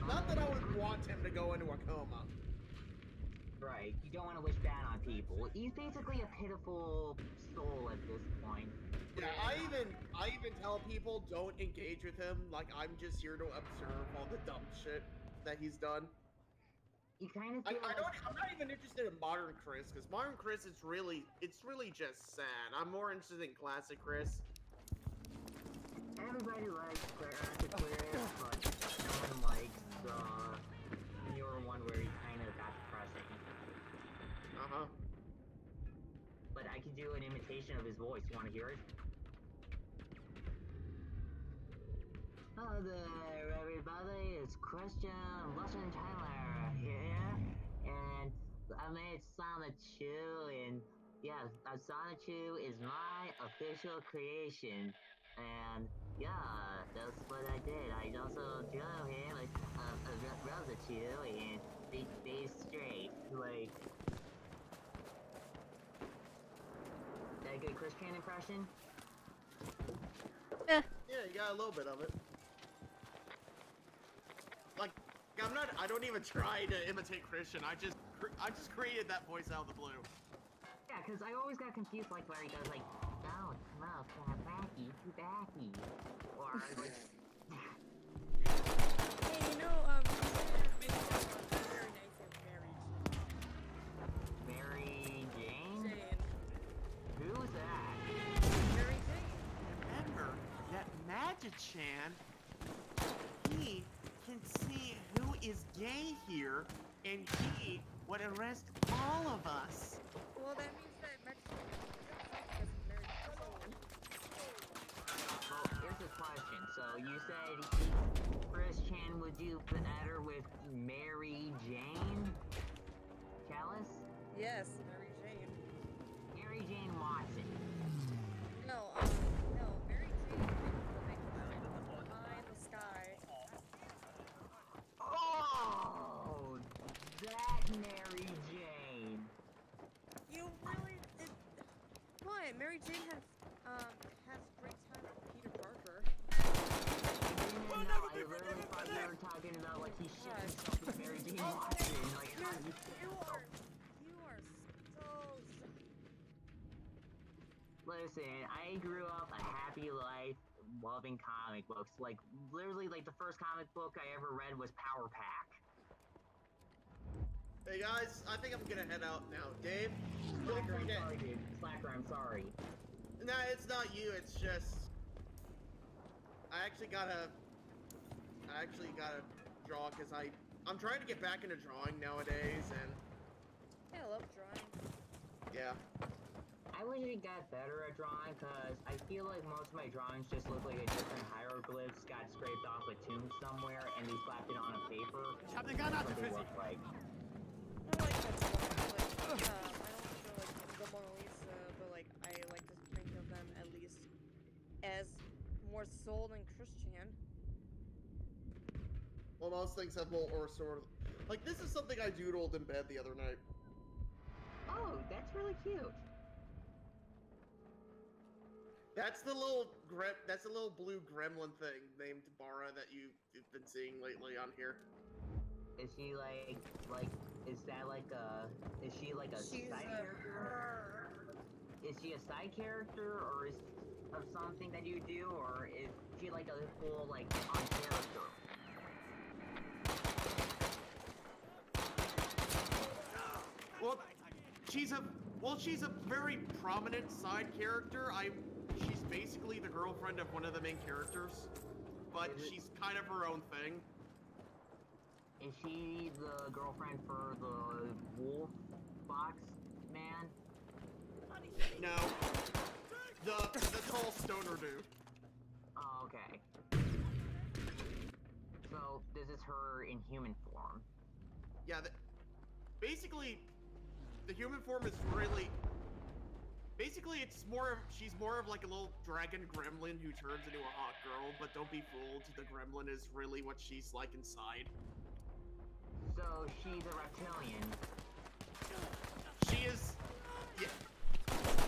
Not that I would want him to go into a coma. Right, you don't want to wish bad on people. He's basically a pitiful soul at this point. Yeah, I even tell people don't engage with him. Like, I'm just here to observe all the dumb shit that he's done. You kind of I'm not even interested in modern Chris, because modern Chris is really just sad. I'm more interested in classic Chris. Everybody likes classic Chris, but no one likes the newer one where he kind of got depressing. Uh-huh. But I could do an imitation of his voice. You want to hear it? Hello there, everybody. It's Christian Russian Tyler here, and I made Sonichu, and yeah, Sonichu is my official creation, and yeah, that's what I did. I also drew him like a Rosichu and be straight, like. Is that a good Christian impression? Yeah, you got a little bit of it. Like, I don't even try to imitate Christian. I just created that voice out of the blue. Yeah, because I always got confused, like, where he goes, like, don't smoke, backy, or, like... Hey, you know, maybe that's very nice of Mary Jane? Jane. Who's that? Mary Jane. Remember that Magic-chan, he can see who is gay here, and he would arrest all of us. Well, that means that Mexico is Mary Jane. Well, here's a question. So, you said Chris Chan would do better with Mary Jane? Chalice? Yes, Mary Jane. Mary Jane Watson. No, Mary Jane the eye in the sky. Oh, that Mary Jane. You really did. What? Mary Jane has great time with Peter Parker. I literally thought you were talking about like he shit himself with Mary Jane Watson. Like, how do you You are so. Listen, I grew up a happy life loving comic books. Like, literally, like, the first comic book I ever read was Power Pack. Hey guys, I think I'm gonna head out now. Dave, Slacker, I'm sorry, dude. Slacker, I'm sorry. Nah, it's not you, it's just... I actually gotta draw, because I'm trying to get back into drawing nowadays, and... Yeah, I love drawing. Yeah. I wish I got better at drawing, because I feel like most of my drawings just look like a different hieroglyphs got scraped off a tomb somewhere, and they slapped it on a paper. Ich hab den Gun That's what they look like. I like that stuff. Like, I don't feel like the Mona Lisa, but like I like to think of them at least as more soul than Christian. Well, most things have more or sort of... Like, this is something I doodled in bed the other night. Oh, that's really cute. That's the little blue gremlin thing named Bara that you've been seeing lately on here. Is she is that like a, is she like a She's side character? Is she a side character, or is of something that you do, or is she like a full, like, on character? Well, she's a very prominent side character. She's basically the girlfriend of one of the main characters, but she's kind of her own thing. Is she the girlfriend for the wolf box man? No. The tall stoner dude. Oh, okay. So, this is her in human form. Yeah, basically, the human form is really... Basically, she's more of like a little dragon gremlin who turns into a hot girl, but don't be fooled, the gremlin is really what she's like inside. So she's a reptilian. She is, yeah,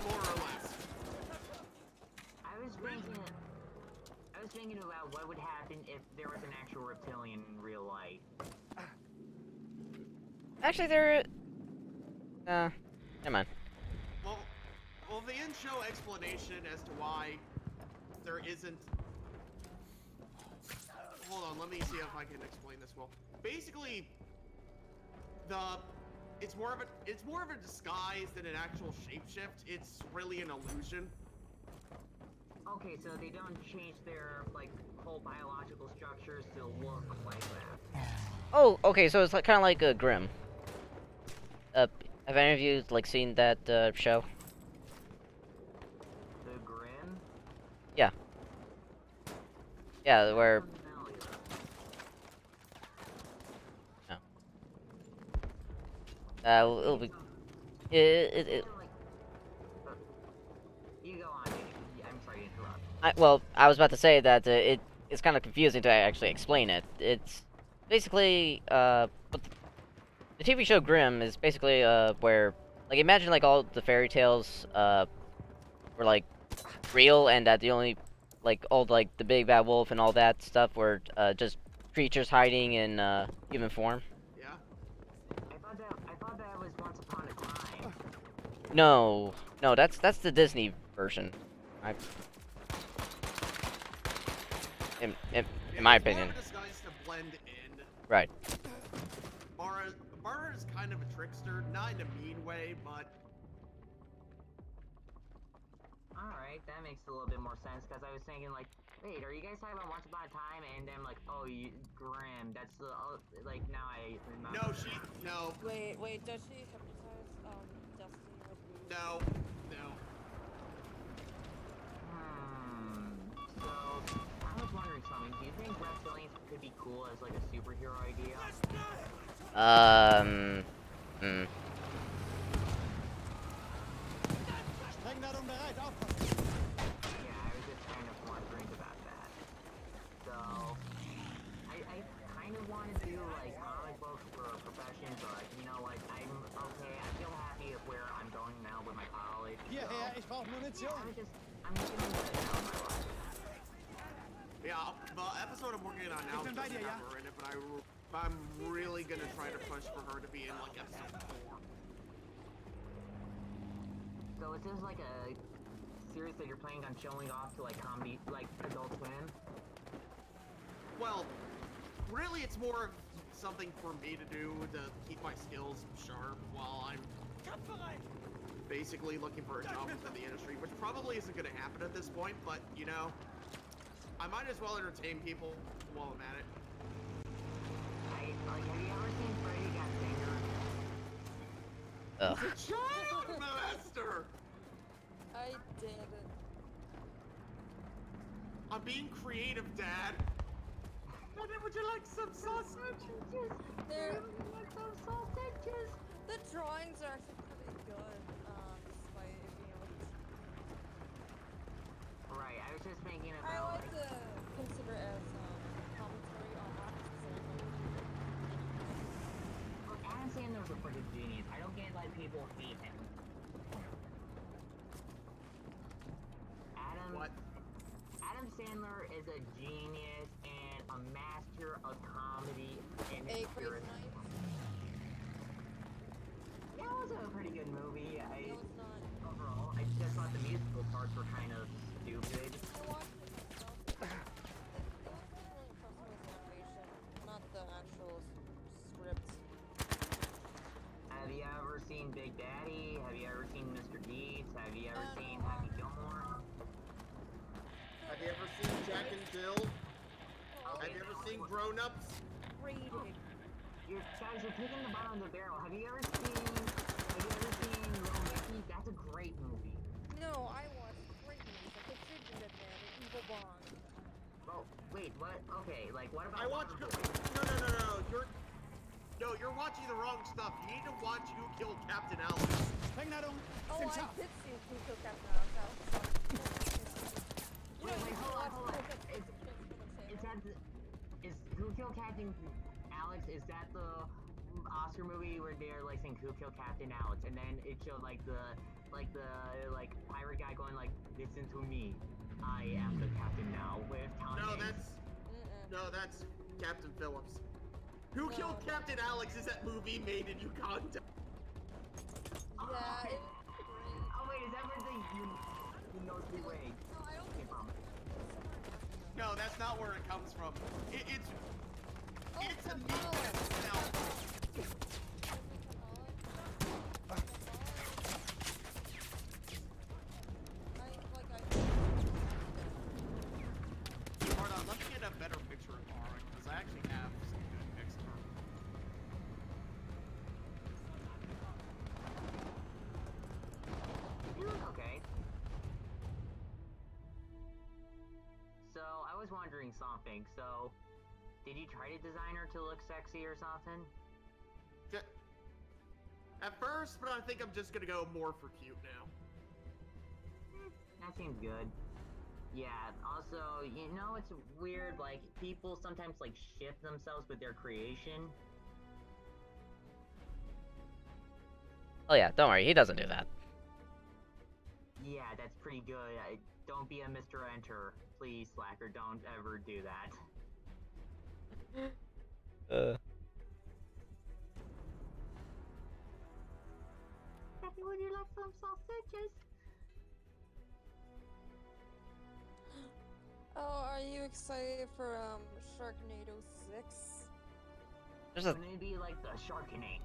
more or less. I was thinking about what would happen if there was an actual reptilian in real life. Actually, there. Never mind. Well, the in-show explanation as to why there isn't. Hold on, let me see if I can explain this well. Basically, it's more of a disguise than an actual shapeshift. It's really an illusion. Okay, so they don't change their like whole biological structures to look like that. Oh, okay. So it's like, kind of like a Grimm. Have any of you like seen that show? The Grimm? Yeah. Yeah, where. No. It'll be. You go on. I'm sorry to interrupt. I was about to say that it's kind of confusing to actually explain it. It's basically but the TV show Grimm is basically where like imagine like all the fairy tales were like real and that the only like all like the big bad wolf and all that stuff were just creatures hiding in human form. Yeah. I thought that was Once Upon a Time. No, that's the Disney version. In my opinion. It's more of a disguise to blend in. Right. Mara is kind of a trickster, not in a mean way, but. Alright, that makes a little bit more sense, because I was thinking, like, wait, are you guys talking about Once Upon a Time? And then, like, oh, Grimm, that's the, like, now I remember. No. Wait, does she hypnotize, Destiny with you? No. So, I was wondering something, do you think reptilians could be cool as, like, a superhero idea? Streng Ladung bereit, aufpassen! Yeah, I was just kind of wondering about that. So, I kind of want to do, like, comic books for a profession, but, you know, like, I'm okay, I feel happy of where I'm going now with my college. Hierher, ich brauche Munition! I'm feeling good now in my life. Yeah, the episode I'm working on now doesn't have her in it, but I'm really gonna try to push for her to be in, like, episode 4. So is this like a series that you're planning on showing off to like comedy, like Adult Swim? Well, really it's more of something for me to do to keep my skills sharp while I'm basically looking for a job within the industry, which probably isn't gonna happen at this point, but you know, I might as well entertain people while I'm at it. Have you ever seen Freddy Got Finger? Ugh. He's a child molester! I didn't. I'm being creative, Dad. Would you like some sausages? They're... Like some sausages? The drawings are actually pretty good, despite it being like... Right, I was just thinking about I like to consider it as commentary on rock specifically. Look, Adam Sandler's a freaking genius. I don't get why people hate him. Adam Sandler is a genius and a master of comedy and Crazy spirit. Nights? Yeah, it was a pretty good movie. No, it's not. Overall, I just thought the musical parts were kind of stupid. I watched it myself. The only thing that really impressed me was the animation, not the actual script. Have you ever seen Big Daddy? Have you ever seen Mr. Deeds? Have you ever seen Happy Gilmore? Have you ever seen Jack and Jill? Have you ever seen Grown Ups? Reading. Guys, you're taking the bottom of the barrel. Have you ever seen Little Nicky? That's a great movie. No, I watched great movies like The Gingerbread Man and Evil Bond. Oh, wait, what? Okay, like, what about... I watched... Waterboy? No. No, you're watching the wrong stuff. You need to watch Who Killed Captain Alex. Vergnadung Oh, sind I scharf. did see Who Killed Captain Alex. Wait, hold on. Is Who Killed Captain Alex, is that the Oscar movie where they're like saying Who Killed Captain Alex, and then it showed like the pirate guy going like, listen to me, I am the captain now with Tom Hanks. No, that's Captain Phillips. Who Killed Captain Alex is that movie made in Uganda. Yeah, it was great. Oh wait, is that where the you know the way? No, I don't came think from? No, that's not where it comes from. It's a from meat Holland. now. Hold on, let me get a better picture of Arik, because I actually have some good pics of her. You look okay. So, I was wondering something. So, did you try to design her to look sexy or something? At first, but I think I'm just gonna go more for cute now. That seems good. Yeah, also, you know, it's weird, like, people sometimes, like, ship themselves with their creation. Oh yeah, don't worry, he doesn't do that. Yeah, that's pretty good. Don't be a Mr. Enter. Please, Slacker, don't ever do that. Daddy, would you like some sausages? Oh, are you excited for Sharknado 6? Wouldn't it be like the Sharkening?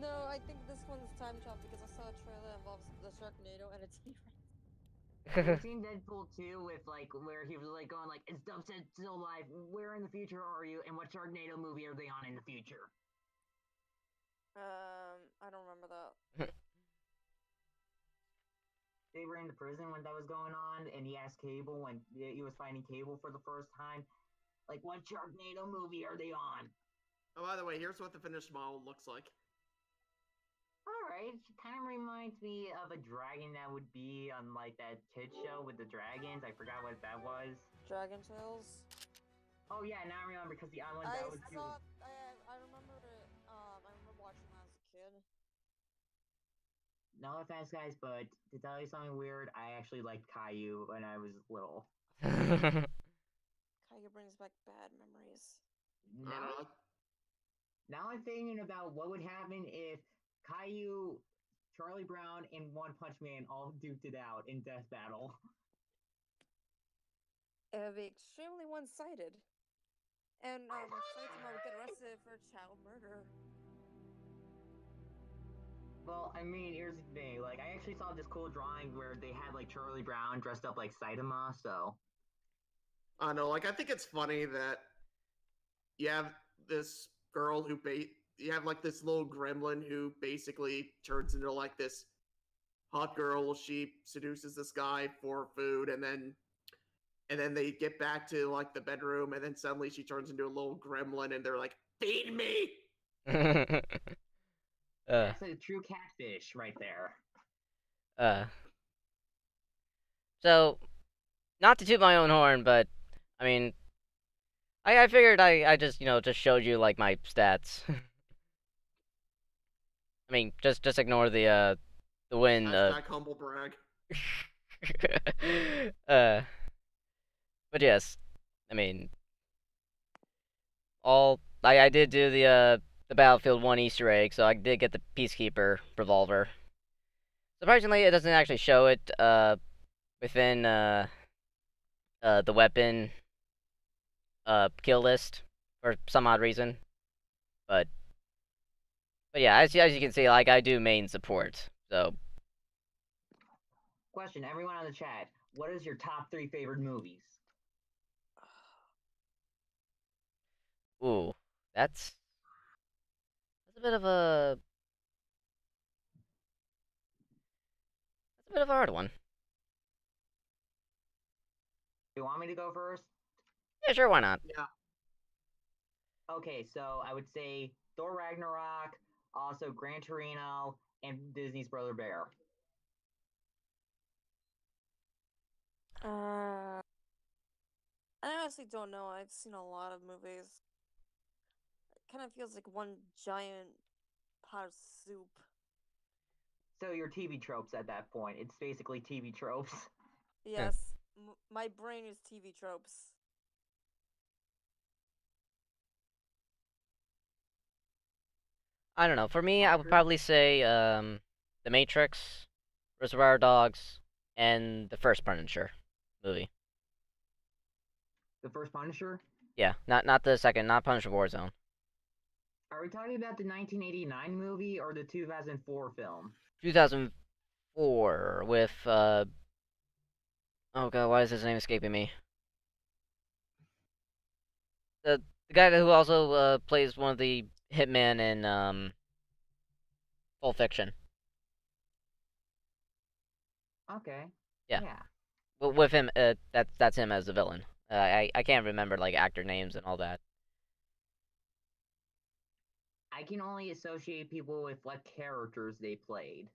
No, I think this one's time travel because I saw a trailer that involves the Sharknado and it's Have you seen Deadpool 2 with like where he was like going like, is Dubstep still alive? Where in the future are you? And what Sharknado movie are they on in the future? I don't remember that. They were in the prison when that was going on, and he asked Cable when he was finding Cable for the first time, like, what Sharknado movie are they on? Oh, by the way, here's what the finished model looks like. Alright, it kind of reminds me of a dragon that would be on, like, that kid show with the dragons. I forgot what that was. Dragon Tales? Oh, yeah, now I remember, because the island that was... I remember it, I remember watching that as a kid. No offense, guys, but to tell you something weird, I actually liked Caillou when I was little. Caillou brings back bad memories. Now I'm thinking about what would happen if Caillou, Charlie Brown, and One Punch Man all duked it out in death battle. It would be extremely one-sided. And Saitama would get arrested for child murder. Well, I mean, here's the thing. Like, I actually saw this cool drawing where they had, like, Charlie Brown dressed up like Saitama, so... I know, like, I think it's funny that you have this girl who you have, like, this little gremlin who basically turns into, like, this hot girl. She seduces this guy for food, and then they get back to, like, the bedroom, and then suddenly she turns into a little gremlin, and they're like, feed me! That's a true catfish right there. So, not to toot my own horn, but, I mean, I figured I just, just showed you, like, my stats. I mean, just ignore the win. Hashtag humble brag. But yes, I mean, I did do the Battlefield 1 Easter egg, so I did get the Peacekeeper revolver. Surprisingly, it doesn't actually show it within the weapon kill list for some odd reason. But yeah, as you can see, like, I do main support, so. Question, everyone on the chat, what is your top 3 favorite movies? Ooh, that's a bit of a hard one. You want me to go first? Yeah, sure, why not? Yeah. Okay, so I would say Thor Ragnarok, also Gran Torino, and Disney's Brother Bear. I honestly don't know. I've seen a lot of movies. It kind of feels like one giant pot of soup. So your TV tropes at that point. It's basically TV tropes. Yes, my brain is TV tropes. I don't know. For me, I would probably say The Matrix, Reservoir Dogs, and the first Punisher movie. The first Punisher? Yeah, not the second, not Punisher Warzone. Are we talking about the 1989 movie or the 2004 film? 2004 with oh god, why is his name escaping me? The guy who also plays one of the hitmen in Pulp Fiction. Okay. Yeah. Yeah. Well, with him, that's him as the villain. I can't remember like actor names and all that. I can only associate people with what characters they played.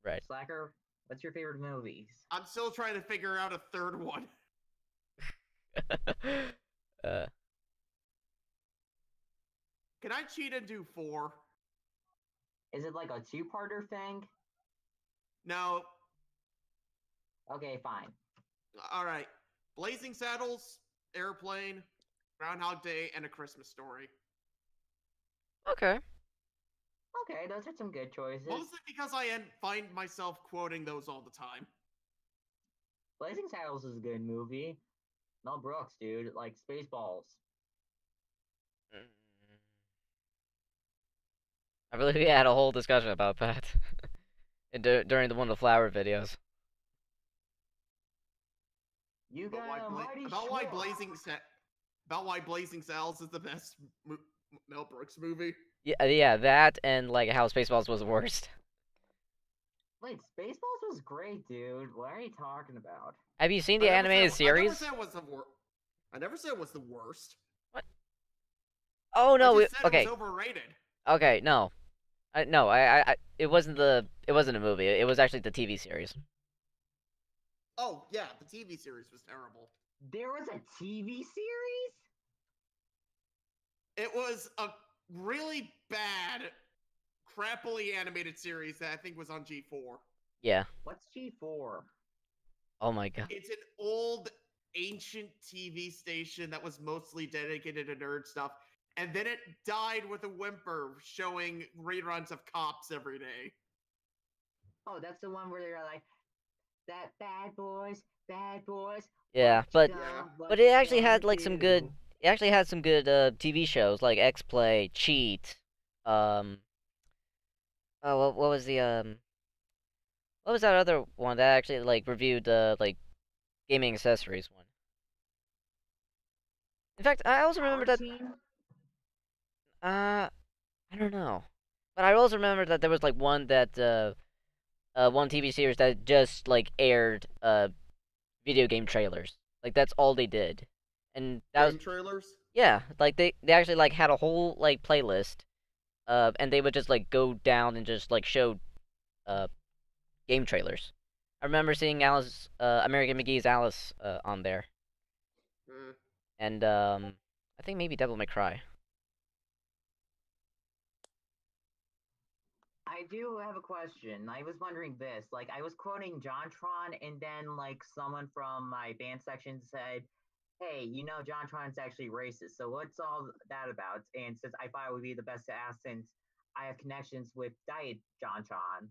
Right. Slacker, what's your favorite movies? I'm still trying to figure out a third one. Can I cheat and do 4? Is it like a two-parter thing? No. Okay, fine. Alright. Blazing Saddles, Airplane, Groundhog Day, and A Christmas Story. Okay. Okay, those are some good choices. Mostly because I find myself quoting those all the time. Blazing Saddles is a good movie. Mel Brooks, dude, like Spaceballs. I believe we had a whole discussion about that during one of the flower videos. You got about why Blazing Saddles is the best Mel Brooks movie. Yeah, that and like how Spaceballs was the worst. Like Spaceballs was great, dude. What are you talking about? Have you seen the animated series? I never said it was the worst. What? Oh no! Okay. It was overrated. Okay, no, no, it wasn't a movie. It was actually the TV series. Oh yeah, the TV series was terrible. There was a TV series? It was a really bad, crappily animated series that I think was on G4. Yeah. What's G4? Oh my god. It's an old, ancient TV station that was mostly dedicated to nerd stuff. And then it died with a whimper, showing reruns of Cops every day. Oh, that's the one where they're like, that bad boys. Yeah, but it actually had like some good. It actually had some good TV shows like X Play, Cheat. Oh, what was the what was that other one that actually like reviewed like gaming accessories one? In fact, I also remember that. I don't know, but I also remember that there was like one one TV series that just like aired video game trailers. Like that's all they did, and that game trailers. Yeah, like they actually like had a whole like playlist, and they would just like go down and just like show, game trailers. I remember seeing Alice, American McGee's Alice, on there, and I think maybe Devil May Cry. I do have a question. I was wondering this. Like, I was quoting JonTron, and then, like, someone from my band section said, hey, you know JonTron's actually racist, so what's all that about? And since I thought it would be the best to ask since I have connections with Diet JonTron.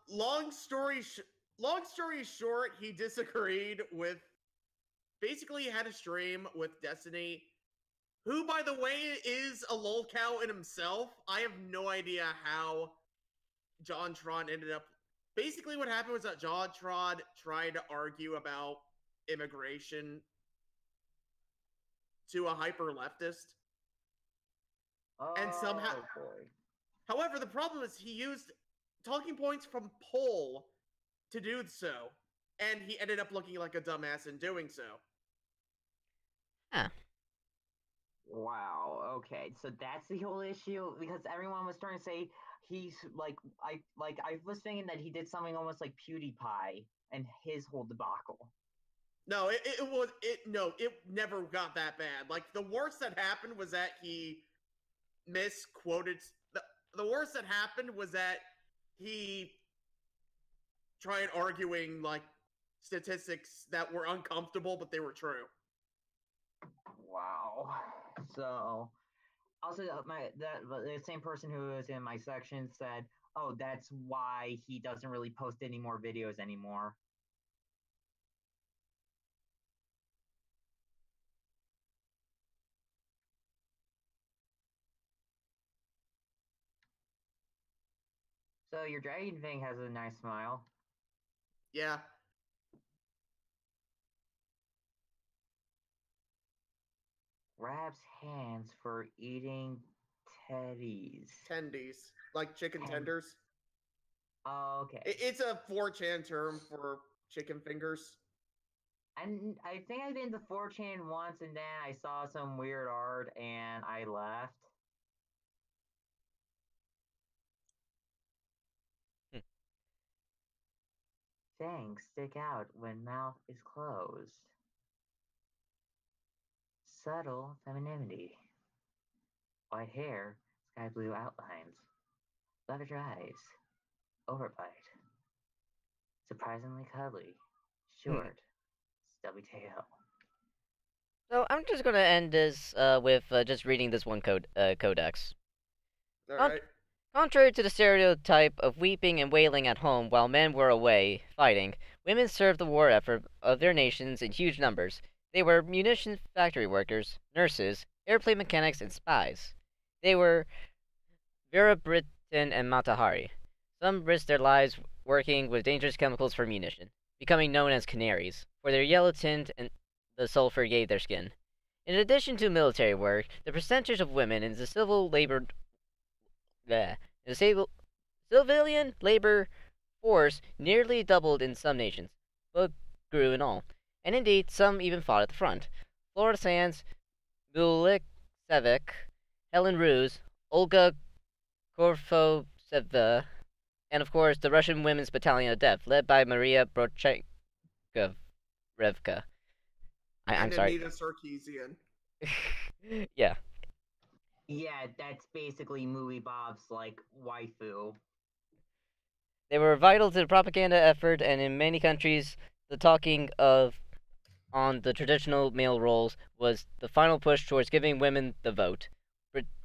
Long story short, he disagreed with... Basically, he had a stream with Destiny, who, by the way, is a lolcow in himself. I have no idea how JonTron ended up... Basically, what happened was that JonTron tried to argue about immigration to a hyper-leftist. And somehow... However, the problem is he used talking points from Poll to do so. and he ended up looking like a dumbass in doing so. Huh. Wow. Okay, so that's the whole issue because everyone was trying to say he's I was thinking that he did something almost like PewDiePie and his whole debacle. No, it never got that bad. Like, the worst that happened was that he misquoted. The worst that happened was that he tried arguing, like, statistics that were uncomfortable, but they were true. Wow. So, also, the same person who was in my section said, "Oh, that's why he doesn't really post any more videos anymore." So your dragon thing has a nice smile. Yeah. Grabs hands for eating teddies. Tendies. Like chicken tenders. Oh, okay. It's a 4chan term for chicken fingers. And I think I did the 4chan once, and then I saw some weird art, and I left. Fangs stick out when mouth is closed. Subtle femininity. White hair, sky blue outlines. Leather eyes. Overbite. Surprisingly cuddly. Short. Stubby tail. So I'm just gonna end this with just reading this one codex. Alright. Contrary to the stereotype of weeping and wailing at home while men were away fighting, women served the war effort of their nations in huge numbers. They were munition factory workers, nurses, airplane mechanics, and spies. They were Vera Brittain and Matahari. Some risked their lives working with dangerous chemicals for munition, becoming known as canaries, for their yellow tint and the sulfur gave their skin. In addition to military work, the percentage of women in the civilian labor force nearly doubled in some nations, but grew in all. And indeed, some even fought at the front. Flora Sands, Milosevic, Helen Ruse, Olga Korfoseva, and of course the Russian Women's Battalion of Death, led by Maria Brochenkovka. I'm sorry. Anita Sarkeesian. Yeah. Yeah, that's basically Movie Bob's, like, waifu. They were vital to the propaganda effort, and in many countries, the talking on the traditional male roles was the final push towards giving women the vote.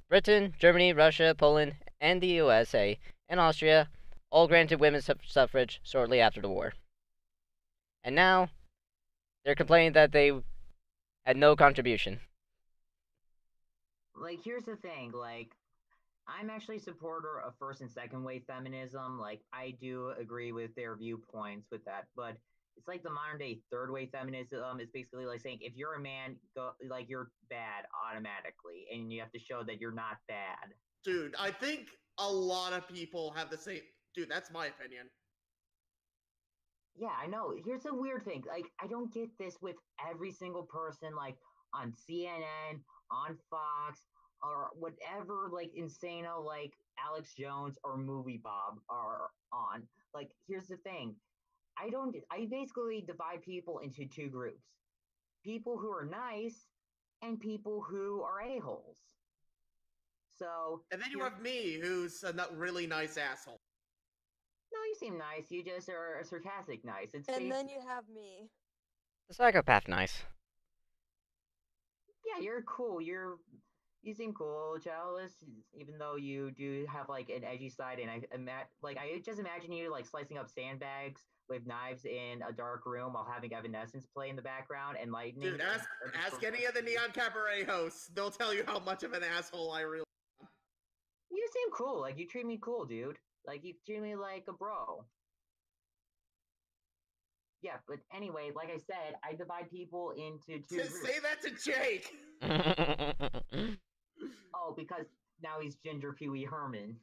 Britain, Germany, Russia, Poland, and the USA, and Austria all granted women's suffrage shortly after the war. And now, they're complaining that they had no contribution. Like, here's the thing, like, I'm actually a supporter of first and second wave feminism. Like, I do agree with their viewpoints with that, but it's like the modern day third wave feminism is basically like saying if you're a man, you're bad automatically, and you have to show that you're not bad. Dude, I think a lot of people have the same. Dude, that's my opinion. Yeah, I know. Here's the weird thing. Like, I don't get this with every single person, like, on CNN, on Fox, or whatever, like, insano, like, Alex Jones or Movie Bob are on. Like, here's the thing. I basically divide people into two groups. People who are nice and people who are a-holes. So... And then you have me, who's a not really nice asshole. No, you seem nice. You just are sarcastic nice. And then you have me. The psychopath nice. Yeah, you're cool. You seem cool, Chalice, even though you do have, like, an edgy side, and I just imagine you, like, slicing up sandbags with knives in a dark room while having Evanescence play in the background and lightning. Dude, ask any of the Neon Cabaret hosts. They'll tell you how much of an asshole I really am. You seem cool. Like, you treat me cool, dude. Like, you treat me like a bro. Yeah, but anyway, like I said, I divide people into two groups. Say that to Jake! Oh, because now he's Ginger Pee Wee Herman.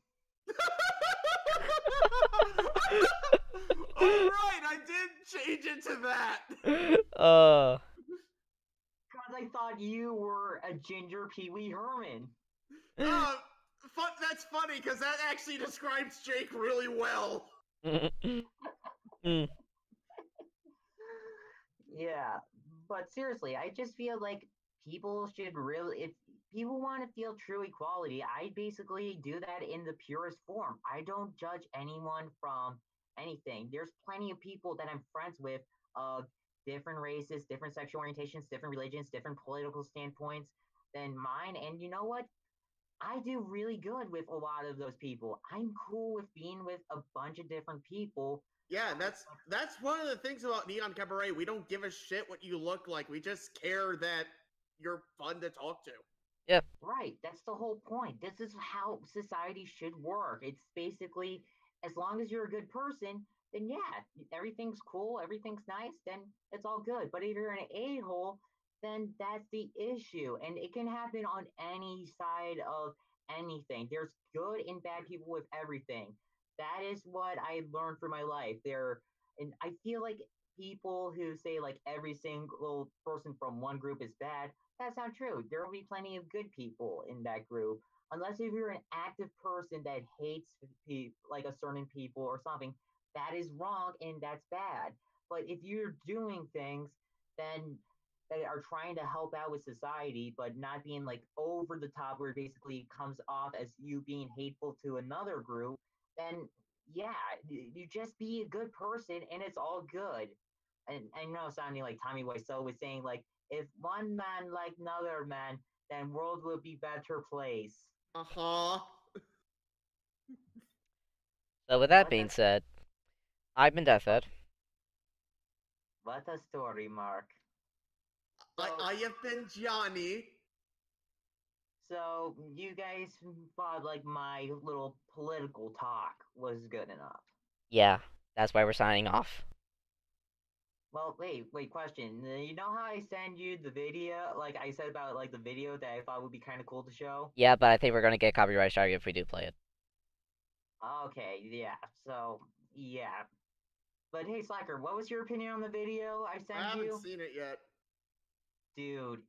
Alright, I did change it to that! Because I thought you were a ginger Pee Wee Herman. That's funny, because that actually describes Jake really well. Yeah, but seriously, I just feel like people should really, if people want to feel true equality, I basically do that in the purest form. I don't judge anyone from anything. There's plenty of people that I'm friends with of different races, different sexual orientations, different religions, different political standpoints than mine. And you know what? I do really good with a lot of those people. I'm cool with being with a bunch of different people. Yeah, that's one of the things about Neon Cabaret. We don't give a shit what you look like. We just care that you're fun to talk to. Yeah. Right. That's the whole point. This is how society should work. It's basically, as long as you're a good person, then yeah, everything's cool, everything's nice, then it's all good. But if you're an a-hole, then that's the issue. And it can happen on any side of anything. There's good and bad people with everything. That is what I learned through my life. And I feel like people who say like every single person from one group is bad, that's not true. There will be plenty of good people in that group. Unless if you're an active person that hates like a certain people or something, that is wrong and that's bad. But if you're doing things then that are trying to help out with society, but not being like over the top where it basically comes off as you being hateful to another group, then yeah, you just be a good person and it's all good. And I know sounding like Tommy Wiseau was saying like if one man like another man, then world will be better place. Uh-huh. So with that being said, I've been Deathead. What a story, Mark. I have been Johnny. So you guys thought like my little political talk was good enough. Yeah, that's why we're signing off. Well, wait, question. You know how I send you the video, like I said about like the video that I thought would be kind of cool to show? Yeah, but I think we're gonna get copyright strike if we do play it. Okay, yeah. So, yeah. But hey, Slacker, what was your opinion on the video I sent you? I haven't seen it yet. Dude,